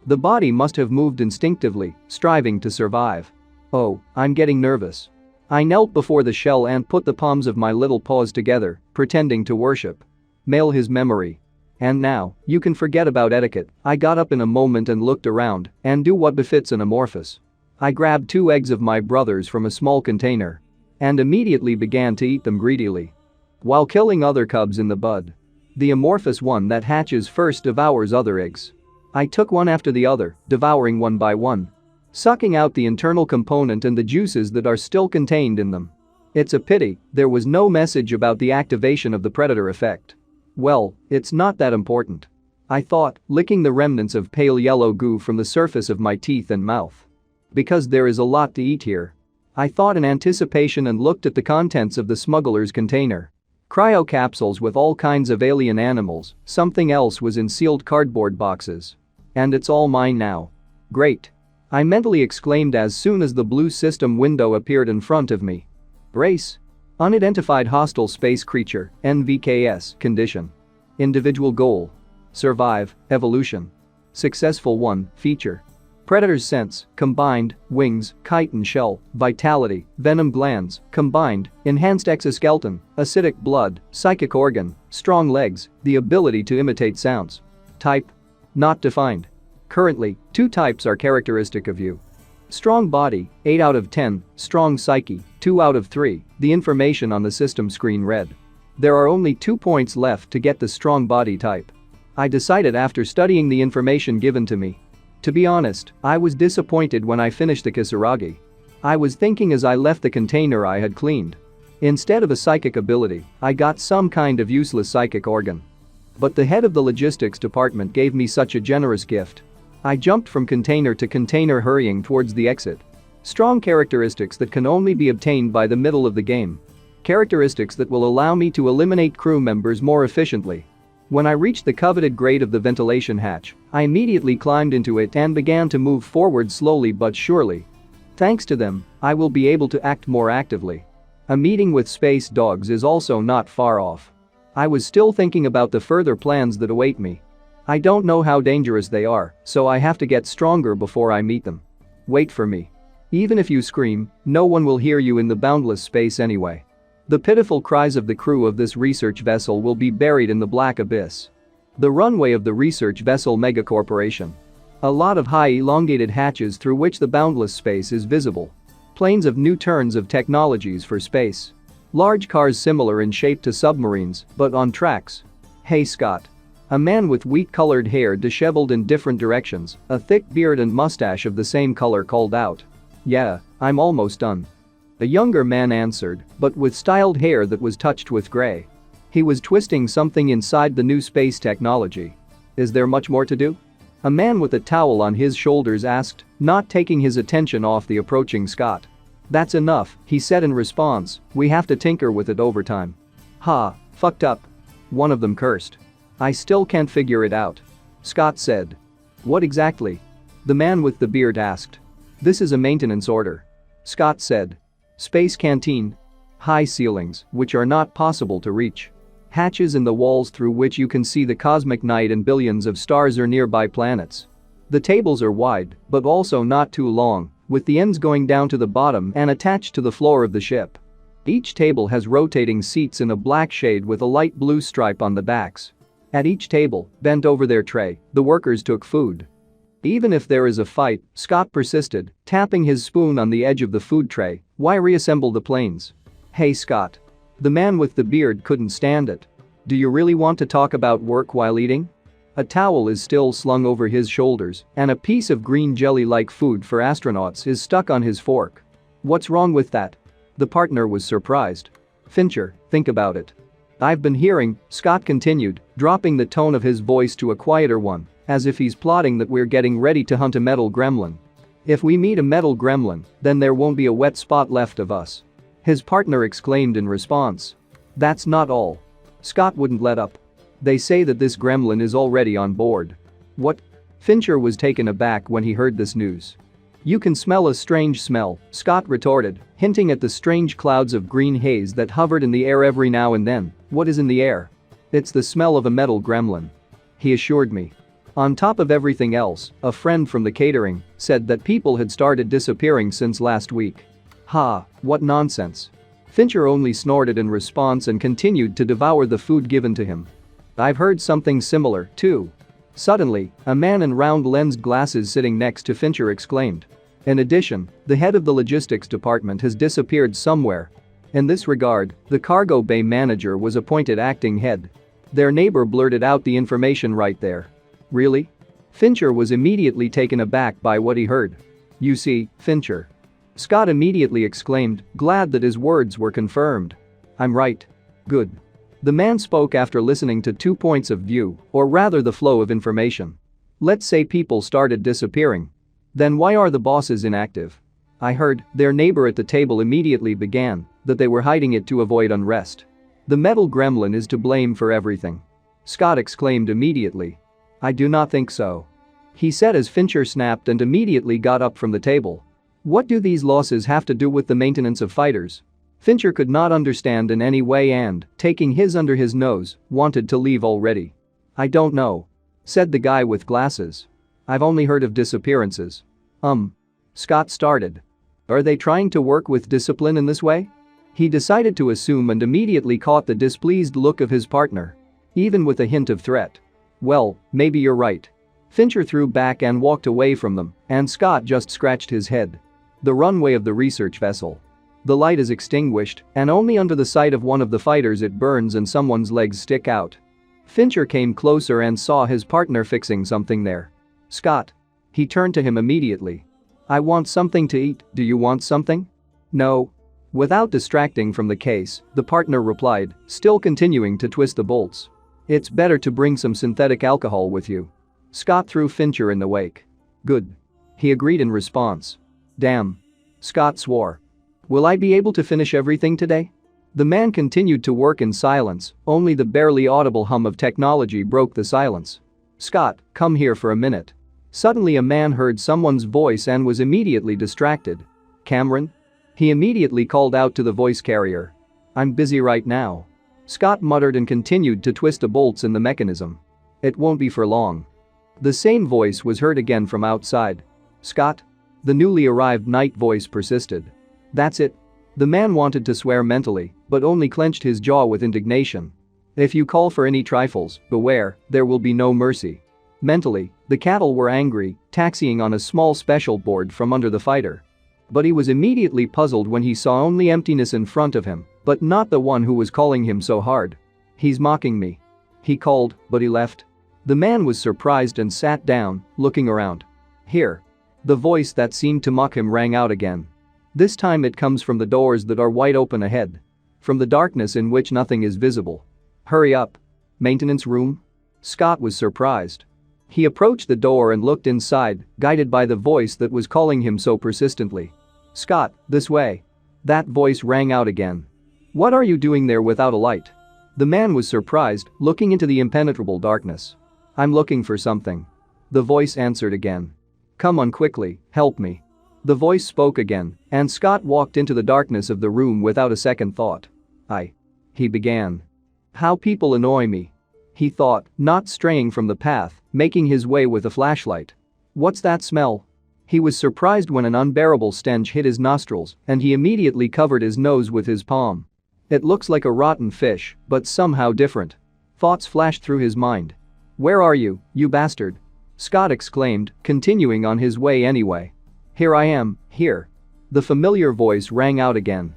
Speaker 1: The body must have moved instinctively, striving to survive. Oh, I'm getting nervous. I knelt before the shell and put the palms of my little paws together, pretending to worship. Mail his memory. And now, you can forget about etiquette. I got up in a moment and looked around, and do what befits an amorphous. I grabbed 2 eggs of my brother's from a small container. And immediately began to eat them greedily. While killing other cubs in the bud. The amorphous one that hatches first devours other eggs. I took one after the other, devouring one by one. Sucking out the internal component and the juices that are still contained in them. It's a pity there was no message about the activation of the predator effect. Well, it's not that important. I thought, licking the remnants of pale yellow goo from the surface of my teeth and mouth. Because there is a lot to eat here. I thought in anticipation and looked at the contents of the smuggler's container. Cryo capsules with all kinds of alien animals, something else was in sealed cardboard boxes. And it's all mine now. Great. I mentally exclaimed as soon as the blue system window appeared in front of me. Race. Unidentified hostile space creature, NVKS, condition. Individual goal. Survive, evolution. Successful 1, feature. Predator's sense, combined, wings, kite and shell, vitality, venom glands, combined, enhanced exoskeleton, acidic blood, psychic organ, strong legs, the ability to imitate sounds. Type? Not defined. Currently, 2 types are characteristic of you. Strong body, 8 out of 10, strong psyche, 2 out of 3, the information on the system screen read. There are only 2 points left to get the strong body type. I decided after studying the information given to me. To be honest, I was disappointed when I finished the kisaragi. I was thinking as I left the container I had cleaned. Instead of a psychic ability, I got some kind of useless psychic organ. But the head of the logistics department gave me such a generous gift. I jumped from container to container hurrying towards the exit. Strong characteristics that can only be obtained by the middle of the game. Characteristics that will allow me to eliminate crew members more efficiently. When I reached the coveted grate of the ventilation hatch, I immediately climbed into it and began to move forward slowly but surely. Thanks to them, I will be able to act more actively. A meeting with space dogs is also not far off. I was still thinking about the further plans that await me. I don't know how dangerous they are, so I have to get stronger before I meet them. Wait for me. Even if you scream, no one will hear you in the boundless space anyway. The pitiful cries of the crew of this research vessel will be buried in the black abyss. The runway of the research vessel megacorporation. A lot of high elongated hatches through which the boundless space is visible. Planes of new turns of technologies for space. Large cars similar in shape to submarines, but on tracks. Hey Scott. A man with wheat-colored hair disheveled in different directions, a thick beard and mustache of the same color called out. Yeah, I'm almost done. A younger man answered, but with styled hair that was touched with gray. He was twisting something inside the new space technology. Is there much more to do? A man with a towel on his shoulders asked, not taking his attention off the approaching Scott. That's enough, he said in response, we have to tinker with it over time. Ha, fucked up. One of them cursed. I still can't figure it out. Scott said. What exactly? The man with the beard asked. This is a maintenance order. Scott said. Space canteen. High ceilings, which are not possible to reach. Hatches in the walls through which you can see the cosmic night and billions of stars or nearby planets. The tables are wide, but also not too long, with the ends going down to the bottom and attached to the floor of the ship. Each table has rotating seats in a black shade with a light blue stripe on the backs. At each table, bent over their tray, the workers took food. Even if there is a fight, Scott persisted, tapping his spoon on the edge of the food tray, why reassemble the planes? Hey Scott. The man with the beard couldn't stand it. Do you really want to talk about work while eating? A towel is still slung over his shoulders, and a piece of green jelly-like food for astronauts is stuck on his fork. What's wrong with that? The partner was surprised. Fincher, think about it. I've been hearing, Scott continued, dropping the tone of his voice to a quieter one, as if he's plotting that we're getting ready to hunt a metal gremlin. If we meet a metal gremlin, then there won't be a wet spot left of us. His partner exclaimed in response. That's not all. Scott wouldn't let up. They say that this gremlin is already on board. What? Fincher was taken aback when he heard this news. You can smell a strange smell, Scott retorted, hinting at the strange clouds of green haze that hovered in the air every now and then. What is in the air? It's the smell of a metal gremlin. He assured me. On top of everything else, a friend from the catering said that people had started disappearing since last week. Ha, what nonsense. Fincher only snorted in response and continued to devour the food given to him. I've heard something similar, too. Suddenly, a man in round-lensed glasses sitting next to Fincher exclaimed. In addition, the head of the logistics department has disappeared somewhere. In this regard, the cargo bay manager was appointed acting head. Their neighbor blurted out the information right there. Really? Fincher was immediately taken aback by what he heard. You see, Fincher. Scott immediately exclaimed, glad that his words were confirmed. I'm right. Good. The man spoke after listening to 2 points of view, or rather the flow of information. Let's say people started disappearing. Then why are the bosses inactive? I heard, their neighbor at the table immediately began, that they were hiding it to avoid unrest. The metal gremlin is to blame for everything. Scott exclaimed immediately. I do not think so. He said as Fincher snapped and immediately got up from the table. What do these losses have to do with the maintenance of fighters? Fincher could not understand in any way and, taking his under his nose, wanted to leave already. I don't know. Said the guy with glasses. I've only heard of disappearances. Scott started. Are they trying to work with discipline in this way? He decided to assume and immediately caught the displeased look of his partner. Even with a hint of threat. Well, maybe you're right. Fincher threw back and walked away from them, and Scott just scratched his head. The runway of the research vessel. The light is extinguished, and only under the sight of one of the fighters it burns and someone's legs stick out. Fincher came closer and saw his partner fixing something there. Scott. He turned to him immediately. I want something to eat, do you want something? No. Without distracting from the case, the partner replied, still continuing to twist the bolts. It's better to bring some synthetic alcohol with you. Scott threw Fincher in the wake. Good. He agreed in response. Damn. Scott swore. Will I be able to finish everything today? The man continued to work in silence, only the barely audible hum of technology broke the silence. Scott, come here for a minute. Suddenly a man heard someone's voice and was immediately distracted. Cameron? He immediately called out to the voice carrier. I'm busy right now. Scott muttered and continued to twist the bolts in the mechanism. It won't be for long. The same voice was heard again from outside. Scott? The newly arrived night voice persisted. That's it. The man wanted to swear mentally, but only clenched his jaw with indignation. If you call for any trifles, beware, there will be no mercy. Mentally, the cattle were angry, taxiing on a small special board from under the fighter. But he was immediately puzzled when he saw only emptiness in front of him, but not the one who was calling him so hard. He's mocking me. He called, but he left. The man was surprised and sat down, looking around. Here. The voice that seemed to mock him rang out again. This time it comes from the doors that are wide open ahead. From the darkness in which nothing is visible. Hurry up. Maintenance room? Scott was surprised. He approached the door and looked inside, guided by the voice that was calling him so persistently. Scott, this way. That voice rang out again. What are you doing there without a light? The man was surprised, looking into the impenetrable darkness. I'm looking for something. The voice answered again. Come on quickly, help me. The voice spoke again, and Scott walked into the darkness of the room without a second thought. He began. How people annoy me. He thought, not straying from the path, making his way with a flashlight. What's that smell? He was surprised when an unbearable stench hit his nostrils, and he immediately covered his nose with his palm. It looks like a rotten fish, but somehow different. Thoughts flashed through his mind. Where are you, you bastard? Scott exclaimed, continuing on his way anyway. Here I am, here. The familiar voice rang out again.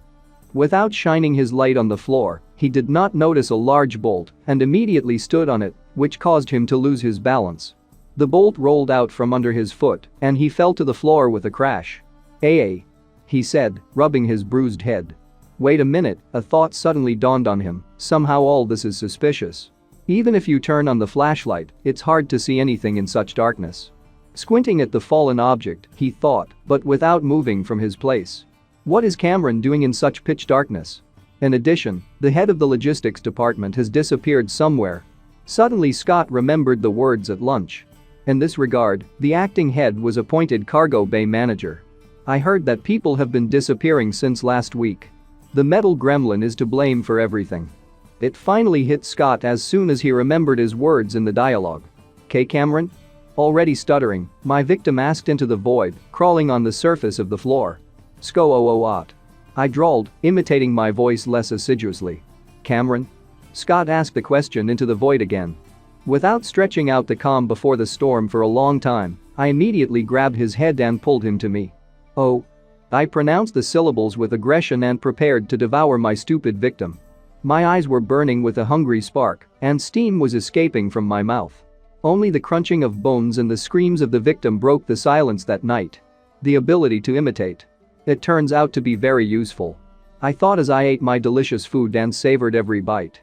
Speaker 1: Without shining his light on the floor, he did not notice a large bolt and immediately stood on it, which caused him to lose his balance. The bolt rolled out from under his foot and he fell to the floor with a crash. Hey, he said, rubbing his bruised head. Wait a minute, a thought suddenly dawned on him, somehow all this is suspicious. Even if you turn on the flashlight, it's hard to see anything in such darkness. Squinting at the fallen object, he thought, but without moving from his place. What is Cameron doing in such pitch darkness? In addition, the head of the logistics department has disappeared somewhere. Suddenly Scott remembered the words at lunch. In this regard, the acting head was appointed cargo bay manager. I heard that people have been disappearing since last week. The metal gremlin is to blame for everything. It finally hit Scott as soon as he remembered his words in the dialogue. "'Kay, Cameron?" Already stuttering, my victim asked into the void, crawling on the surface of the floor. "Sko-o-o-ot." I drawled, imitating my voice less assiduously. "Cameron?" Scott asked the question into the void again. Without stretching out the calm before the storm for a long time, I immediately grabbed his head and pulled him to me. "Oh." I pronounced the syllables with aggression and prepared to devour my stupid victim. My eyes were burning with a hungry spark, and steam was escaping from my mouth. Only the crunching of bones and the screams of the victim broke the silence that night. The ability to imitate. It turns out to be very useful. I thought as I ate my delicious food and savored every bite.